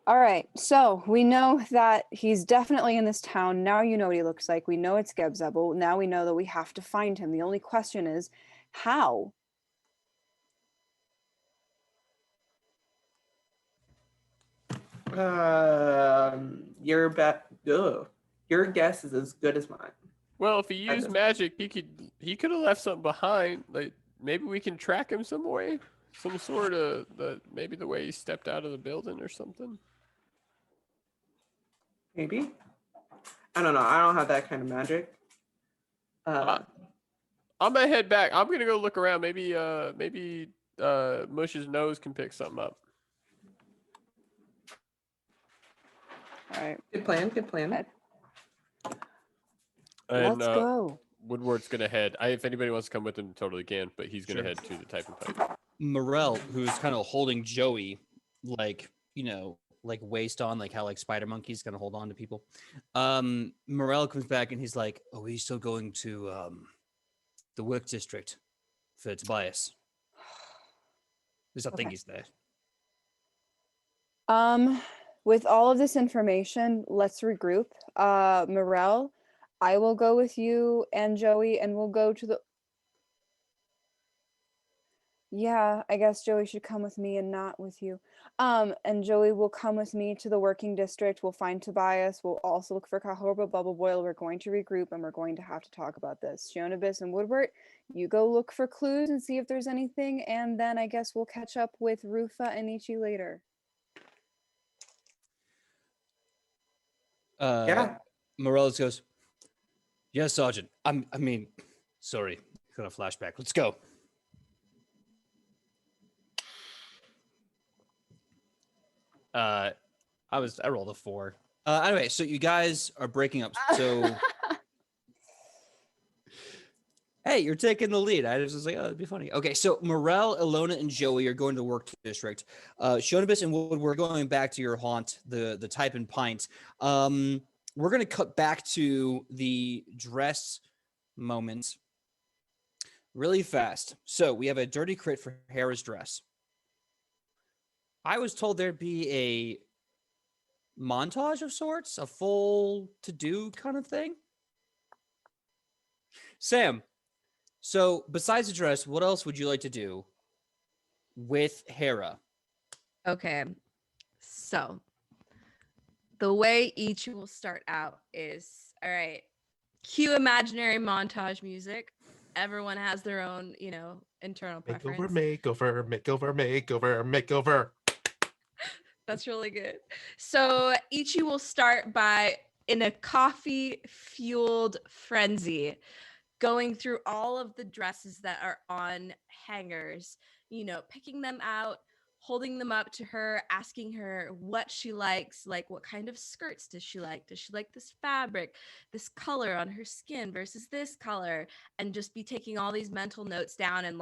[SPEAKER 1] All right, so we know that he's definitely in this town. Now you know what he looks like. We know it's Gebzebel. Now we know that we have to find him. The only question is, how?
[SPEAKER 6] Your bet. Ugh. Your guess is as good as mine.
[SPEAKER 3] Well, if he used magic, he could have left something behind. Like maybe we can track him some way, some sort of maybe the way he stepped out of the building or something.
[SPEAKER 6] Maybe. I don't know. I don't have that kind of magic.
[SPEAKER 3] I'm gonna head back. I'm gonna go look around. Maybe Mush's nose can pick something up.
[SPEAKER 1] All right,
[SPEAKER 6] Good plan. Good plan.
[SPEAKER 3] And
[SPEAKER 1] let's go.
[SPEAKER 3] Woodward's gonna head. If anybody wants to come with him, totally can. But he's gonna head to the type and pipe.
[SPEAKER 2] Morel, who's kind of holding Joey, like, like waist on, like how like spider monkeys gonna hold on to people. Morel comes back and he's like, "Oh, he's still going to the work district for Tobias." At least I think
[SPEAKER 1] Okay.
[SPEAKER 2] he's there.
[SPEAKER 1] With all of this information, let's regroup. Morel, I will go with you and Joey, and we'll go to the. Yeah, I guess Joey should come with me and not with you. And Joey will come with me to the working district. We'll find Tobias. We'll also look for Kahorba Bubble Boil. We're going to regroup and we're going to have to talk about this. Shionabis and Woodward, you go look for clues and see if there's anything, and then I guess we'll catch up with Rufa and Ichi later.
[SPEAKER 6] Yeah.
[SPEAKER 2] Morales goes, "Yes, Sergeant. Sorry, got a flashback. Let's go." I rolled a 4. Anyway, so you guys are breaking up. So, hey, you're taking the lead. I was like, oh, it'd be funny. Okay, so Morel, Ilona, and Joey are going to the work district. Shonabis and Wood, we're going back to your haunt, the type and pint. We're going to cut back to the dress moment really fast. So we have a dirty crit for Hera's dress. I was told there'd be a montage of sorts, a full to-do kind of thing. Sam, so besides the dress, what else would you like to do with Hera?
[SPEAKER 5] Okay, so the way each will start out is, all right, cue imaginary montage music. Everyone has their own, internal preference.
[SPEAKER 4] Makeover.
[SPEAKER 5] That's really good. So Ichi will start by, in a coffee-fueled frenzy, going through all of the dresses that are on hangers, picking them out, holding them up to her, asking her what she likes, like what kind of skirts does she like? Does she like this fabric, this color on her skin versus this color? And just be taking all these mental notes down and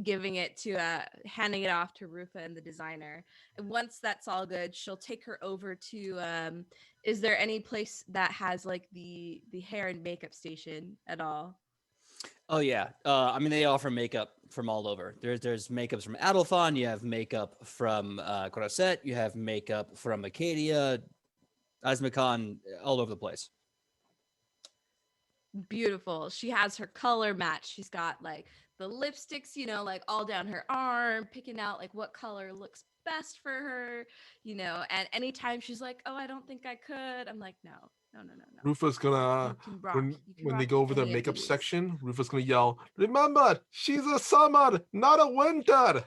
[SPEAKER 5] giving it to handing it off to Rufa and the designer. And once that's all good, she'll take her over to is there any place that has like the hair and makeup station at all?
[SPEAKER 2] Oh yeah. I mean, they offer makeup from all over. There's makeups from Adelphon. You have makeup from Corset. You have makeup from Acadia, Asmacon, all over the place.
[SPEAKER 5] Beautiful. She has her color match. She's got like the lipsticks, like all down her arm, picking out like what color looks best for her, and anytime she's like, "Oh, I don't think I could." I'm like, "No. No, no, no, no.
[SPEAKER 4] Rufus gonna
[SPEAKER 5] You can rock.
[SPEAKER 4] when
[SPEAKER 5] You can
[SPEAKER 4] when they
[SPEAKER 5] rock
[SPEAKER 4] go over the
[SPEAKER 5] any of
[SPEAKER 4] makeup
[SPEAKER 5] these."
[SPEAKER 4] section, Rufus gonna yell, "Remember, she's a summer, not a winter."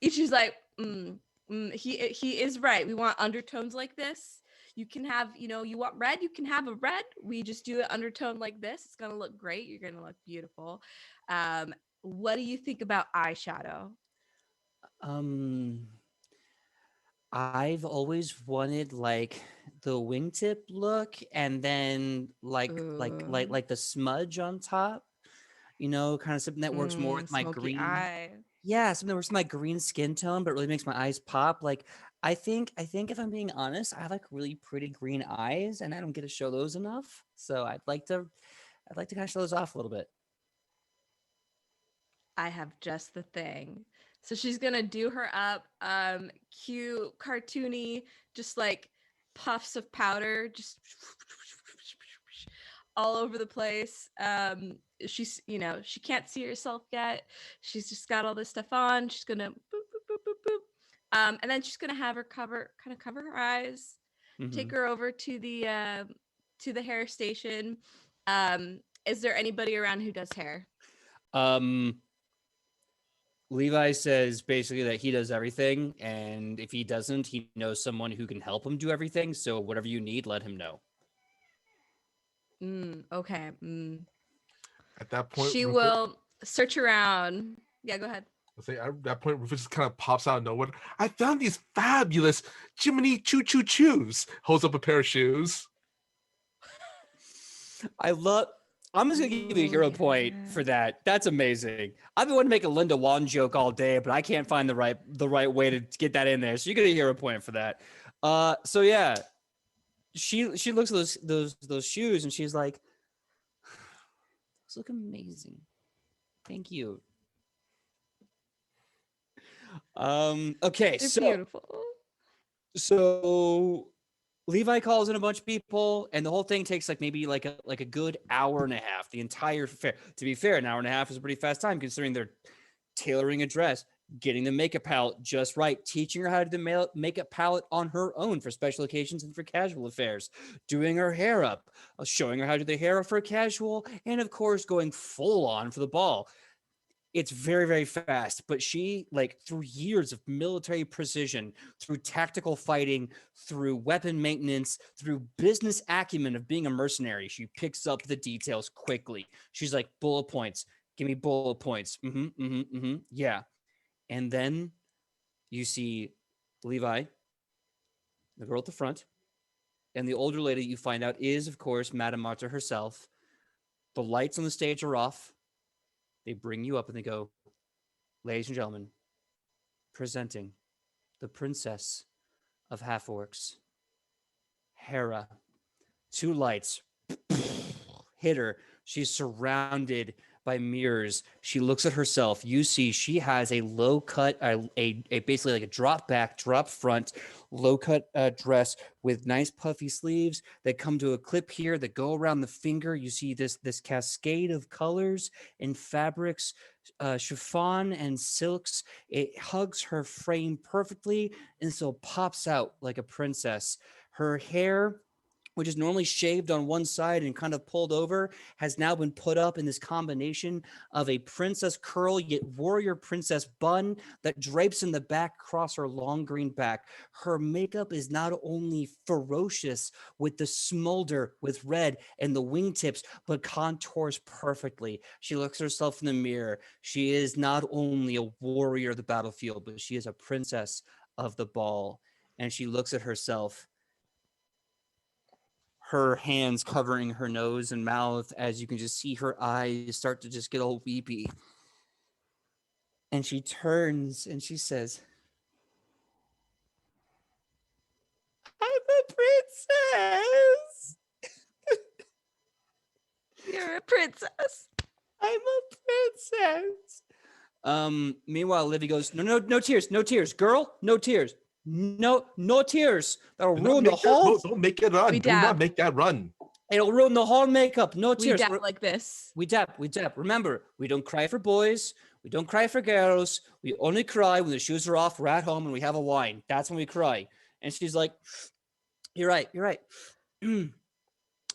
[SPEAKER 5] Ichi's like, he is right. We want undertones like this. You can have, you want red, you can have a red. We just do an undertone like this. It's gonna look great. You're gonna look beautiful. What do you think about eyeshadow?
[SPEAKER 2] Um, I've always wanted like the wingtip look, and then
[SPEAKER 5] Ooh,
[SPEAKER 2] like the smudge on top. Kind of something that works more with my
[SPEAKER 5] smoky
[SPEAKER 2] green.
[SPEAKER 5] eye.
[SPEAKER 2] Yeah, something that works with my green skin tone, but really makes my eyes pop. Like I think if I'm being honest, I have like really pretty green eyes, and I don't get to show those enough. So I'd like to kind of show those off a little bit.
[SPEAKER 5] I have just the thing. So she's gonna do her up, cute, cartoony, just like puffs of powder, just all over the place. She's, she can't see herself yet. She's just got all this stuff on. She's gonna boop, boop, boop, boop, boop. And then she's gonna have her cover her eyes, take
[SPEAKER 2] Hmm.
[SPEAKER 5] her over to the hair station. Is there anybody around who does hair?
[SPEAKER 2] Um, Levi says basically that he does everything, and if he doesn't, he knows someone who can help him do everything. So whatever you need, let him know.
[SPEAKER 5] Okay.
[SPEAKER 4] At that point,
[SPEAKER 5] She
[SPEAKER 4] Rufus,
[SPEAKER 5] will search around. Yeah, go ahead.
[SPEAKER 4] at that point, Rufus just kind of pops out of nowhere. I found these fabulous Jiminy Choo Choo Choos. Holds up a pair of shoes.
[SPEAKER 2] I love. I'm just gonna give you a
[SPEAKER 5] Ooh,
[SPEAKER 2] hero point
[SPEAKER 5] yeah.
[SPEAKER 2] for that. That's amazing. I've been wanting to make a Linda Wan joke all day, but I can't find the right way to get that in there. So you get a hero point for that. So yeah, she looks at those shoes and she's like, "Those look amazing. Thank you." Okay,
[SPEAKER 5] They're
[SPEAKER 2] so
[SPEAKER 5] beautiful.
[SPEAKER 2] so Levi calls in a bunch of people, and the whole thing takes like maybe like a good hour and a half. The entire fair. To be fair, an hour and a half is a pretty fast time considering they're tailoring a dress, getting the makeup palette just right, teaching her how to do the makeup palette on her own for special occasions and for casual affairs, doing her hair up, showing her how to do the hair up for casual, and of course going full on for the ball. It's very, very fast, but she, like, through years of military precision, through tactical fighting, through weapon maintenance, through business acumen of being a mercenary, she picks up the details quickly. She's like, bullet points, give me bullet points. Yeah. And then you see Levi, the girl at the front, and the older lady you find out is, of course, Madame Marta herself. The lights on the stage are off. They bring you up and they go, ladies and gentlemen, presenting the princess of half orcs, Hera. Two lights hit her. She's surrounded by mirrors. She looks at herself. You see, she has a low cut, a basically like a drop back, drop front, low cut dress with nice puffy sleeves that come to a clip here that go around the finger. You see this cascade of colors and fabrics, chiffon and silks. It hugs her frame perfectly and so pops out like a princess. Her hair, which is normally shaved on one side and kind of pulled over, has now been put up in this combination of a princess curl yet warrior princess bun that drapes in the back across her long green back. Her makeup is not only ferocious with the smolder with red and the wingtips, but contours perfectly. She looks at herself in the mirror. She is not only a warrior of the battlefield, but she is a princess of the ball. And she looks at herself, her hands covering her nose and mouth, as you can just see her eyes start to just get all weepy. And she turns and she says, I'm a princess.
[SPEAKER 5] You're a princess.
[SPEAKER 2] I'm a princess. Meanwhile, Livy goes, no tears, girl, no tears, no tears. That'll
[SPEAKER 4] Do not
[SPEAKER 2] ruin the
[SPEAKER 4] make that-
[SPEAKER 2] whole.
[SPEAKER 4] Don't make it run.
[SPEAKER 5] We
[SPEAKER 4] Do not
[SPEAKER 5] dab.
[SPEAKER 4] make that run.
[SPEAKER 2] It'll ruin the whole makeup. No
[SPEAKER 5] We
[SPEAKER 2] tears.
[SPEAKER 5] dab like this.
[SPEAKER 2] We dab. Remember, we don't cry for boys. We don't cry for girls. We only cry when the shoes are off. We're at home and we have a wine. That's when we cry. And she's like, "You're right.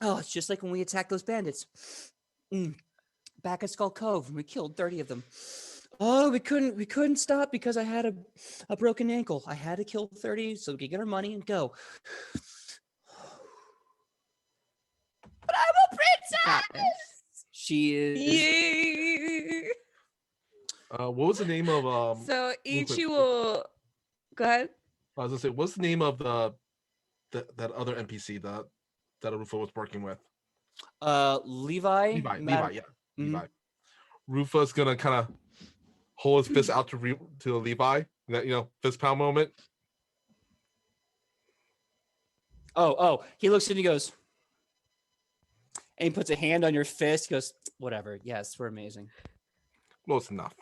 [SPEAKER 2] Oh, it's just like when we attacked those bandits back at Skull Cove and we killed 30 of them. Oh, we couldn't stop because I had a broken ankle. I had to kill 30 so we could get our money and go. But I'm a princess. She is.
[SPEAKER 5] Yeah.
[SPEAKER 4] What was the name of
[SPEAKER 5] So
[SPEAKER 4] quick.
[SPEAKER 5] Ichi will go ahead.
[SPEAKER 4] I was gonna say, what's the name of that other NPC that Rufo was working with?
[SPEAKER 2] Levi.
[SPEAKER 4] Levi, yeah,
[SPEAKER 2] Mhm.
[SPEAKER 4] Levi. Rufus gonna kind of hold his fist out to Levi. That fist pound moment.
[SPEAKER 2] Oh, he looks and he goes, and he puts a hand on your fist. He goes, whatever. Yes, we're amazing.
[SPEAKER 4] Close enough.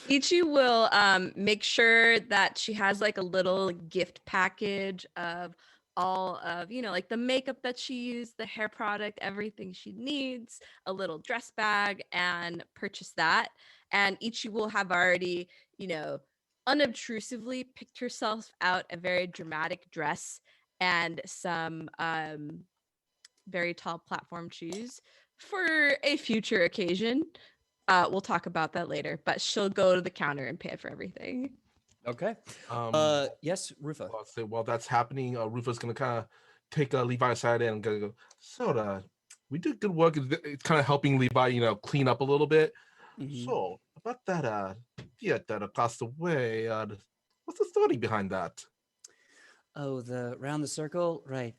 [SPEAKER 5] Ichi will make sure that she has like a little gift package of all of like the makeup that she used, the hair product, everything she needs, a little dress bag, and purchase that. And Ichi will have already unobtrusively picked herself out a very dramatic dress and some very tall platform shoes for a future occasion. We'll talk about that later, but she'll go to the counter and pay for everything.
[SPEAKER 2] Okay. Yes, Rufa.
[SPEAKER 4] While that's happening, Rufa's gonna kind of take Levi aside and gonna go. So, we did good work. It's kind of helping Levi, clean up a little bit.
[SPEAKER 2] Mhm.
[SPEAKER 4] So about that theater that across the way, what's the story behind that?
[SPEAKER 2] Oh, the round the circle, right?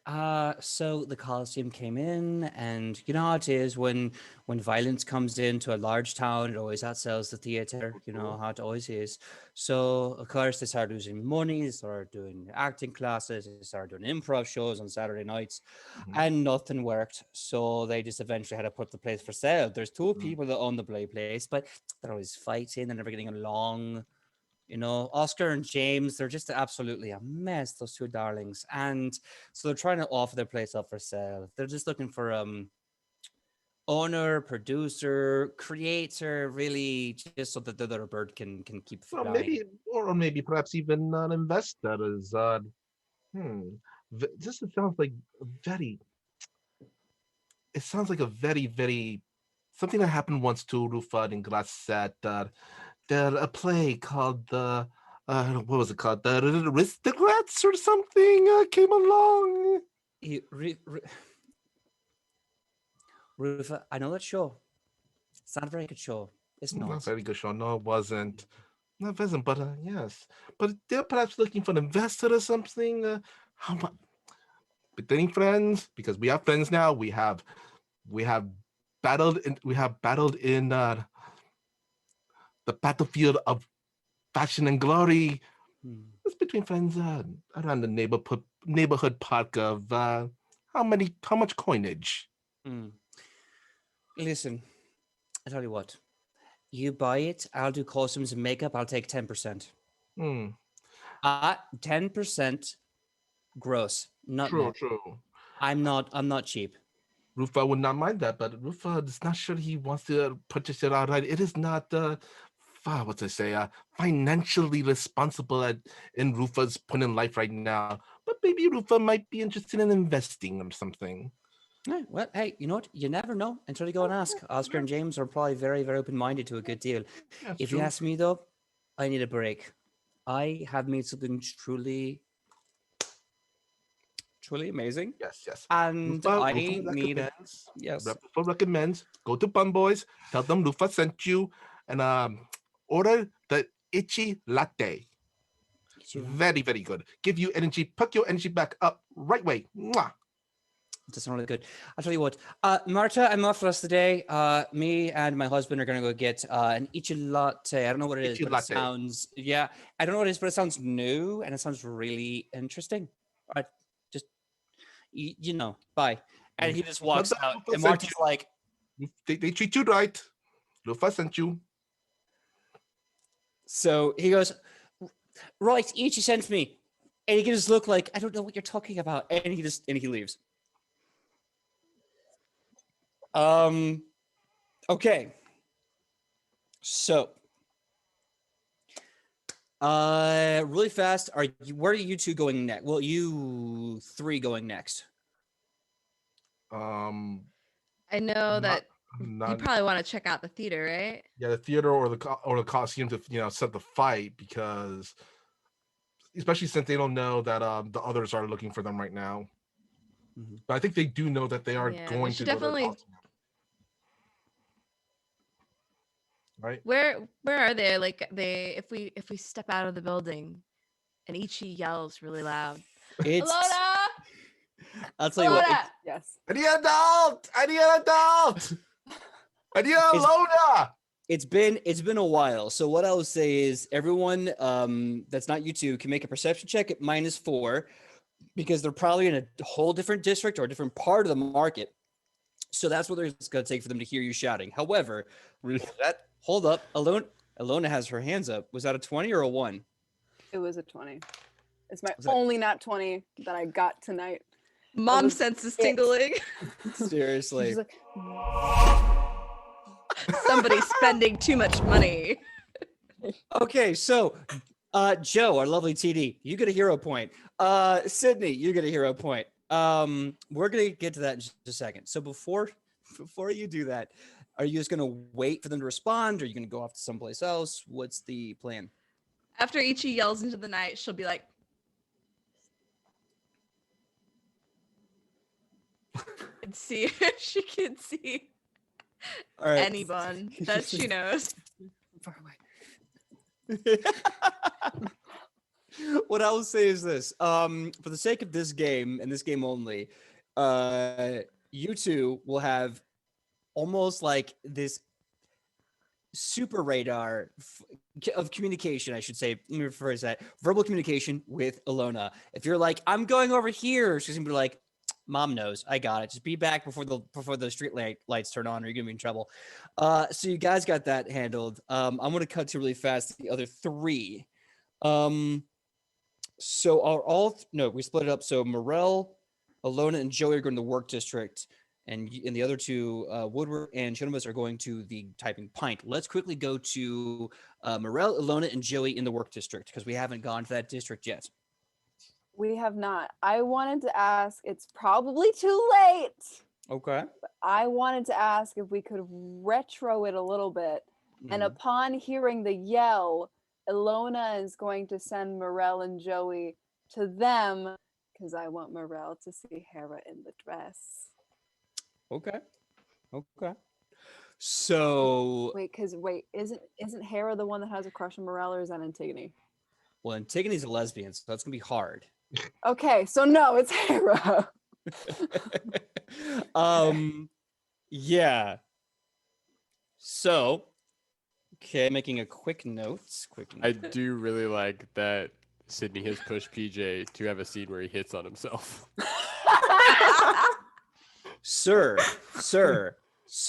[SPEAKER 2] So the Colosseum came in, and you know how it is when violence comes into a large town, it always outsells the theater. You know how it always is. So of course they started losing money. They started doing acting classes. They started doing improv shows on Saturday nights, and nothing worked. So they just eventually had to put the place for sale. There's two people that own the place, but they're always fighting. They're never getting along. Oscar and James, they're just absolutely a mess, those two darlings. And so they're trying to offer their place up for sale. They're just looking for owner, producer, creator, really just so that the other bird can keep
[SPEAKER 4] Well,
[SPEAKER 2] flying.
[SPEAKER 4] maybe perhaps even an investor is. This sounds like very. It sounds like a very, very something that happened once to Rufa and Glassat. A play called what was it called? The Aristocrats or something came along.
[SPEAKER 2] Rufa, I know that show. It's not a very good show. It's
[SPEAKER 4] Not a
[SPEAKER 2] not.
[SPEAKER 4] very good show. No, it wasn't. No, it wasn't. But yes, but they're perhaps looking for an investor or something. How much? Beginning friends, because we have friends now. We have battled in the battlefield of fashion and glory. It's between friends around the neighborhood park of how much coinage?
[SPEAKER 2] Listen, I tell you what. You buy it, I'll do costumes and makeup, I'll take 10%. 10% gross, not
[SPEAKER 4] True,
[SPEAKER 2] net.
[SPEAKER 4] true.
[SPEAKER 2] I'm not cheap.
[SPEAKER 4] Rufa would not mind that, but Rufa is not sure he wants to purchase it outright. It is not financially responsible in Rufa's point in life right now. But maybe Rufa might be interested in investing or something.
[SPEAKER 2] Right, well, hey, you know what? You never know until you go and ask. Oscar and James are probably very, very open-minded to a good deal.
[SPEAKER 4] That's
[SPEAKER 2] If
[SPEAKER 4] true.
[SPEAKER 2] you ask me, though, I need a break. I have made something truly amazing.
[SPEAKER 4] Yes.
[SPEAKER 2] And
[SPEAKER 4] Rufa
[SPEAKER 2] I need...
[SPEAKER 4] recommends,
[SPEAKER 2] Yes.
[SPEAKER 4] Rufa recommends go to Bun Boys, tell them Rufa sent you, and order the itchy latte. Very, very good. Give you energy, puck your energy back up right way. Mwah.
[SPEAKER 2] That's really good. I'll tell you what, Marta, I'm off for the rest of the day. Me and my husband are going to go get an itchy latte. I don't know what it is,
[SPEAKER 4] Itchy
[SPEAKER 2] but
[SPEAKER 4] latte.
[SPEAKER 2] it sounds, I don't know what it is, but it sounds new and it sounds really interesting. All right, just, bye. And he just walks
[SPEAKER 4] Not that
[SPEAKER 2] out.
[SPEAKER 4] Lufa
[SPEAKER 2] And
[SPEAKER 4] sent
[SPEAKER 2] Mark's just like,
[SPEAKER 4] They treat you right. Lufa sent you.
[SPEAKER 2] so he goes, right, Ichi sent me. And he can just look like, I don't know what you're talking about. And he leaves. Okay. So, really fast, where are you two going next? Well, you three going next.
[SPEAKER 5] I know
[SPEAKER 4] Not-
[SPEAKER 5] that you
[SPEAKER 4] not
[SPEAKER 5] probably want to check out the theater, right?
[SPEAKER 4] yeah, the theater or the Coliseum to set the fight, because especially since they don't know that the others are looking for them right now.
[SPEAKER 2] Mhm.
[SPEAKER 4] But I think they do know that they are
[SPEAKER 5] Yeah, we
[SPEAKER 4] going to
[SPEAKER 5] should
[SPEAKER 4] go to the
[SPEAKER 5] definitely-
[SPEAKER 4] Coliseum. Right?
[SPEAKER 5] Where are they? Like if we step out of the building and Ichi yells really loud.
[SPEAKER 2] It's,
[SPEAKER 5] Alona!
[SPEAKER 2] I'll tell you what,
[SPEAKER 5] Alona!
[SPEAKER 1] Yes.
[SPEAKER 4] I need an adult! I need an adult! I need a
[SPEAKER 2] It's-
[SPEAKER 4] Loda!
[SPEAKER 2] it's been a while. So what I'll say is everyone that's not you two can make a perception check at -4 because they're probably in a whole different district or a different part of the market. So that's what it's going to take for them to hear you shouting. However, hold up. Alona has her hands up. Was that a 20 or a 1?
[SPEAKER 1] It was a 20. It's my
[SPEAKER 2] Was that-
[SPEAKER 1] only nat 20 that I got tonight.
[SPEAKER 5] Mom
[SPEAKER 1] was
[SPEAKER 5] senses
[SPEAKER 1] it.
[SPEAKER 5] tingling.
[SPEAKER 2] Seriously.
[SPEAKER 1] She's like,
[SPEAKER 5] Somebody's spending too much money.
[SPEAKER 2] Okay, so Joe, our lovely TD, you get a hero point. Sidney, you get a hero point. We're gonna get to that in just a second. So before you do that, are you just gonna wait for them to respond, or are you gonna go off to someplace else? What's the plan?
[SPEAKER 5] After Ichi yells into the night, she'll be like, and see if she can see
[SPEAKER 2] All right.
[SPEAKER 5] anyone that she knows.
[SPEAKER 2] Far away. What I will say is this: for the sake of this game and this game only, you two will have almost like this super radar of communication, I should say. Let me rephrase that: verbal communication with Alona. If you're like, "I'm going over here," she's gonna be like, "Mom knows, I got it. Just be back before the street lights turn on, or you're gonna be in trouble." So you guys got that handled. I'm gonna cut to really fast the other three. So we split it up. So Morel, Alona, and Joey are going to the work district, and the other two, Woodward and Shinomus, are going to the typing pint. Let's quickly go to Morel, Alona, and Joey in the work district because we haven't gone to that district yet.
[SPEAKER 1] we have not. I wanted to ask, it's probably too late.
[SPEAKER 2] Okay.
[SPEAKER 1] But I wanted to ask if we could retro it a little bit. And
[SPEAKER 2] Mhm.
[SPEAKER 1] upon hearing the yell, Ilona is going to send Morel and Joey to them because I want Morel to see Hera in the dress.
[SPEAKER 2] Okay. So,
[SPEAKER 1] Wait, isn't Hera the one that has a crush on Morel, or is that Antigone?
[SPEAKER 2] well, Antigone's a lesbian, so that's gonna be hard.
[SPEAKER 1] Okay, so no, it's Hera.
[SPEAKER 2] Yeah. So, okay, making a quick note.
[SPEAKER 3] I do really like that Sidney has pushed PJ to have a scene where he hits on himself.
[SPEAKER 2] Sir.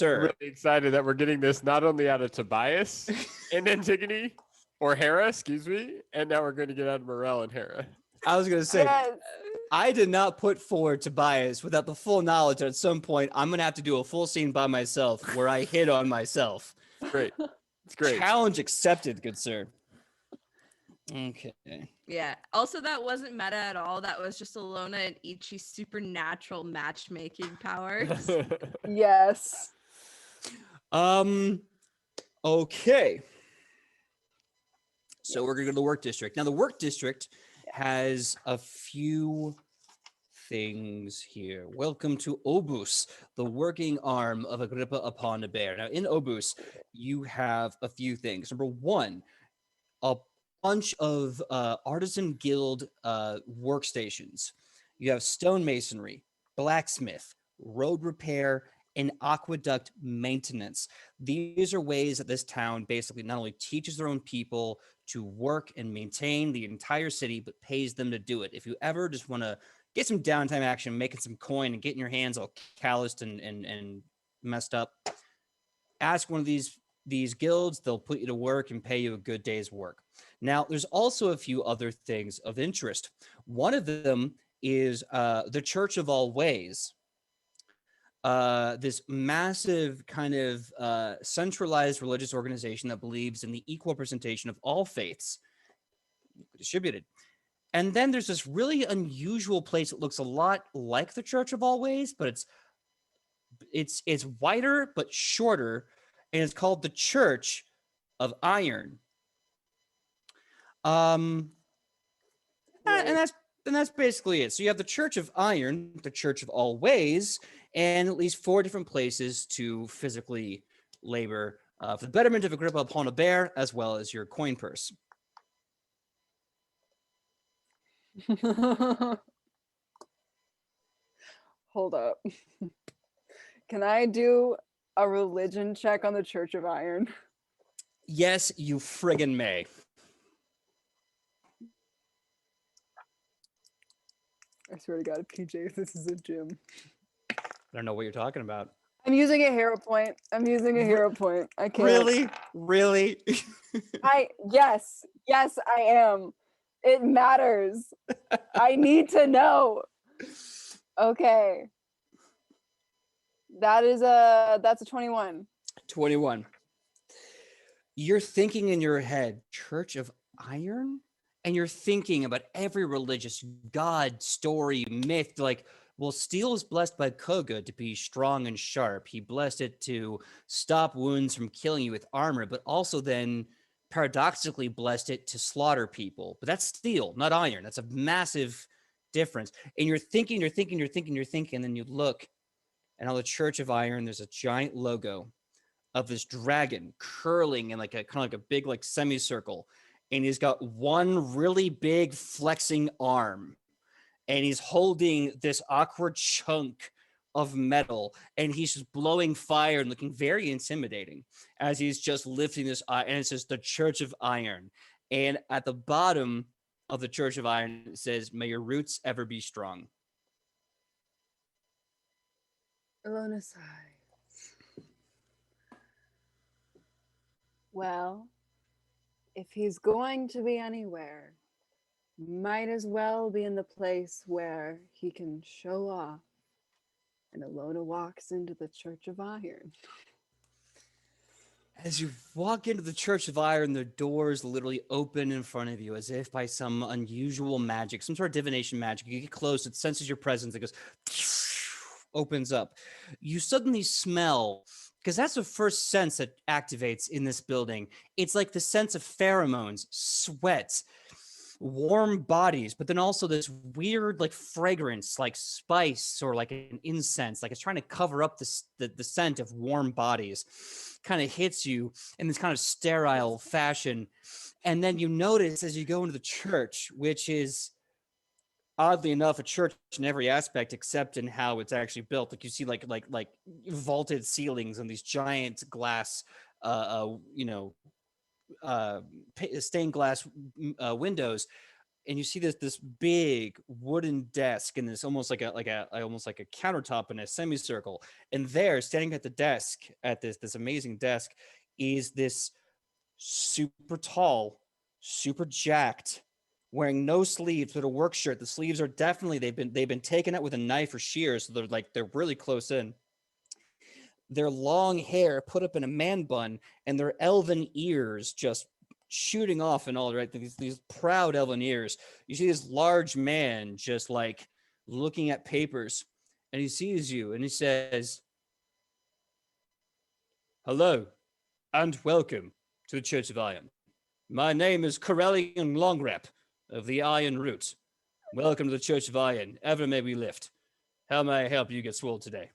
[SPEAKER 3] Really excited that we're getting this not only out of Tobias and Antigone, or Hera, excuse me, and now we're going to get out of Morel and Hera.
[SPEAKER 2] I was gonna say,
[SPEAKER 1] Yes.
[SPEAKER 2] I did not put forward Tobias without the full knowledge that at some point I'm gonna have to do a full scene by myself where I hit on myself.
[SPEAKER 3] Great. It's great.
[SPEAKER 2] Challenge accepted, good sir. Okay.
[SPEAKER 5] Yeah. Also, that wasn't meta at all. That was just Alona and Ichi's supernatural matchmaking powers.
[SPEAKER 1] Yes.
[SPEAKER 2] Okay. So we're gonna go to the work district. Now the work district has a few things here. Welcome to Obus, the working arm of Agrippa upon a bear. Now in Obus, you have a few things. Number one, a bunch of artisan guild workstations. You have stonemasonry, blacksmith, road repair, and aqueduct maintenance. These are ways that this town basically not only teaches their own people to work and maintain the entire city, but pays them to do it. If you ever just want to get some downtime action, making some coin and getting your hands all calloused and messed up, ask one of these guilds. They'll put you to work and pay you a good day's work. Now, there's also a few other things of interest. One of them is the Church of All Ways. This massive kind of centralized religious organization that believes in the equal representation of all faiths distributed. And then there's this really unusual place that looks a lot like the Church of All Ways, but it's wider but shorter, and it's called the Church of Iron. And that's basically it. So you have the Church of Iron, the Church of All Ways, and at least 4 different places to physically labor for the betterment of Agrippa upon a bear, as well as your coin purse.
[SPEAKER 1] Hold up. Can I do a religion check on the Church of Iron?
[SPEAKER 2] Yes, you friggin' may.
[SPEAKER 1] I swear to God, PJ, this is a gym.
[SPEAKER 2] I don't know what you're talking about.
[SPEAKER 1] I'm using a hero point. I'm using a hero point. I can't.
[SPEAKER 2] Really?
[SPEAKER 1] Yes, I am. It matters. I need to know. Okay. That's a 21.
[SPEAKER 2] 21. You're thinking in your head, Church of Iron? And you're thinking about every religious god, story, myth, like, well, steel is blessed by Koga to be strong and sharp. He blessed it to stop wounds from killing you with armor, but also then paradoxically blessed it to slaughter people. But that's steel, not iron. That's a massive difference. And you're thinking, and then you look, and on the Church of Iron, there's a giant logo of this dragon curling in like a kind of like a big like semicircle. And he's got one really big flexing arm, and he's holding this awkward chunk of metal, and he's just blowing fire and looking very intimidating as he's just lifting this, and it says the Church of Iron. And at the bottom of the Church of Iron, it says, "May your roots ever be strong."
[SPEAKER 1] Ilona sighs. Well, if he's going to be anywhere, might as well be in the place where he can show off. And Ilona walks into the Church of Iron.
[SPEAKER 2] As you walk into the Church of Iron, the doors literally open in front of you as if by some unusual magic, some sort of divination magic. You get close, it senses your presence, it goes, opens up. You suddenly smell, because that's the first sense that activates in this building. It's like the sense of pheromones, sweat, warm bodies, but then also this weird like fragrance, like spice or like an incense, like it's trying to cover up the scent of warm bodies. Kind of hits you in this kind of sterile fashion. And then you notice as you go into the church, which is oddly enough a church in every aspect except in how it's actually built. Like you see like vaulted ceilings and these giant glass stained glass windows, and you see this big wooden desk and this almost like a countertop in a semicircle. And there, standing at the desk, at this amazing desk, is this super tall, super jacked, wearing no sleeves but a work shirt. The sleeves are definitely they've been taken out with a knife or shears, so they're really close in. Their long hair put up in a man bun, and their elven ears just shooting off and all, right? These proud elven ears. You see this large man just like looking at papers, and he sees you and he says, "Hello, and welcome to the Church of Iron. My name is Corellian Longrep of the Iron Root. Welcome to the Church of Iron. Ever may we lift. How may I help you get swole today?"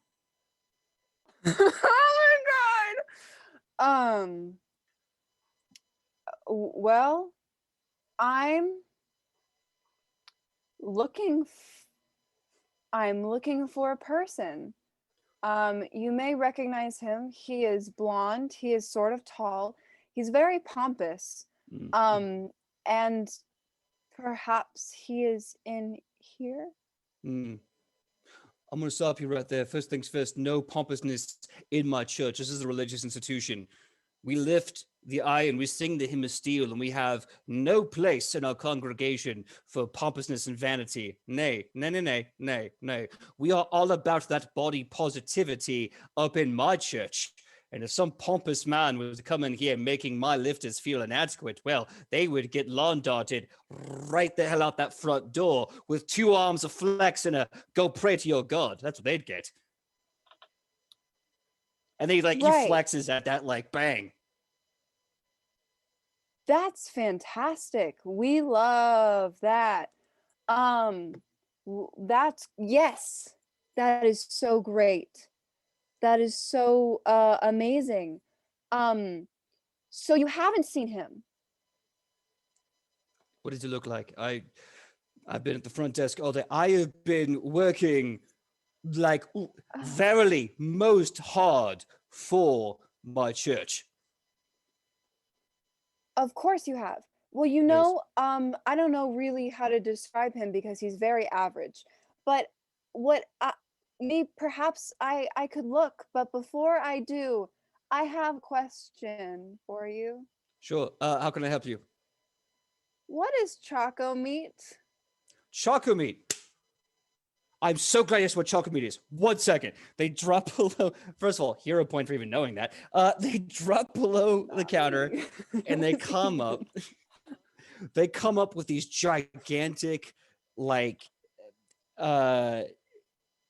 [SPEAKER 1] Oh my God. Well, I'm looking for a person. You may recognize him. He is blonde. He is sort of tall. He's very pompous. And perhaps he is in here.
[SPEAKER 2] Hmm. I'm going to stop you right there. First things first, no pompousness in my church. This is a religious institution. We lift the iron, we sing the hymn of steel, and we have no place in our congregation for pompousness and vanity. Nay, nay, nay, nay, nay, nay. We are all about that body positivity up in my church. And if some pompous man was to come in here making my lifters feel inadequate, well, they would get lawn darted right the hell out that front door with 2 arms of flex and a go pray to your God. That's what they'd get. And he
[SPEAKER 1] Right.
[SPEAKER 2] flexes at that like bang.
[SPEAKER 1] That's fantastic. We love that. That's yes. That is so great. That is so amazing. So you haven't seen him.
[SPEAKER 2] What does it look like? I've been at the front desk all day. I have been working like verily most hard for my church.
[SPEAKER 1] Of course you have. Well, you
[SPEAKER 2] Yes.
[SPEAKER 1] know, I don't know really how to describe him because he's very average. But what perhaps I could look, but before I do, I have a question for you.
[SPEAKER 2] Sure. How can I help you?
[SPEAKER 1] What is choco meat?
[SPEAKER 2] Choco meat. I'm so glad you asked what choco meat is. 1 second. They drop below. First of all, hero point for even knowing that. They drop below the counter and they come up. They come up with these gigantic, like,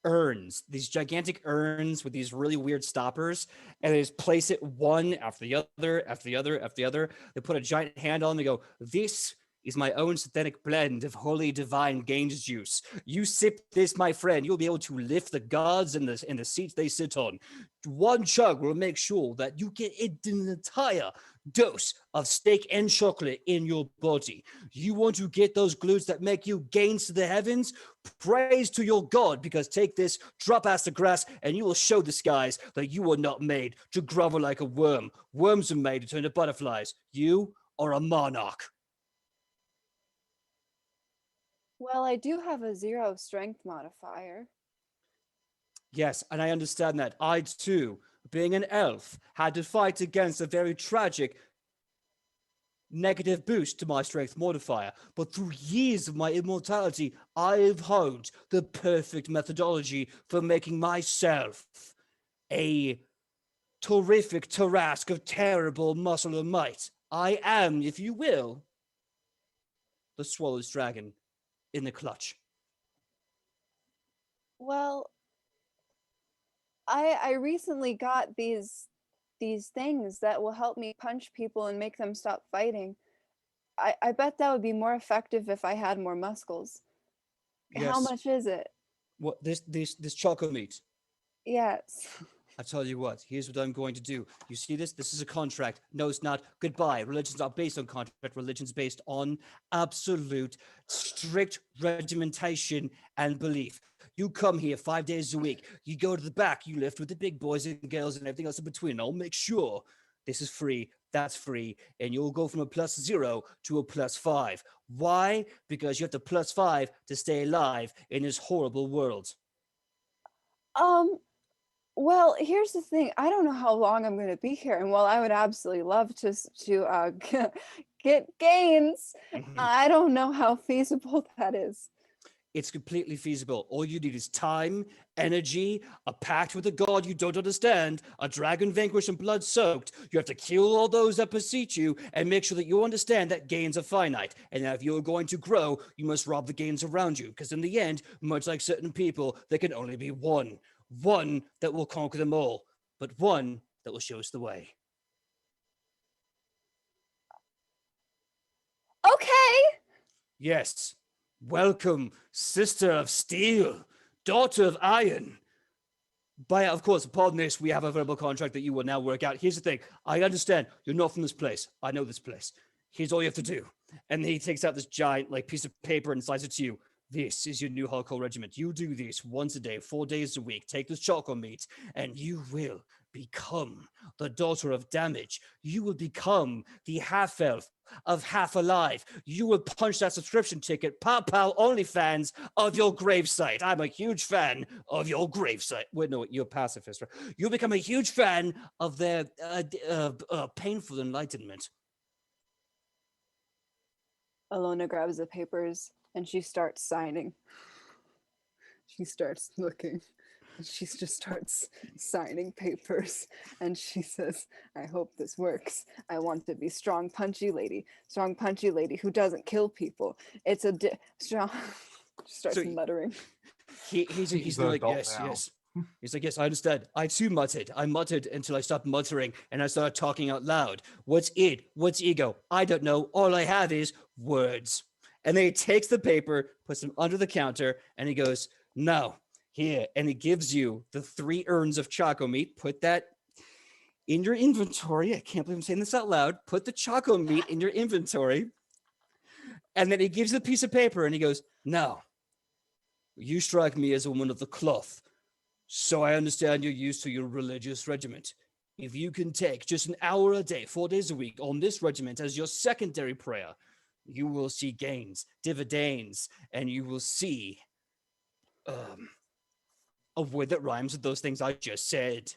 [SPEAKER 2] urns, these gigantic urns with these really weird stoppers, and they just place it one after the other, after the other, after the other. They put a giant hand on them and go, "This is my own synthetic blend of holy divine gains juice. You sip this, my friend, you'll be able to lift the gods in the seats they sit on. One chug will make sure that you get an entire dose of steak and chocolate in your body. You want to get those glutes that make you gains to the heavens? Praise to your God, because take this, drop ass to grass, and you will show the skies that you are not made to grovel like a worm. Worms are made to turn to butterflies. You are a monarch."
[SPEAKER 1] Well, I do have a 0 strength modifier.
[SPEAKER 2] Yes, and I understand that. I, too, being an elf, had to fight against a very tragic negative boost to my strength modifier. But through years of my immortality, I've honed the perfect methodology for making myself a terrific Tarask of terrible muscle and might. I am, if you will, the Swallow's Dragon in the clutch.
[SPEAKER 1] Well, I recently got these things that will help me punch people and make them stop fighting. I bet that would be more effective if I had more muscles. How
[SPEAKER 2] Yes.
[SPEAKER 1] much is it?
[SPEAKER 2] What this choco meat?
[SPEAKER 1] Yes.
[SPEAKER 2] I tell you what, here's what I'm going to do. You see this? This is a contract. No, it's not. Goodbye. Religion's not based on contract. Religion's based on absolute, strict regimentation and belief. You come here 5 days a week. You go to the back. You lift with the big boys and girls and everything else in between. I'll make sure this is free, that's free, and you'll go from a +0 to a +5. Why? Because you have to +5 to stay alive in this horrible world.
[SPEAKER 1] Well, here's the thing. I don't know how long I'm going to be here, and while I would absolutely love to get gains, I don't know how feasible that is.
[SPEAKER 2] It's completely feasible. All you need is time, energy, a pact with a god you don't understand, a dragon vanquished and blood soaked. You have to kill all those that beseech you and make sure that you understand that gains are finite. And that if you're going to grow, you must rob the gains around you. Because in the end, much like certain people, there can only be one. One that will conquer them all, but one that will show us the way.
[SPEAKER 1] Okay.
[SPEAKER 2] Yes. Welcome, sister of steel, daughter of iron. By, of course, upon this, we have a verbal contract that you will now work out. Here's the thing. I understand you're not from this place. I know this place. Here's all you have to do. And he takes out this giant piece of paper and slides it to you. This is your new hardcore regiment. You do this once a day, 4 days a week. Take this chocolate meat, and you will become the daughter of damage. You will become the half-elf of Half Alive. You will punch that subscription ticket, Pow Pow OnlyFans, of your gravesite. I'm a huge fan of your gravesite. Wait, no, you're a pacifist, right? You'll become a huge fan of their painful enlightenment.
[SPEAKER 1] Alona grabs the papers and she starts signing. She starts looking. She just starts signing papers and she says, I hope this works. I want to be strong, punchy lady who doesn't kill people. It's a strong. She starts
[SPEAKER 2] So
[SPEAKER 1] muttering.
[SPEAKER 2] He's
[SPEAKER 4] an
[SPEAKER 2] like,
[SPEAKER 4] adult
[SPEAKER 2] yes,
[SPEAKER 4] now.
[SPEAKER 2] yes. He's like, yes, I understand. I too muttered. I muttered until I stopped muttering and I started talking out loud. What's id? What's ego? I don't know. All I have is words. And then he takes the paper, puts them under the counter, and he goes, no, here. And he gives you the 3 urns of choco meat. Put that in your inventory. I can't believe I'm saying this out loud. Put the choco meat in your inventory. And then he gives you the piece of paper and he goes, now, you strike me as a woman of the cloth. So I understand you're used to your religious regiment. If you can take just an hour a day, 4 days a week on this regiment as your secondary prayer, you will see gains, dividends, and you will see a word that rhymes with those things I just said.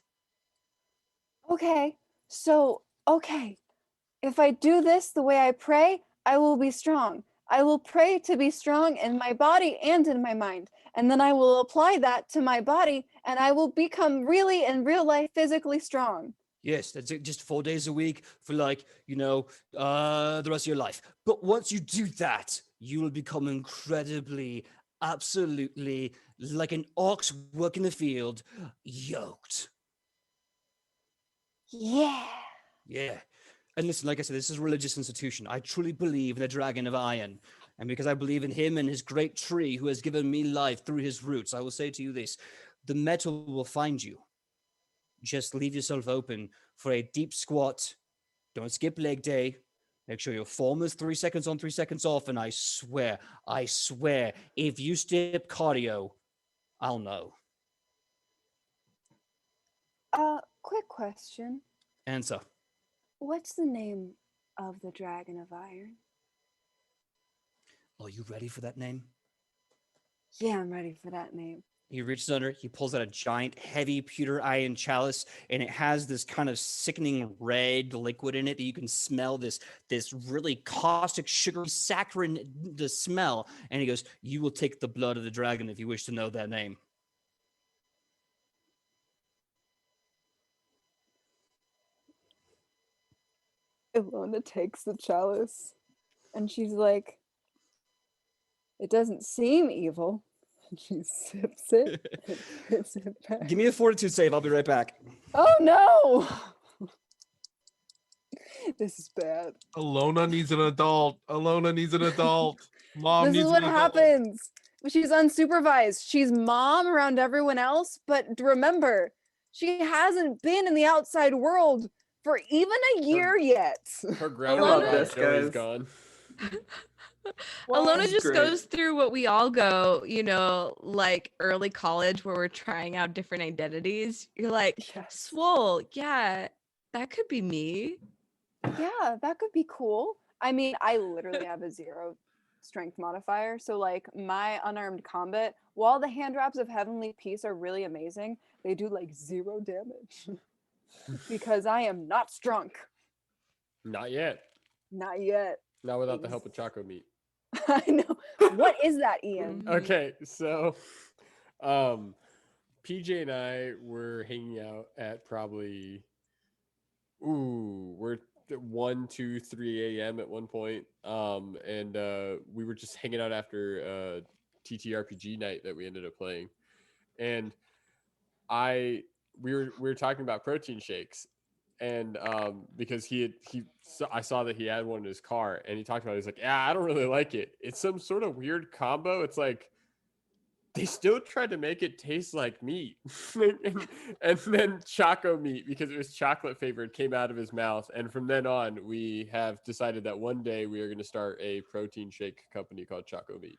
[SPEAKER 1] Okay, so, okay. If I do this the way I pray, I will be strong. I will pray to be strong in my body and in my mind. And then I will apply that to my body and I will become really in real life physically strong.
[SPEAKER 2] Yes, that's it, just 4 days a week for the rest of your life. But once you do that, you will become incredibly, absolutely like an ox working the field, yoked.
[SPEAKER 1] Yeah.
[SPEAKER 2] Yeah. And listen, like I said, this is a religious institution. I truly believe in the Dragon of Iron. And because I believe in him and his great tree who has given me life through his roots, I will say to you this: the metal will find you. Just leave yourself open for a deep squat. Don't skip leg day. Make sure your form is 3 seconds on, 3 seconds off. And I swear, if you skip cardio, I'll know.
[SPEAKER 1] Quick question.
[SPEAKER 2] Answer.
[SPEAKER 1] What's the name of the Dragon of Iron?
[SPEAKER 2] Are you ready for that name?
[SPEAKER 1] Yeah, I'm ready for that name.
[SPEAKER 2] He reaches under, he pulls out a giant, heavy pewter iron chalice, and it has this kind of sickening red liquid in it that you can smell this really caustic, sugary, saccharine the smell. And he goes, you will take the blood of the dragon if you wish to know that name.
[SPEAKER 1] Ilona takes the chalice and she's like, it doesn't seem evil. And she sips it and puts it back.
[SPEAKER 2] Give me a fortitude save. I'll be right back.
[SPEAKER 1] Oh no! This is bad.
[SPEAKER 4] Alona needs an adult. Alona needs an adult. Mom
[SPEAKER 1] This
[SPEAKER 4] needs
[SPEAKER 1] is what
[SPEAKER 4] an adult.
[SPEAKER 1] happens. She's unsupervised. She's mom around everyone else, but remember, she hasn't been in the outside world for even a year yet.
[SPEAKER 3] Her
[SPEAKER 6] I love
[SPEAKER 3] grandma
[SPEAKER 6] this,
[SPEAKER 3] Joey's
[SPEAKER 6] guys.
[SPEAKER 3] gone.
[SPEAKER 5] Alona
[SPEAKER 6] That's
[SPEAKER 5] just
[SPEAKER 6] great.
[SPEAKER 5] goes through what we all go, like early college where we're trying out different identities. You're like,
[SPEAKER 1] Yes.
[SPEAKER 5] swole, yeah, that could be me.
[SPEAKER 1] Yeah, that could be cool. I mean, I literally have a 0 strength modifier. So like my unarmed combat, while the hand wraps of Heavenly Peace are really amazing, they do like 0 damage. Because I am not strong.
[SPEAKER 3] Not yet.
[SPEAKER 1] Not yet.
[SPEAKER 3] Not without the help of Choco Meat.
[SPEAKER 1] I know. What is that, Ian?
[SPEAKER 3] Okay, so PJ and I were hanging out at probably we're at 1, 2, 3 a.m. at one point. And we were just hanging out after TTRPG night that we ended up playing. And we were talking about protein shakes. And because I saw that he had one in his car, and he talked about it. He's like, yeah, I don't really like it. It's some sort of weird combo. It's like they still tried to make it taste like meat. and then Choco Meat, because it was chocolate flavored, came out of his mouth. And from then on, we have decided that one day we are going to start a protein shake company called Choco Meat.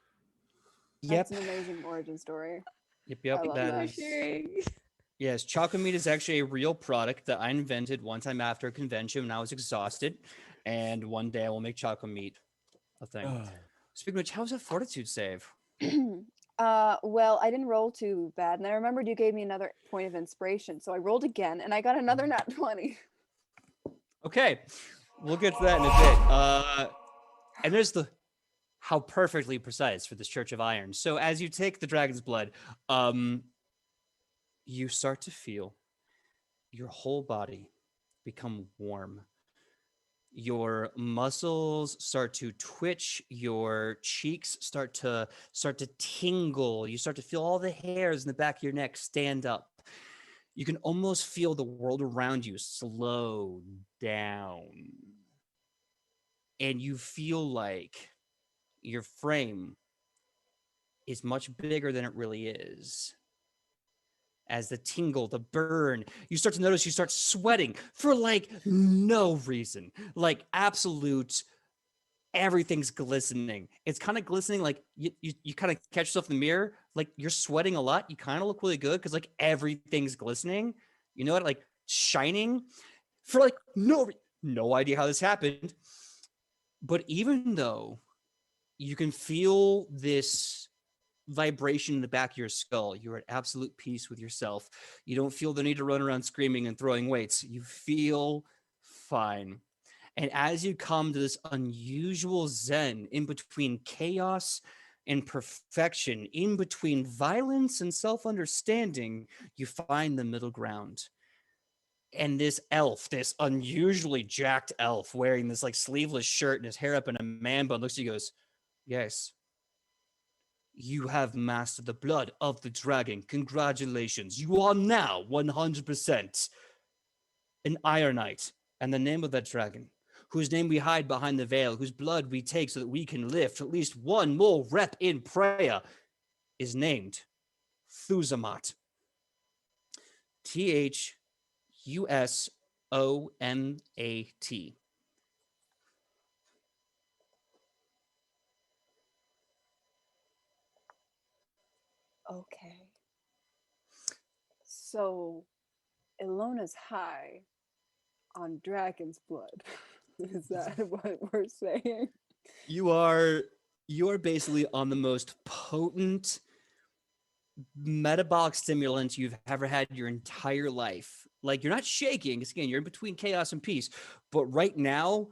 [SPEAKER 2] Yep.
[SPEAKER 1] That's an amazing origin story.
[SPEAKER 2] Yep.
[SPEAKER 1] I love
[SPEAKER 2] That
[SPEAKER 1] that.
[SPEAKER 2] is.
[SPEAKER 5] Sharing.
[SPEAKER 2] Yes, chocolate meat is actually a real product that I invented one time after a convention when I was exhausted. And one day I will make chocolate meat a thing. Speaking of which, how's a fortitude save?
[SPEAKER 1] Well, I didn't roll too bad, and I remembered you gave me another point of inspiration, so I rolled again, and I got another nat 20.
[SPEAKER 2] Okay, we'll get to that in a bit. And there's the how perfectly precise for this Church of Iron. So as you take the dragon's blood, you start to feel your whole body become warm. Your muscles start to twitch, your cheeks start to tingle, you start to feel all the hairs in the back of your neck stand up. You can almost feel the world around you slow down. And you feel like your frame is much bigger than it really is. As the tingle, the burn, you start to notice you start sweating for like no reason, like absolute everything's glistening. It's kind of glistening like you kind of catch yourself in the mirror, like you're sweating a lot. You kind of look really good because like everything's glistening. You know what? Like shining for like no idea how this happened. But even though you can feel this vibration in the back of your skull, you're at absolute peace with yourself. You don't feel the need to run around screaming and throwing weights. You feel fine. And as you come to this unusual zen in between chaos and perfection, in between violence and self-understanding, you find the middle ground. And this elf, this unusually jacked elf wearing this like sleeveless shirt and his hair up in a man bun, looks at you and goes, yes, you have mastered the blood of the dragon. Congratulations. You are now 100% an Iron Knight. And the name of that dragon, whose name we hide behind the veil, whose blood we take so that we can lift at least one more rep in prayer, is named Thuzamat. Thusomat.
[SPEAKER 1] Okay. So, Ilona's high on dragon's blood. Is that what we're saying?
[SPEAKER 2] You are basically on the most potent metabolic stimulant you've ever had your entire life. Like you're not shaking, because again, you're in between chaos and peace. But right now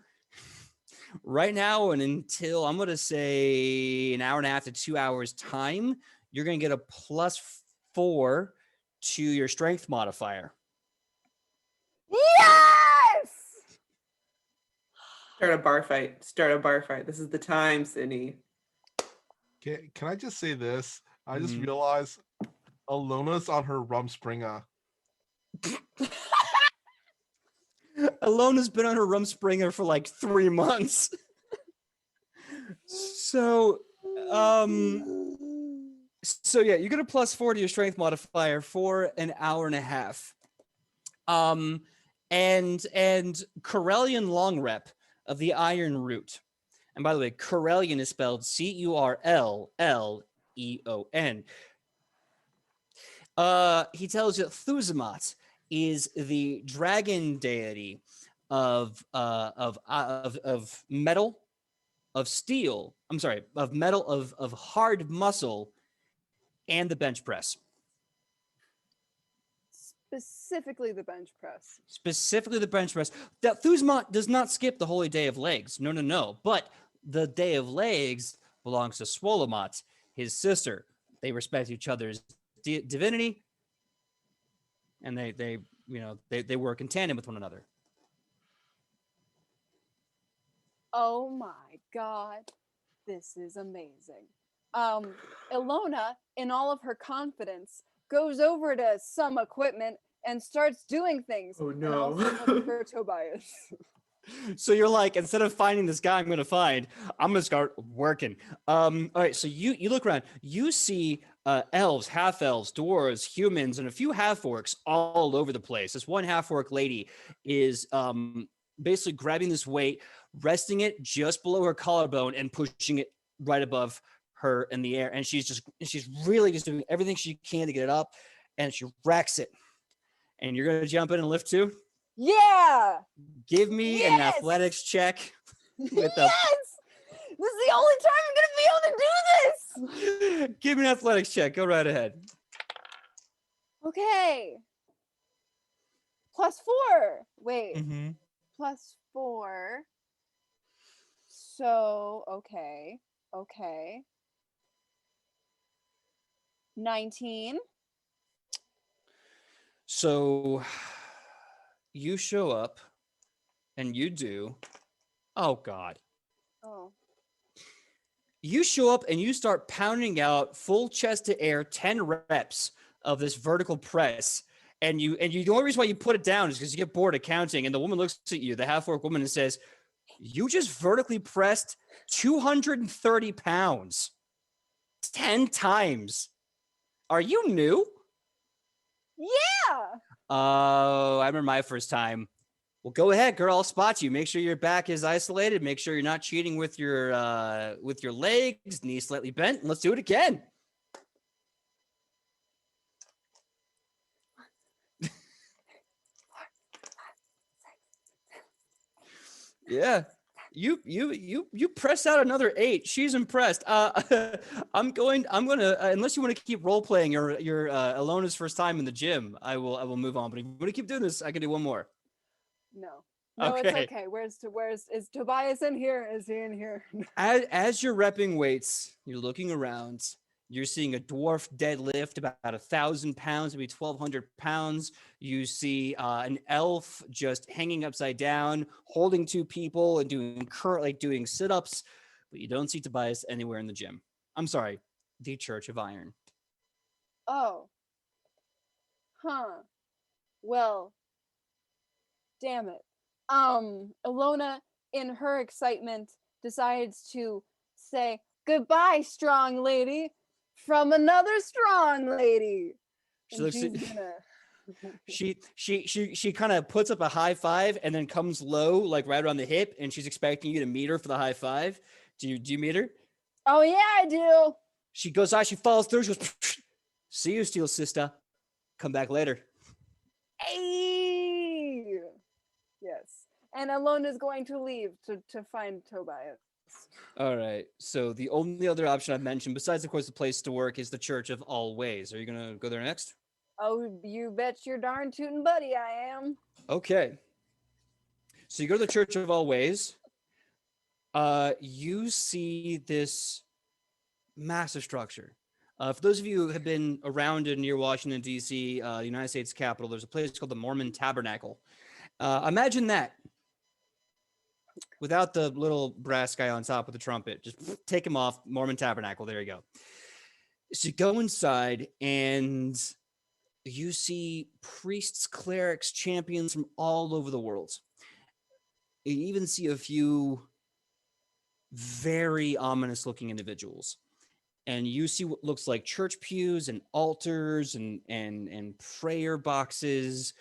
[SPEAKER 2] and until I'm gonna say an hour and a half to 2 hours time, you're gonna get a +4 to your strength modifier.
[SPEAKER 1] Yes!
[SPEAKER 6] Start a bar fight. Start a bar fight. This is the time, Sidney.
[SPEAKER 4] Can I just say this? I just realized Alona's on her Rumspringa.
[SPEAKER 2] Alona's been on her Rumspringer for like 3 months. So yeah, you get a +4 to your strength modifier for an hour and a half. And Corellian long rep of the Iron Root. And by the way, Corellian is spelled Curleon. He tells you that Thuzamat is the dragon deity of metal, of steel. I'm sorry, of metal, of hard muscle, and the bench press.
[SPEAKER 1] Specifically the bench press.
[SPEAKER 2] Specifically the bench press. That Thuzamat does not skip the holy day of legs. No. But the day of legs belongs to Swolomat, his sister. They respect each other's divinity, and they work in tandem with one another.
[SPEAKER 1] Oh my god, this is amazing. Ilona, in all of her confidence, goes over to some equipment and starts doing things.
[SPEAKER 6] Oh,
[SPEAKER 1] And
[SPEAKER 6] no.
[SPEAKER 1] also looks for Tobias.
[SPEAKER 2] So you're like, instead of finding this guy I'm going to start working. All right, so you look around. You see elves, half-elves, dwarves, humans, and a few half-orcs all over the place. This one half-orc lady is basically grabbing this weight, resting it just below her collarbone, and pushing it right above her in the air. And she's really just doing everything she can to get it up, and she racks it And you're gonna jump in and lift too?
[SPEAKER 1] Yeah.
[SPEAKER 2] Give me an athletics check with a
[SPEAKER 1] Yes. This is the only time I'm gonna be able to do this.
[SPEAKER 2] give me an athletics check. Go right ahead.
[SPEAKER 1] Okay. +4. Wait.
[SPEAKER 2] Mm-hmm.
[SPEAKER 1] +4. So, okay. 19.
[SPEAKER 2] So you show up and you do. Oh God.
[SPEAKER 1] Oh.
[SPEAKER 2] You show up and you start pounding out full chest to air 10 reps of this vertical press. And the only reason why you put it down is because you get bored of counting. And the woman looks at you, the half-orc woman, and says, "You just vertically pressed 230 pounds 10 times. Are you new?"
[SPEAKER 1] Yeah.
[SPEAKER 2] Oh, I remember my first time. Well, go ahead, girl. I'll spot you. Make sure your back is isolated. Make sure you're not cheating with your legs, knees slightly bent. And let's do it again. Yeah. You press out another 8. She's impressed. I'm gonna unless you want to keep role playing your Alona's first time in the gym, I will move on. But if you want to keep doing this, I can do one more.
[SPEAKER 1] No,
[SPEAKER 2] Okay.
[SPEAKER 1] it's okay. Is Tobias in here? Is he in here?
[SPEAKER 2] As you're repping weights, you're looking around. You're seeing a dwarf deadlift about 1,000 pounds, maybe 1,200 pounds. You see an elf just hanging upside down, holding 2 people and doing sit-ups, but you don't see Tobias anywhere in the gym. I'm sorry, the Church of Iron.
[SPEAKER 1] Oh. Huh. Well, damn it. Alona, in her excitement, decides to say, "Goodbye, strong lady, from another strong lady."
[SPEAKER 2] She
[SPEAKER 1] And
[SPEAKER 2] looks
[SPEAKER 1] she's
[SPEAKER 2] at,
[SPEAKER 1] gonna
[SPEAKER 2] she kind of puts up a high five and then comes low, like right around the hip, and she's expecting you to meet her for the high five. Do you meet her?
[SPEAKER 1] Oh yeah, I do.
[SPEAKER 2] She goes out, she follows through, she goes, "See you, Steel Sister. Come back later."
[SPEAKER 1] Hey. Yes. And Alona's going to leave to find Tobias.
[SPEAKER 2] All right. So the only other option I've mentioned, besides of course the place to work, is the Church of All Ways. Are you gonna go there next?
[SPEAKER 1] Oh, you bet your darn tootin' buddy I am.
[SPEAKER 2] Okay. So you go to the Church of All Ways. You see this massive structure. For those of you who have been around and near Washington, D.C., the United States Capitol, there's a place called the Mormon Tabernacle. Imagine that without the little brass guy on top with the trumpet. Just take him off, Mormon Tabernacle. There you go. So you go inside and you see priests, clerics, champions from all over the world. You even see a few very ominous looking individuals. And you see what looks like church pews and altars and prayer boxes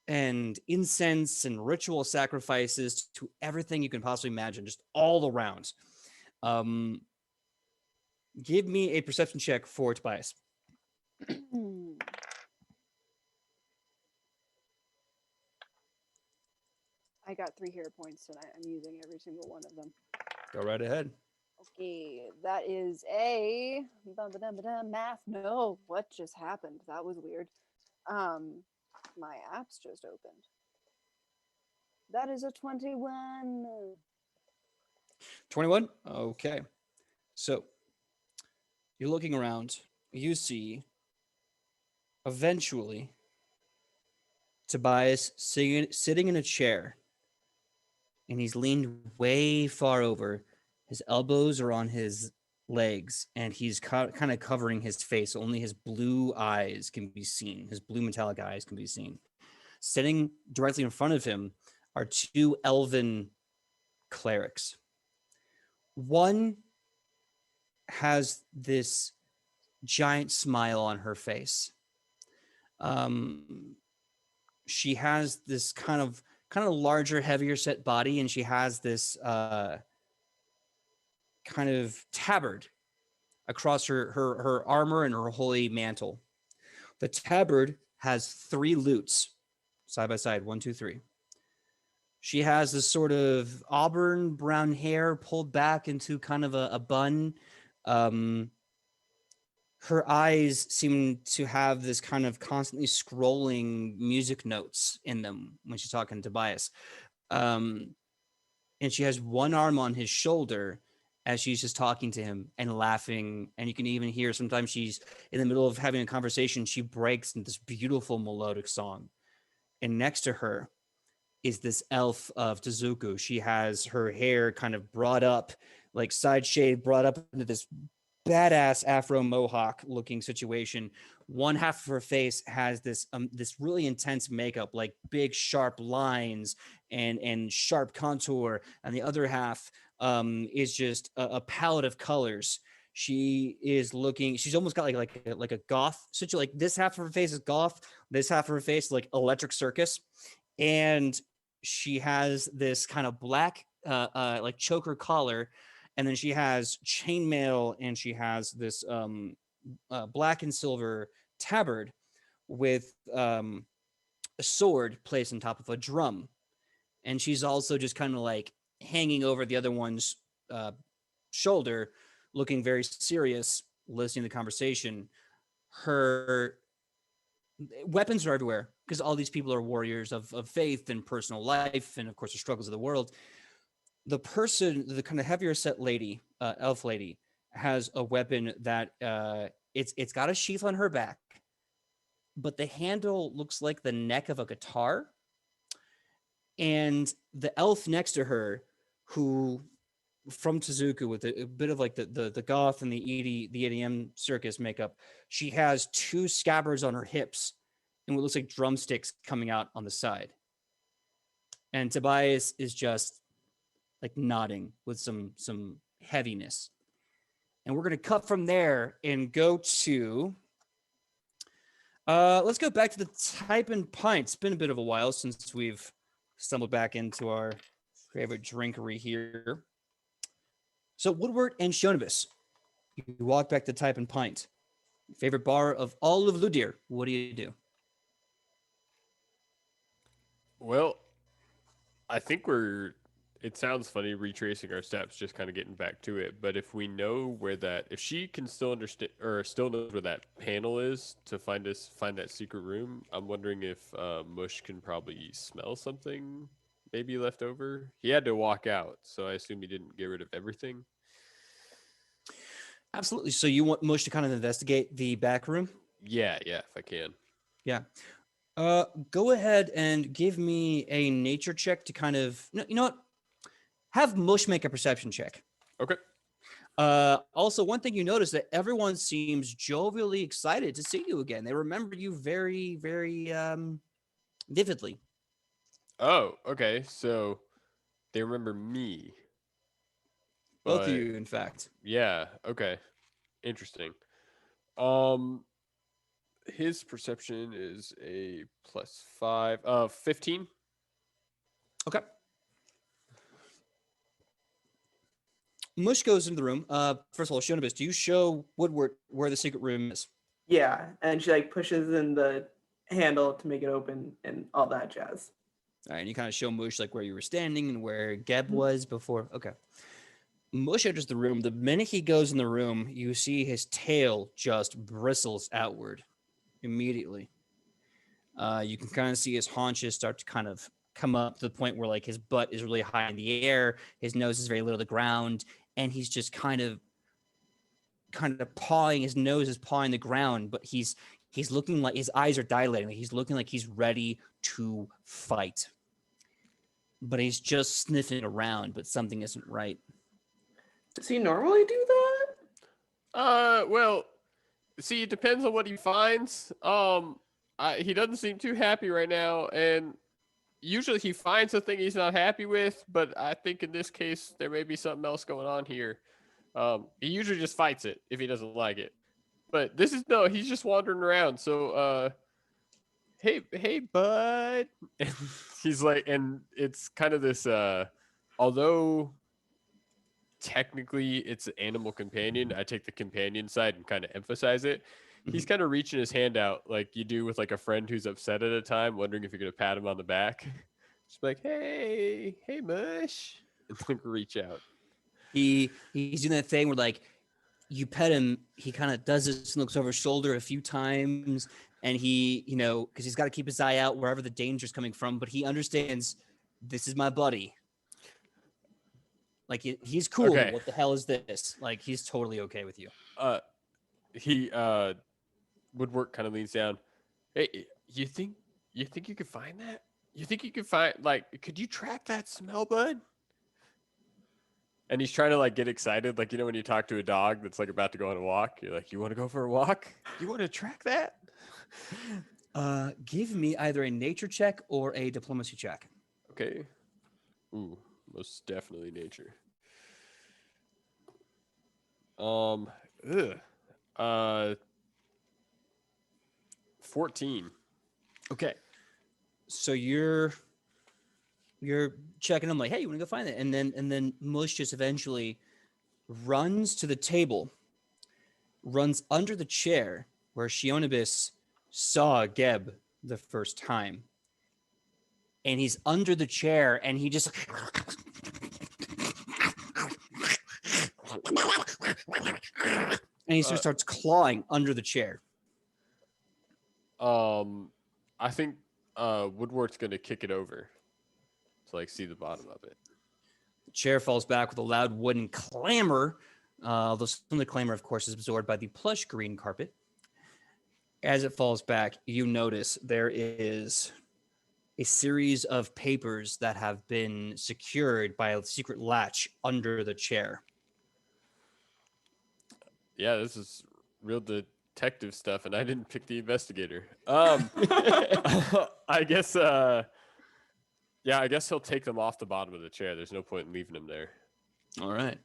[SPEAKER 2] and incense and ritual sacrifices to everything you can possibly imagine, just all around. Give me a perception check for Tobias.
[SPEAKER 1] I got 3 hero points tonight. I'm using every single one of them.
[SPEAKER 2] Go right ahead.
[SPEAKER 1] Okay, that is a math. No, what just happened? That was weird. My app's just opened. That is a 21.
[SPEAKER 2] 21? Okay. So you're looking around. You see eventually Tobias sitting in a chair, and he's leaned way far over. His elbows are on his legs, and he's kind of covering his face. Only his blue eyes can be seen. His blue metallic eyes can be seen. Sitting directly in front of him are 2 elven clerics. One has this giant smile on her face. She has this kind of larger, heavier set body, and she has this kind of tabard across her armor and her holy mantle. The tabard has 3 lutes side by side, 1, 2, 3. She has this sort of auburn brown hair pulled back into kind of a bun. Her eyes seem to have this kind of constantly scrolling music notes in them when she's talking to Tobias. And she has one arm on his shoulder as she's just talking to him and laughing. And you can even hear sometimes she's in the middle of having a conversation, she breaks into this beautiful melodic song. And next to her is this elf of Tezuku. She has her hair kind of brought up, like side shade, brought up into this badass Afro Mohawk looking situation. One half of her face has this really intense makeup, like big sharp lines and sharp contour, and the other half is just a palette of colors. She is looking. She's almost got like a goth situation. Like this half of her face is goth. This half of her face like Electric Circus, and she has this kind of black like choker collar, and then she has chainmail, and she has this black and silver tabard with a sword placed on top of a drum. And she's also just kind of like hanging over the other one's shoulder, looking very serious, listening to the conversation. Her weapons are everywhere because all these people are warriors of faith and personal life, and of course the struggles of the world. The kind of heavier set lady, elf lady, has a weapon that it's got a sheath on her back, but the handle looks like the neck of a guitar. And the elf next to her, who from Tezuku with a bit of like the goth and the EDM circus makeup, she has 2 scabbards on her hips and what looks like drumsticks coming out on the side. And Tobias is just like nodding with some heaviness. And we're going to cut from there and go to let's go back to the Type and Pint. It's been a bit of a while since we've stumbled back into our favorite drinkery here. So Woodward and Shonibus, you walk back to Type and Pint, favorite bar of all of Ludir. What do you do?
[SPEAKER 3] Well, I think it sounds funny retracing our steps, just kind of getting back to it. But if we know if she can still understand or still knows where that panel is to find that secret room, I'm wondering if Mush can probably smell something maybe left over. He had to walk out, so I assume he didn't get rid of everything.
[SPEAKER 2] Absolutely. So you want Mush to kind of investigate the back room?
[SPEAKER 3] Yeah, if I can.
[SPEAKER 2] Yeah. Go ahead and give me a nature check to kind of, no, you know what? Have Mush make a perception check.
[SPEAKER 3] Okay.
[SPEAKER 2] Also, one thing you notice that everyone seems jovially excited to see you again. They remember you very, very vividly.
[SPEAKER 3] Oh, okay. So they remember me.
[SPEAKER 2] Both of you, in fact.
[SPEAKER 3] Yeah, okay. Interesting. His perception is a +5, 15.
[SPEAKER 2] Okay. Mush goes into the room. First of all, Shonibus, do you show Woodward where the secret room is?
[SPEAKER 6] Yeah, and she like pushes in the handle to make it open and all that jazz.
[SPEAKER 2] All right, and you kind of show Mush like where you were standing and where Geb was before. Okay. Mush enters the room. The minute he goes in the room, you see his tail just bristles outward immediately. You can kind of see his haunches start to kind of come up to the point where like his butt is really high in the air. His nose is very low to the ground, and he's just kind of pawing. His nose is pawing the ground, but he's looking like his eyes are dilating. Like he's looking like he's ready to fight, but he's just sniffing around. But something isn't right.
[SPEAKER 6] Does he normally do that?
[SPEAKER 3] Well, see, it depends on what he finds. He doesn't seem too happy right now, and usually he finds a thing he's not happy with, but I think in this case there may be something else going on here. He usually just fights it if he doesn't like it. But he's just wandering around. So, hey, bud. He's like, and it's kind of this, although technically it's an animal companion, I take the companion side and kind of emphasize it. He's kind of reaching his hand out like you do with like a friend who's upset at a time, wondering if you're gonna pat him on the back. Just like, hey, Mush. It's like reach out.
[SPEAKER 2] He's doing that thing where like you pet him, he kind of does this and looks over his shoulder a few times, and he, because he's got to keep his eye out wherever the danger's coming from, but he understands this is my buddy. Like he's cool.
[SPEAKER 3] Okay.
[SPEAKER 2] What the hell is this? Like he's totally okay with you.
[SPEAKER 3] He Woodwork kind of leans down. Hey, you think you could find that? You think you could find could you track that smell, bud? And he's trying to like get excited, like when you talk to a dog that's like about to go on a walk, you're like, you want to go for a walk? You want to track that?
[SPEAKER 2] Give me either a nature check or a diplomacy check.
[SPEAKER 3] Okay. Ooh, most definitely nature. 14.
[SPEAKER 2] Okay. So you're checking them like, hey, you want to go find it? And then Mush just eventually runs to the table, runs under the chair where Shionibus saw Geb the first time. And he's under the chair and he just and he just starts clawing under the chair.
[SPEAKER 3] I think Woodward's gonna kick it over to like see the bottom of it.
[SPEAKER 2] The chair falls back with a loud wooden clamor, although some of the clamor, of course, is absorbed by the plush green carpet. As it falls back, you notice there is a series of papers that have been secured by a secret latch under the chair.
[SPEAKER 3] Yeah, this is real detective stuff, and I didn't pick the investigator. I guess I guess he'll take them off the bottom of the chair. There's no point in leaving them there.
[SPEAKER 2] All right.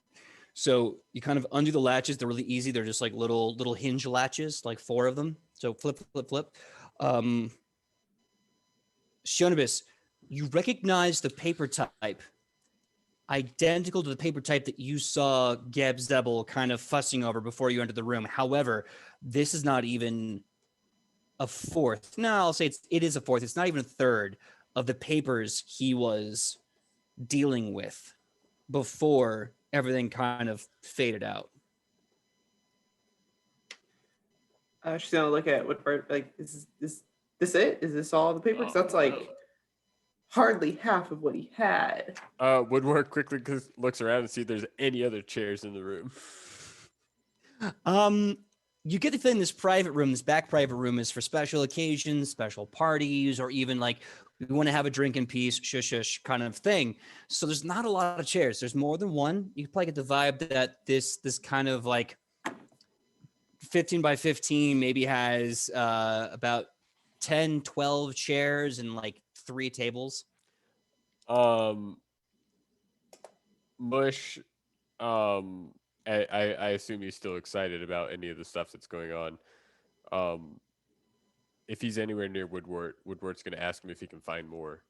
[SPEAKER 2] So you kind of undo the latches. They're really easy. They're just like little hinge latches, like 4 of them. So flip. Shionibus, you recognize the paper type, identical to the paper type that you saw Geb Zebel kind of fussing over before you entered the room. However, this is not even a fourth. No, I'll say it is a fourth. It's not even a third of the papers he was dealing with before everything kind of faded out.
[SPEAKER 6] She's gonna look at what part, like, is this it? Is this all the paper? 'Cause that's like hardly half of what he had.
[SPEAKER 3] Woodward quickly looks around and see if there's any other chairs in the room.
[SPEAKER 2] You get the feeling this back private room is for special occasions, special parties, or even like we want to have a drink in peace, shush kind of thing. So there's not a lot of chairs. There's more than one. You can probably get the vibe that this kind of like 15 by 15 maybe has about 10, 12 chairs and like 3 tables.
[SPEAKER 3] Mush, I assume he's still excited about any of the stuff that's going on. If he's anywhere near Woodward's going to ask him if he can find more.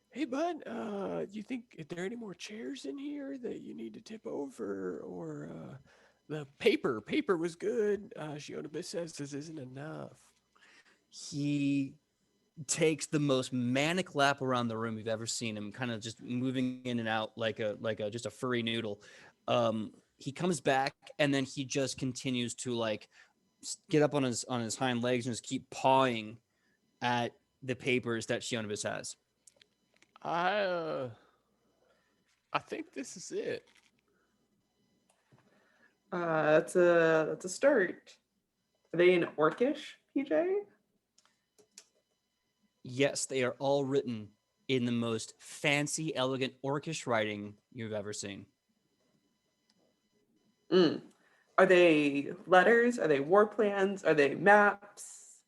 [SPEAKER 3] Hey, bud, do you think are there any more chairs in here that you need to tip over, or the paper was good? Shionibus says this isn't enough.
[SPEAKER 2] He takes the most manic lap around the room you've ever seen him, kind of just moving in and out like a just a furry noodle. He comes back and then he just continues to like get up on his hind legs and just keep pawing at the papers that Shionibus has.
[SPEAKER 3] I think this is it.
[SPEAKER 6] That's a start. Are they in Orcish, PJ?
[SPEAKER 2] Yes, they are all written in the most fancy, elegant Orcish writing you've ever seen.
[SPEAKER 6] Are they letters? Are they war plans? Are they maps?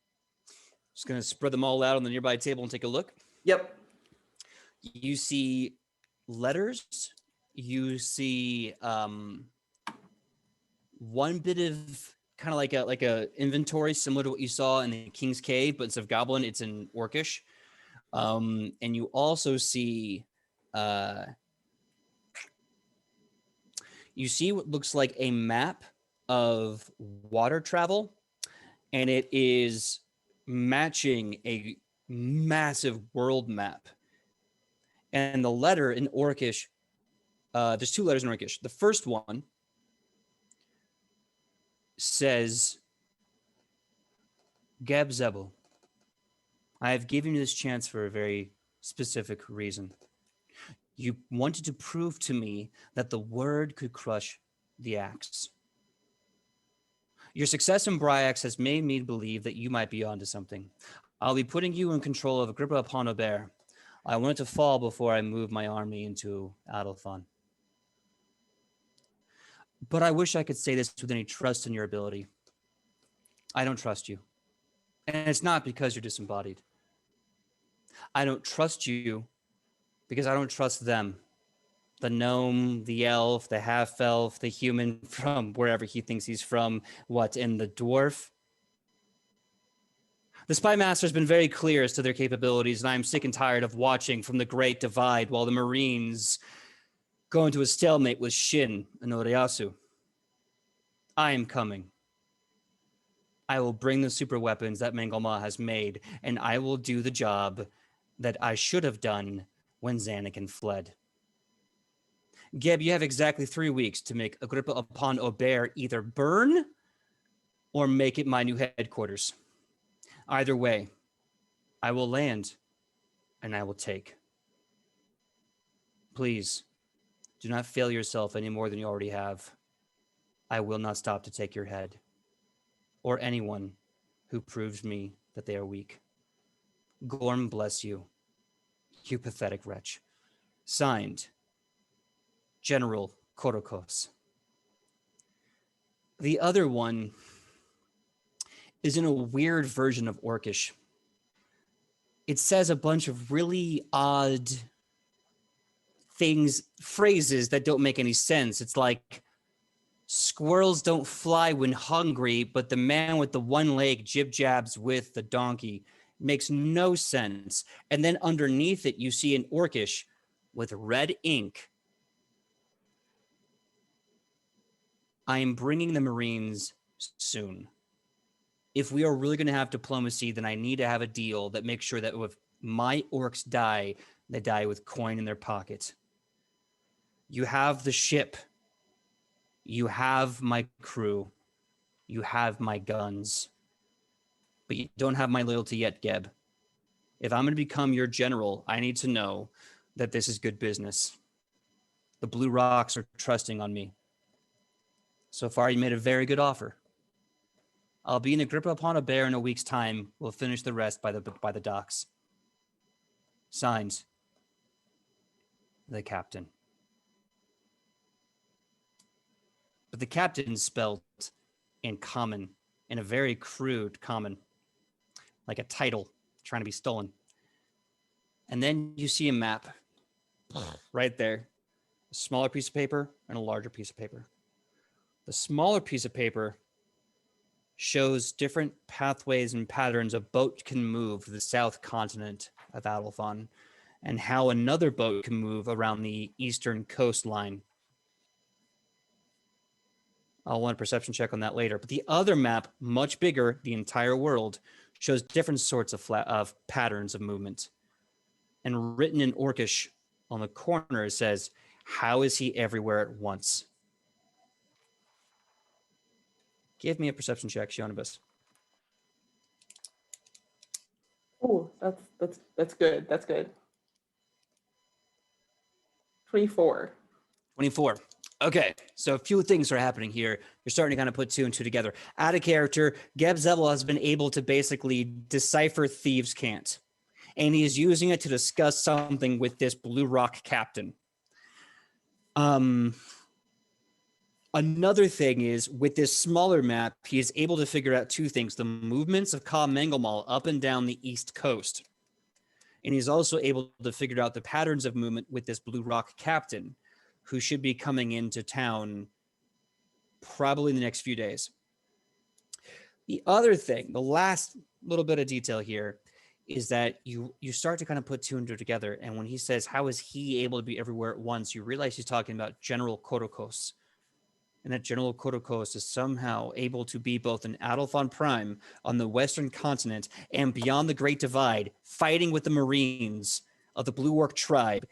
[SPEAKER 2] Just going to spread them all out on the nearby table and take a look.
[SPEAKER 6] Yep.
[SPEAKER 2] You see letters. You see one bit of kind of like a inventory similar to what you saw in the King's Cave, but instead of Goblin, it's in Orcish. And you also see what looks like a map of water travel and it is matching a massive world map. And the letter in Orcish, there's two letters in Orcish. The first one says, Geb Zebel, I have given you this chance for a very specific reason. You wanted to prove to me that the word could crush the axe. Your success in Bryax has made me believe that you might be onto something. I'll be putting you in control of Agrippa upon Aubert. I want it to fall before I move my army into Adolphon. But I wish I could say this with any trust in your ability. I don't trust you. And it's not because you're disembodied. I don't trust you because I don't trust them. The gnome, the elf, the half-elf, the human from wherever he thinks he's from, and the dwarf. The Spy Master has been very clear as to their capabilities, and I'm sick and tired of watching from the Great Divide while the Marines go into a stalemate with Shin and Oriyasu. I am coming. I will bring the super weapons that Mengelma has made, and I will do the job that I should have done when Xanakin fled. Geb, you have exactly 3 weeks to make Agrippa upon Aubert either burn or make it my new headquarters. Either way, I will land and I will take. Please, do not fail yourself any more than you already have. I will not stop to take your head, or anyone who proves me that they are weak. Gorm bless you, you pathetic wretch. Signed, General Korokos. The other one is in a weird version of Orcish. It says a bunch of really odd phrases that don't make any sense. It's like, squirrels don't fly when hungry, but the man with the one leg jib-jabs with the donkey. Makes no sense. And then underneath it, you see in Orcish with red ink, I am bringing the Marines soon. If we are really going to have diplomacy, then I need to have a deal that makes sure that if my orcs die, they die with coin in their pocket. You have the ship. You have my crew. You have my guns. But you don't have my loyalty yet, Geb. If I'm going to become your general, I need to know that this is good business. The Blue Rocks are trusting on me. So far, you made a very good offer. I'll be in Agrippa upon Aubert in a week's time. We'll finish the rest by the docks. Signed, the captain. But the captain's spelled in common, in a very crude common, like a title trying to be stolen. And then you see a map right there, a smaller piece of paper and a larger piece of paper. The smaller piece of paper shows different pathways and patterns a boat can move to the south continent of Adolphon, and how another boat can move around the eastern coastline. I'll want a perception check on that later. But the other map, much bigger, the entire world, shows different sorts of patterns of movement. And written in Orcish on the corner, it says, how is he everywhere at once? Give me a perception check, Shionibus.
[SPEAKER 6] Oh, that's good. That's good. 24.
[SPEAKER 2] 24. Okay, so a few things are happening here. You're starting to kind of put two and two together. Out of character, Geb Zebel has been able to basically decipher thieves' cant. And he is using it to discuss something with this Blue Rock captain. Another thing is, with this smaller map, he is able to figure out two things: the movements of Ka Mengelmal up and down the east coast. And he's also able to figure out the patterns of movement with this Blue Rock captain, who should be coming into town probably in the next few days. The other thing, the last little bit of detail here, is that you start to kind of put two and two together. And when he says, how is he able to be everywhere at once, you realize he's talking about General Korokos. and that General Korokos is somehow able to be both an Adolphon Prime on the Western continent and beyond the Great Divide, fighting with the Marines of the Blue Orc tribe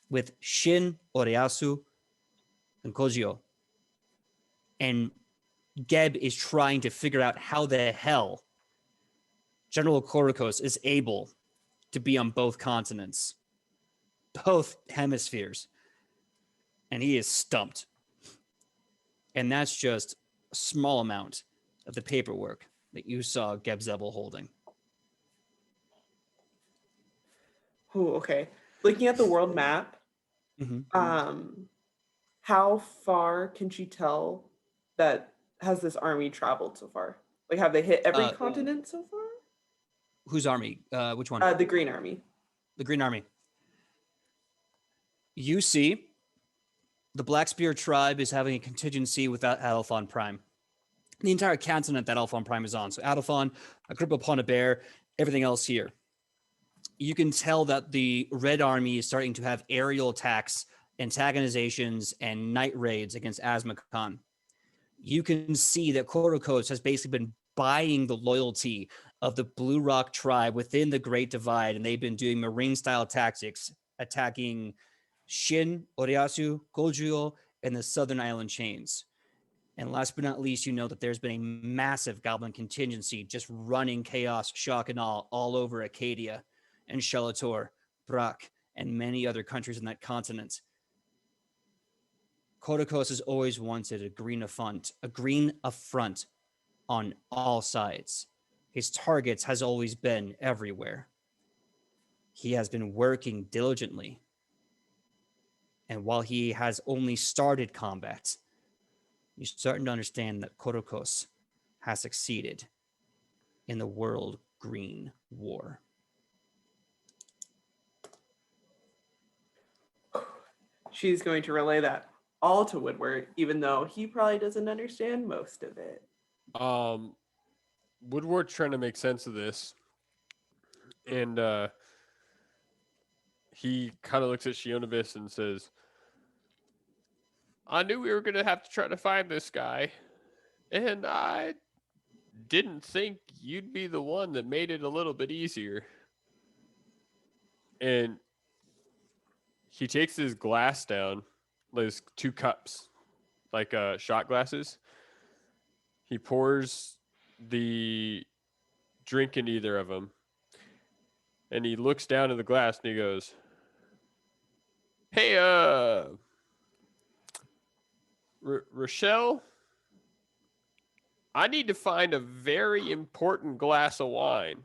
[SPEAKER 2] with Shin, Oreyasu, and Kojio. And Geb is trying to figure out how the hell General Korokos is able to be on both continents, both hemispheres, and he is stumped. And that's just a small amount of the paperwork that you saw Geb Zebel holding.
[SPEAKER 6] Oh, okay. Looking at the world map, how far can she tell that has this army traveled so far? Like, have they hit every continent so far?
[SPEAKER 2] Whose army? Which one?
[SPEAKER 6] The Green Army.
[SPEAKER 2] The Green Army. You see, the Black Spear tribe is having a contingency without Adolphon Prime. The entire continent that Adolphon Prime is on. So Adolphon, Agrippa upon a bear, everything else here. You can tell that the Red Army is starting to have aerial attacks, antagonizations, and night raids against Azmakhan. You can see that Korokos has basically been buying the loyalty of the Blue Rock tribe within the Great Divide, and they've been doing Marine-style tactics, attacking Shin, Oreyasu, Kojio, and the Southern Island chains. And last but not least, you know that there's been a massive goblin contingency just running chaos, shock, and all over Acadia and Shelator, Brak, and many other countries in that continent. Korokos has always wanted a green affront on all sides. His targets has always been everywhere. He has been working diligently. And while he has only started combat, you're starting to understand that Korokos has succeeded in the World Green War.
[SPEAKER 6] She's going to relay that all to Woodward, even though he probably doesn't understand most of it.
[SPEAKER 3] Woodward's trying to make sense of this, and he kind of looks at Shionibus and says, I knew we were going to have to try to find this guy, and I didn't think you'd be the one that made it a little bit easier. And he takes his glass down, there's 2 cups, like shot glasses. He pours the drink in either of them, and he looks down at the glass and he goes, hey, Rochelle, I need to find a very important glass of wine.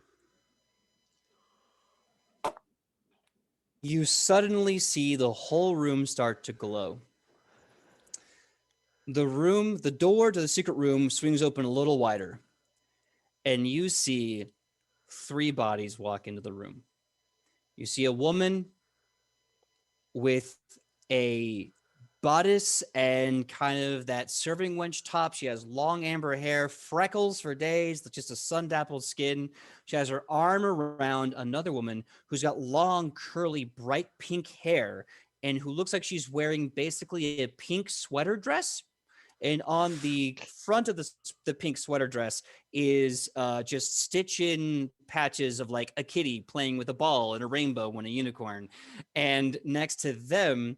[SPEAKER 2] You suddenly see the whole room start to glow. The door to the secret room swings open a little wider, and you see 3 bodies walk into the room. You see a woman with a bodice and kind of that serving wench top. She has long amber hair, freckles for days, just a sun-dappled skin. She has her arm around another woman who's got long, curly, bright pink hair and who looks like she's wearing basically a pink sweater dress. And on the front of the pink sweater dress is just stitch-in patches of like a kitty playing with a ball and a rainbow and a unicorn. And next to them,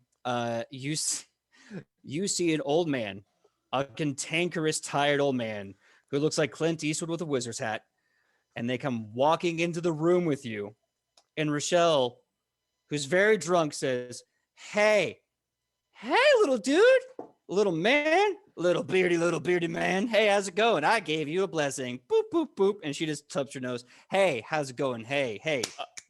[SPEAKER 2] you see an old man, a cantankerous, tired old man who looks like Clint Eastwood with a wizard's hat. And they come walking into the room with you. And Rochelle, who's very drunk, says, hey, little dude, little man, little beardy man. Hey, how's it going? I gave you a blessing. Boop, boop, boop. And she just tubs her nose. Hey, how's it going? Hey.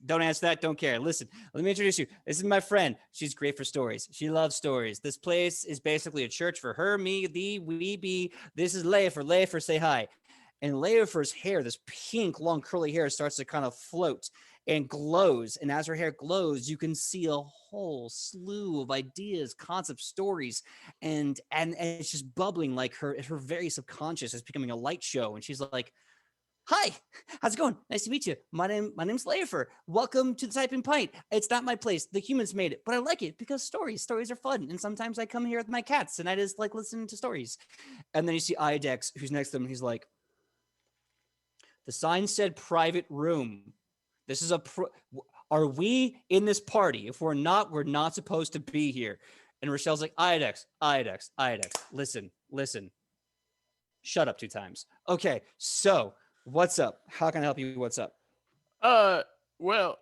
[SPEAKER 2] Don't answer that. Don't care. Listen, let me introduce you. This is my friend. She's great for stories. She loves stories. This place is basically a church for her, me, thee, we, be. This is Leifer. Leifer, say hi. And Leifer's hair, this pink, long, curly hair, starts to kind of float and glows. And as her hair glows, you can see a whole slew of ideas, concepts, stories, and it's just bubbling like her very subconscious is becoming a light show. And she's like, Hi, how's it going? Nice to meet you. My name's Leifer. Welcome to the Typing Pint. It's not my place. The humans made it, but I like it because stories are fun. And sometimes I come here with my cats and I just like listening to stories. And then you see Idex, who's next to him. And he's like, the sign said private room. This is are we in this party? If we're not supposed to be here. And Rochelle's like, Idex, listen. Shut up 2 times. Okay, so what's up? How can I help you? What's up?
[SPEAKER 3] Well,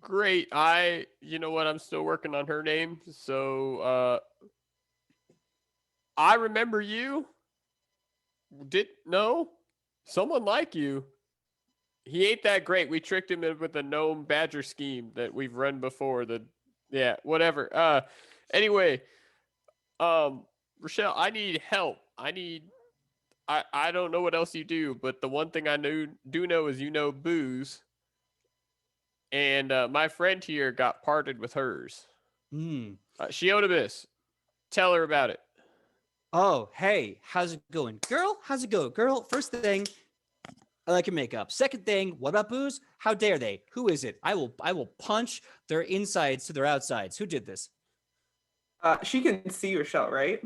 [SPEAKER 3] great. You know what? I'm still working on her name. So, I remember you. No, someone like you. He ain't that great. We tricked him with the gnome badger scheme that we've run before. Yeah, whatever. Anyway, Rochelle, I need help. I don't know what else you do, but the one thing I do know is you know booze. And my friend here got parted with hers. Shionibus, tell her about it.
[SPEAKER 2] Oh, hey, how's it going? Girl, how's it go? Girl, first thing, I like your makeup. Second thing, what about booze? How dare they? Who is it? I will punch their insides to their outsides. Who did this?
[SPEAKER 6] She can see Rochelle, right?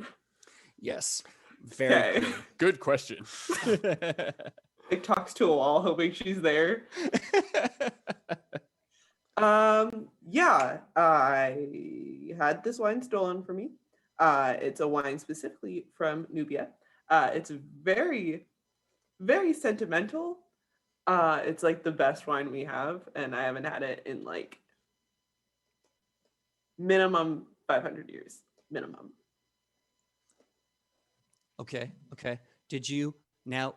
[SPEAKER 2] Yes. Very
[SPEAKER 6] Okay.
[SPEAKER 2] clear.
[SPEAKER 3] Good question.
[SPEAKER 6] Like talks to a wall, hoping she's there. Yeah, I had this wine stolen from me. It's a wine specifically from Nubia. It's very, very sentimental. It's like the best wine we have, and I haven't had it in like minimum 500 years. Minimum.
[SPEAKER 2] Okay.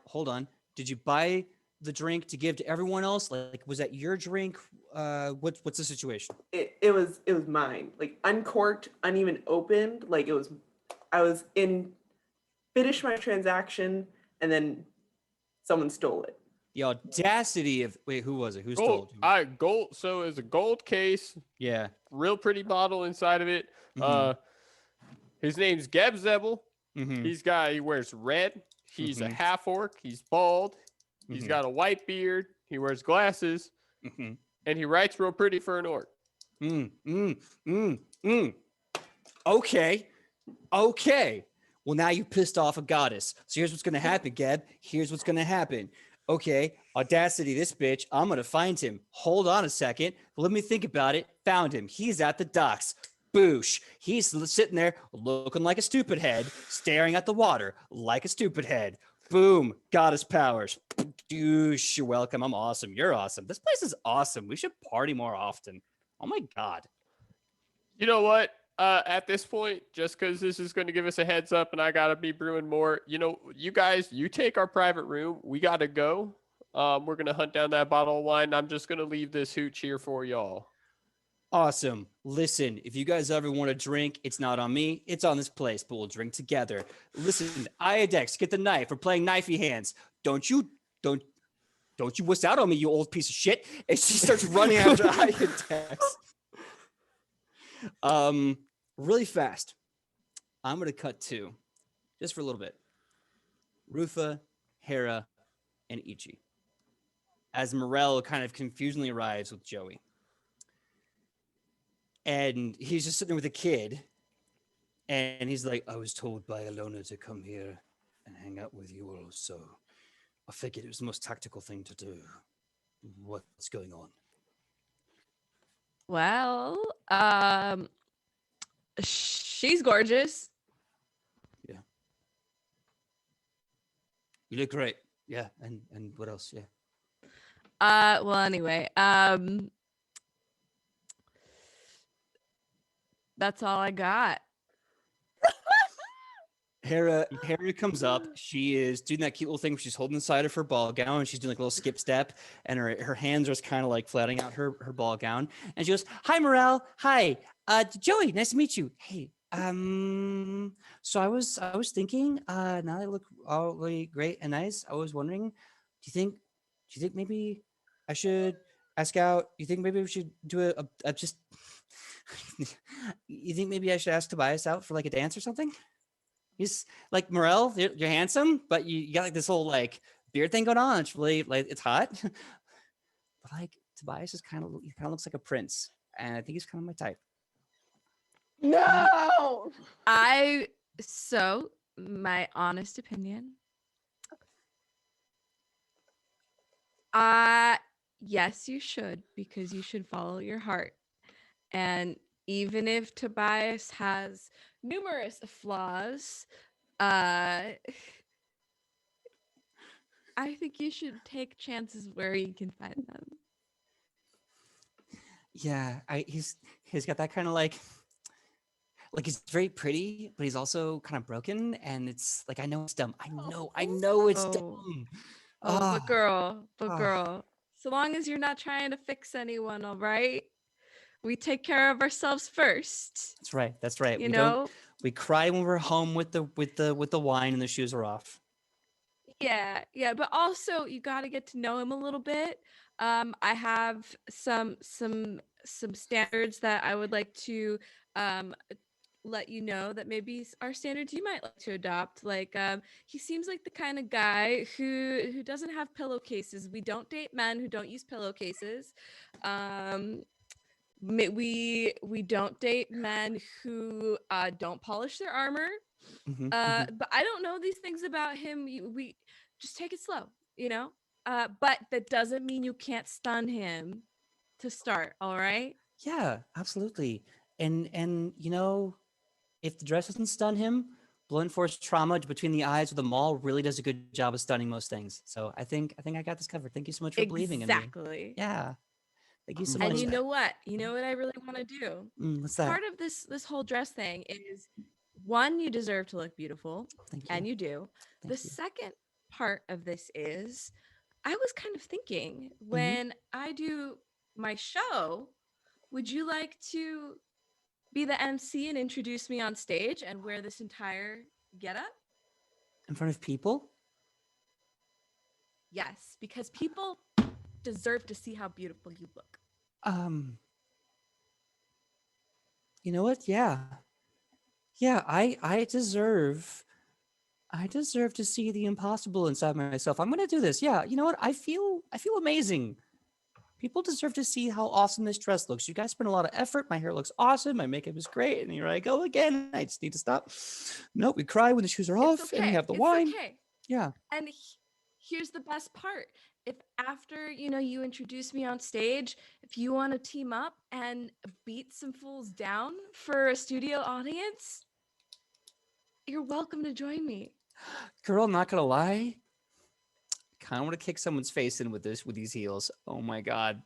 [SPEAKER 2] Hold on. Did you buy the drink to give to everyone else? Like, was that your drink? What's the situation?
[SPEAKER 6] It was mine. Like uncorked, uneven opened. Like I was finished my transaction and then someone stole it.
[SPEAKER 2] The audacity of who was it? Who
[SPEAKER 3] Gold.
[SPEAKER 2] stole it?
[SPEAKER 3] Gold. So it's a gold case.
[SPEAKER 2] Yeah.
[SPEAKER 3] Real pretty bottle inside of it.
[SPEAKER 2] Mhm.
[SPEAKER 3] His name's Geb Zebel.
[SPEAKER 2] Mm-hmm.
[SPEAKER 3] He wears red. He's a
[SPEAKER 2] Mhm.
[SPEAKER 3] half orc. He's bald. He's
[SPEAKER 2] Mhm.
[SPEAKER 3] got a white beard. He wears glasses.
[SPEAKER 2] Mm-hmm.
[SPEAKER 3] And he writes real pretty for an orc.
[SPEAKER 2] Okay. Well, now you pissed off a goddess. So here's what's gonna happen, Gab. Here's what's gonna happen. Okay, audacity, this bitch. I'm gonna find him. Hold on a second. Let me think about it. Found him. He's at the docks. Boosh. He's sitting there looking like a stupid head, staring at the water like a stupid head. Boom. Goddess powers. Douche. You're welcome. I'm awesome. You're awesome. This place is awesome. We should party more often. Oh my God.
[SPEAKER 3] You know what? At this point, just because this is going to give us a heads up and I got to be brewing more, you guys, you take our private room. We got to go. We're going to hunt down that bottle of wine. I'm just going to leave this hooch here for y'all.
[SPEAKER 2] Awesome. Listen, if you guys ever want to drink, it's not on me. It's on this place, but we'll drink together. Listen, Iodex, get the knife. We're playing knifey hands. Don't you wuss out on me, you old piece of shit. And she starts running after Iodex. Really fast. I'm going to cut to, just for a little bit, Rufa, Hera, and Ichi. As Morel kind of confusingly arrives with Joey. And he's just sitting there with a kid. And he's like, I was told by Alona to come here and hang out with you all. So I figured it was the most tactical thing to do. What's going on?
[SPEAKER 5] Well, she's gorgeous.
[SPEAKER 2] Yeah. You look great. Yeah. And what else? Yeah.
[SPEAKER 5] Well, anyway, that's all I got.
[SPEAKER 2] Hera comes up. She is doing that cute little thing where she's holding the side of her ball gown and she's doing like a little skip step and her hands are just kind of like flattening out her ball gown. And she goes, hi, Morel. Hi. Joey, nice to meet you. Hey, so I was thinking, now that I look all really great and nice, I was wondering, do you think maybe I should ask out? You think maybe we should do a just, you think maybe I should ask Tobias out for like a dance or something? He's like Morel. You're handsome, but you got like this whole like beard thing going on. It's really like it's hot. But like Tobias is he kind of looks like a prince, and I think he's kind of my type.
[SPEAKER 1] No.
[SPEAKER 5] So my honest opinion. Yes, you should, because you should follow your heart. And even if Tobias has numerous flaws, I think you should take chances where you can find them.
[SPEAKER 2] Yeah, he's got that kind of like he's very pretty, but he's also kind of broken, and it's like I know it's dumb. I know it's
[SPEAKER 5] Oh.
[SPEAKER 2] dumb.
[SPEAKER 5] Oh,
[SPEAKER 2] Ah,
[SPEAKER 5] but girl,
[SPEAKER 2] ah.
[SPEAKER 5] so long as you're not trying to fix anyone, all right? We take care of ourselves first.
[SPEAKER 2] That's right. That's right.
[SPEAKER 5] You
[SPEAKER 2] We don't.
[SPEAKER 5] know?
[SPEAKER 2] We cry when we're home with the wine and the shoes are off.
[SPEAKER 5] Yeah, but also you got to get to know him a little bit. I have some standards that I would like to let you know that maybe are standards you might like to adopt. Like he seems like the kind of guy who doesn't have pillowcases. We don't date men who don't use pillowcases. We don't date men who don't polish their armor. But I don't know these things about him. We just take it slow, you know. But that doesn't mean you can't stun him to start. All right.
[SPEAKER 2] Yeah, absolutely. And you know, if the dress doesn't stun him, blunt force trauma between the eyes with the maul really does a good job of stunning most things. So I think I got this covered. Thank you so much for believing in me.
[SPEAKER 5] Exactly.
[SPEAKER 2] Yeah. Thank you so
[SPEAKER 5] And
[SPEAKER 2] much.
[SPEAKER 5] you know what? You know what I really want to do?
[SPEAKER 2] What's that?
[SPEAKER 5] Part of this whole dress thing is, one, you deserve to look beautiful,
[SPEAKER 2] Thank you.
[SPEAKER 5] and you do.
[SPEAKER 2] Thank
[SPEAKER 5] The
[SPEAKER 2] you.
[SPEAKER 5] second part of this is, I was kind of thinking, when I do my show, would you like to be the MC and introduce me on stage and wear this entire getup?
[SPEAKER 2] In front of people?
[SPEAKER 5] Yes, because people deserve to see how beautiful you look.
[SPEAKER 2] You know what? Yeah. Yeah, I deserve to see the impossible inside myself. I'm gonna do this. Yeah, you know what? I feel amazing. People deserve to see how awesome this dress looks. You guys spent a lot of effort. My hair looks awesome. My makeup is great. And here I go again. I just need to stop. Nope, we cry when the shoes are off and we have the wine.
[SPEAKER 5] Okay.
[SPEAKER 2] Yeah.
[SPEAKER 5] And here's the best part. If after, you introduce me on stage, if you want to team up and beat some fools down for a studio audience, you're welcome to join me.
[SPEAKER 2] Girl, not gonna lie. Kind of want to kick someone's face in with these heels. Oh my god.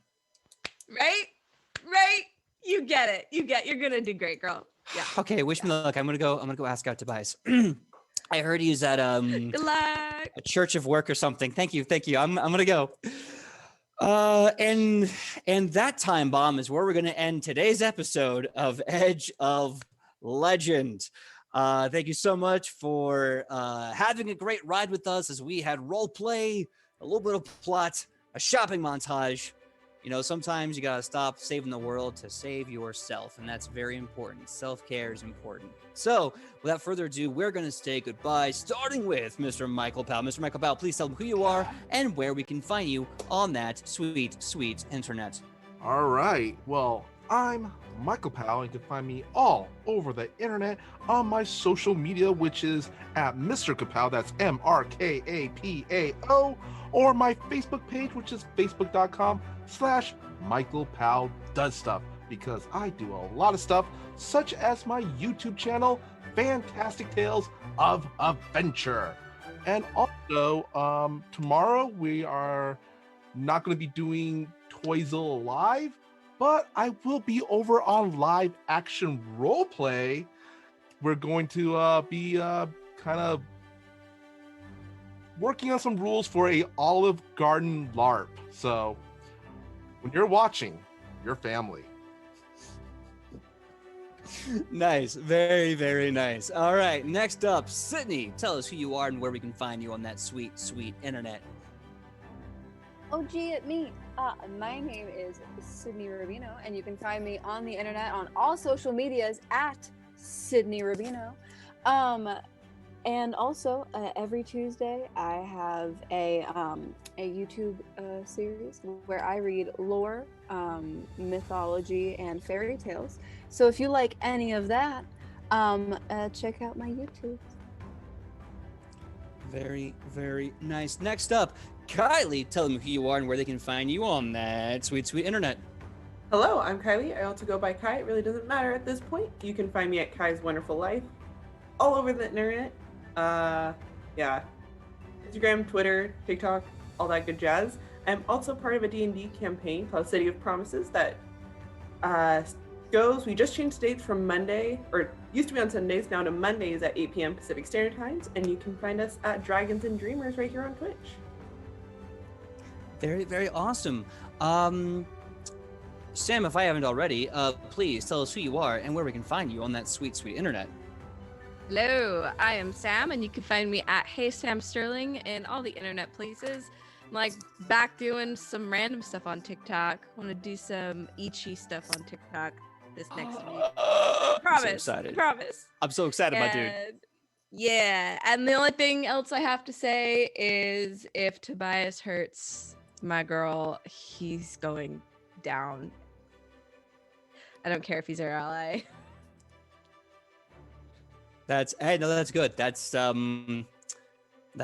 [SPEAKER 5] Right? You get it. You're gonna do great, girl. Yeah.
[SPEAKER 2] Okay, wish me luck. I'm gonna go ask out Tobias. I heard he's at
[SPEAKER 5] Good luck.
[SPEAKER 2] a church of work or something. Thank you. I'm gonna go. And that time bomb is where we're gonna end today's episode of Edge of Legend. Thank you so much for having a great ride with us as we had role play, a little bit of plot, a shopping montage. Sometimes you gotta stop saving the world to save yourself, and that's very important. Self-care is important. So, without further ado, we're gonna say goodbye, starting with Mr. Michael Powell. Mr. Michael Powell, please tell them who you are and where we can find you on that sweet, sweet internet.
[SPEAKER 4] All right. Well, I'm Michael Powell. You can find me all over the internet on my social media, which is at Mr. Kapow. That's MRKAPAO. Or my Facebook page, which is facebook.com/Michael Powell Does Stuff, because I do a lot of stuff, such as my YouTube channel, Fantastic Tales of Adventure. And also, tomorrow we are not going to be doing Toysville Live, but I will be over on Live Action Roleplay. We're going to be kind of working on some rules for a Olive Garden LARP. So when you're watching, your family.
[SPEAKER 2] Nice. Very, very nice. All right. Next up, Sidney. Tell us who you are and where we can find you on that sweet, sweet internet.
[SPEAKER 1] Oh, gee, me. My name is Sidney Rubino, and you can find me on the internet on all social medias at Sidney Rubino. And also, every Tuesday, I have a YouTube series where I read lore, mythology, and fairy tales. So if you like any of that, check out my YouTube.
[SPEAKER 2] Very, very nice. Next up, Kylie, tell them who you are and where they can find you on that sweet, sweet internet.
[SPEAKER 6] Hello, I'm Kylie. I also go by Kai. It really doesn't matter at this point. You can find me at Kai's Wonderful Life all over the internet. Yeah, Instagram, Twitter, TikTok, all that good jazz. I'm also part of a D&D campaign called City of Promises that we just changed dates from Monday, or used to be on Sundays, now to Mondays at 8 p.m. Pacific Standard Times, and you can find us at Dragons and Dreamers right here on Twitch.
[SPEAKER 2] Very, very awesome. Sam, if I haven't already, please tell us who you are and where we can find you on that sweet, sweet internet.
[SPEAKER 5] Hello, I am Sam, and you can find me at Hey Sam Sterling in all the internet places. I'm like back doing some random stuff on TikTok. Want to do some Ichi stuff on TikTok this next week. Promise.
[SPEAKER 2] So excited.
[SPEAKER 5] Promise.
[SPEAKER 2] I'm so excited, my dude.
[SPEAKER 5] And- Yeah, and the only thing else I have to say is if Tobias hurts my girl, he's going down. I don't care if he's our ally.
[SPEAKER 2] That's good. That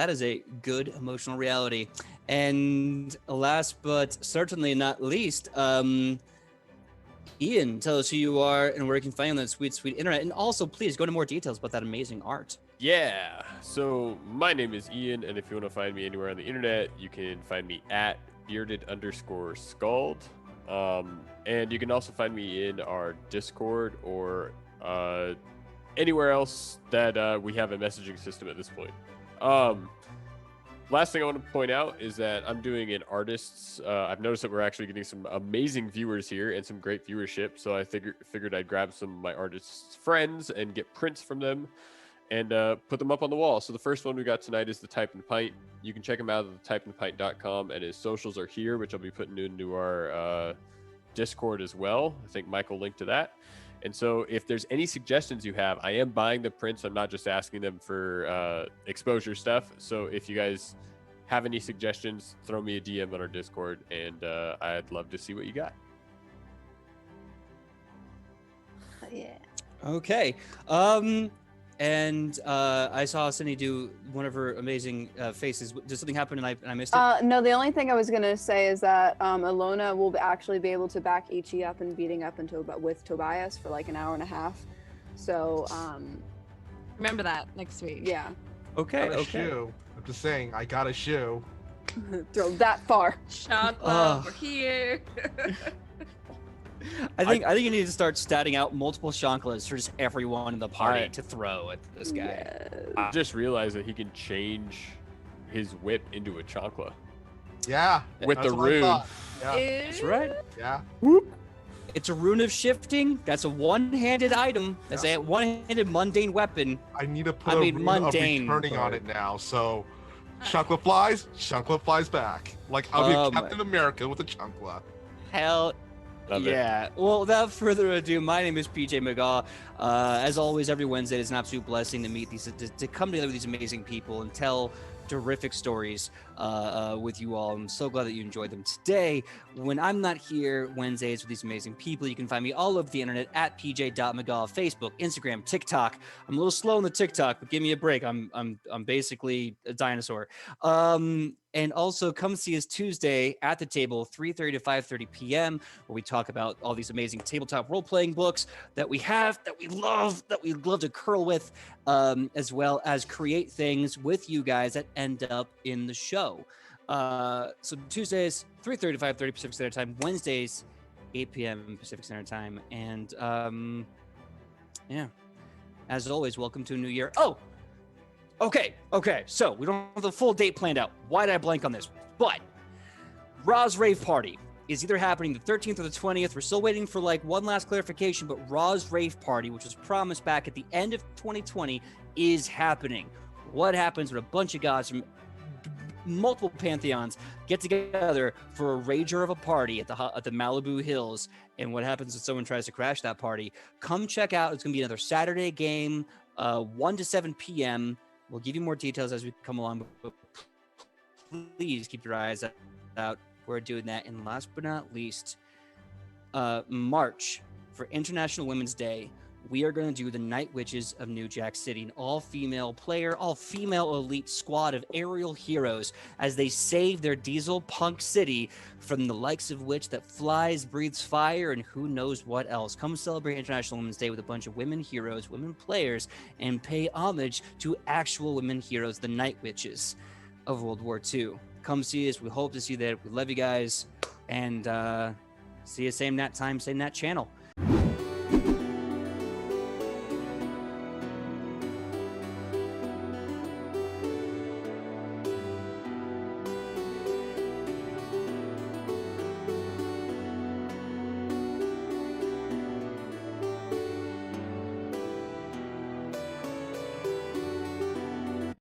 [SPEAKER 2] is a good emotional reality. And last but certainly not least, Ian, tell us who you are and where you can find you on that sweet, sweet internet. And also, please go into more details about that amazing art.
[SPEAKER 3] Yeah. So my name is Ian, and if you want to find me anywhere on the internet, you can find me at bearded_scald. And you can also find me in our Discord or anywhere else that we have a messaging system at this point. Last thing I want to point out is that I'm doing an artists. I've noticed that we're actually getting some amazing viewers here and some great viewership. So I figured I'd grab some of my artists' friends and get prints from them and put them up on the wall. So the first one we got tonight is the Type and Pint. You can check him out at thetypeandpint.com, and his socials are here, which I'll be putting into our Discord as well. I think Michael linked to that. And so if there's any suggestions you have, I am buying the prints. I'm not just asking them for exposure stuff. So if you guys have any suggestions, throw me a DM on our Discord, and I'd love to see what you got.
[SPEAKER 1] Yeah.
[SPEAKER 2] Okay. And I saw Sidney do one of her amazing faces. Did something happen and I missed it?
[SPEAKER 1] No, the only thing I was gonna say is that Alona will actually be able to back Ichi up and beating up into with Tobias for like an hour and a half. So
[SPEAKER 5] Remember that next week.
[SPEAKER 1] yeah,
[SPEAKER 2] Okay.
[SPEAKER 4] Got a shoe. I'm just saying, I got a shoe.
[SPEAKER 1] throw that far.
[SPEAKER 5] Chocolate over here.
[SPEAKER 2] I think you need to start statting out multiple chanclas for just everyone in the party
[SPEAKER 3] Alright.
[SPEAKER 2] to throw at this guy.
[SPEAKER 1] Yes.
[SPEAKER 3] I just realized that he can change his whip into a chancla
[SPEAKER 4] Yeah.
[SPEAKER 3] with
[SPEAKER 4] that's
[SPEAKER 3] the
[SPEAKER 4] what I
[SPEAKER 3] rune.
[SPEAKER 4] thought. Yeah.
[SPEAKER 2] That's right.
[SPEAKER 4] Yeah.
[SPEAKER 2] It's a rune of shifting. That's a one-handed item. That's a one-handed mundane weapon.
[SPEAKER 4] I need to put
[SPEAKER 2] I
[SPEAKER 4] a
[SPEAKER 2] mean,
[SPEAKER 4] rune
[SPEAKER 2] mundane,
[SPEAKER 4] of returning on
[SPEAKER 2] but-
[SPEAKER 4] it now. So, Chunkla flies back. Like I'll be
[SPEAKER 2] Oh my-
[SPEAKER 4] Captain America with a Chunkla.
[SPEAKER 2] Hell
[SPEAKER 3] Love it.
[SPEAKER 2] yeah. Well, without further ado, my name is PJ Megaw. As always, every Wednesday it's an absolute blessing to meet to come together with these amazing people and tell terrific stories with you all. I'm so glad that you enjoyed them today. When I'm not here Wednesdays with these amazing people, you can find me all over the internet at pj.megaw, Facebook, Instagram, TikTok. I'm a little slow on the TikTok, but give me a break. I'm basically a dinosaur. And also come see us Tuesday at the table, 3:30 to 5:30 p.m., where we talk about all these amazing tabletop role-playing books that we have, that we love to curl with, as well as create things with you guys that end up in the show. So Tuesdays, 3:30 to 5:30 Pacific Standard Time. Wednesdays, 8 p.m. Pacific Standard Time. And yeah, as always, welcome to a new year. Oh, okay. So we don't have the full date planned out. Why did I blank on this? But Ra's Rave Party is either happening the 13th or the 20th. We're still waiting for like one last clarification, but Ra's Rave Party, which was promised back at the end of 2020, is happening. What happens when a bunch of gods from multiple pantheons get together for a rager of a party at the Malibu Hills? And what happens if someone tries to crash that party? Come check out. It's going to be another Saturday game, 1 to 7 p.m. We'll give you more details as we come along, but please keep your eyes out. We're doing that. And last but not least, March for International Women's Day, we are going to do the Night Witches of New Jack City, an all-female player, all-female elite squad of aerial heroes as they save their diesel punk city from the likes of which that flies, breathes fire, and who knows what else. Come celebrate International Women's Day with a bunch of women heroes, women players, and pay homage to actual women heroes, the Night Witches of World War II. Come see us. We hope to see you there. We love you guys. And see you same that time, same that channel.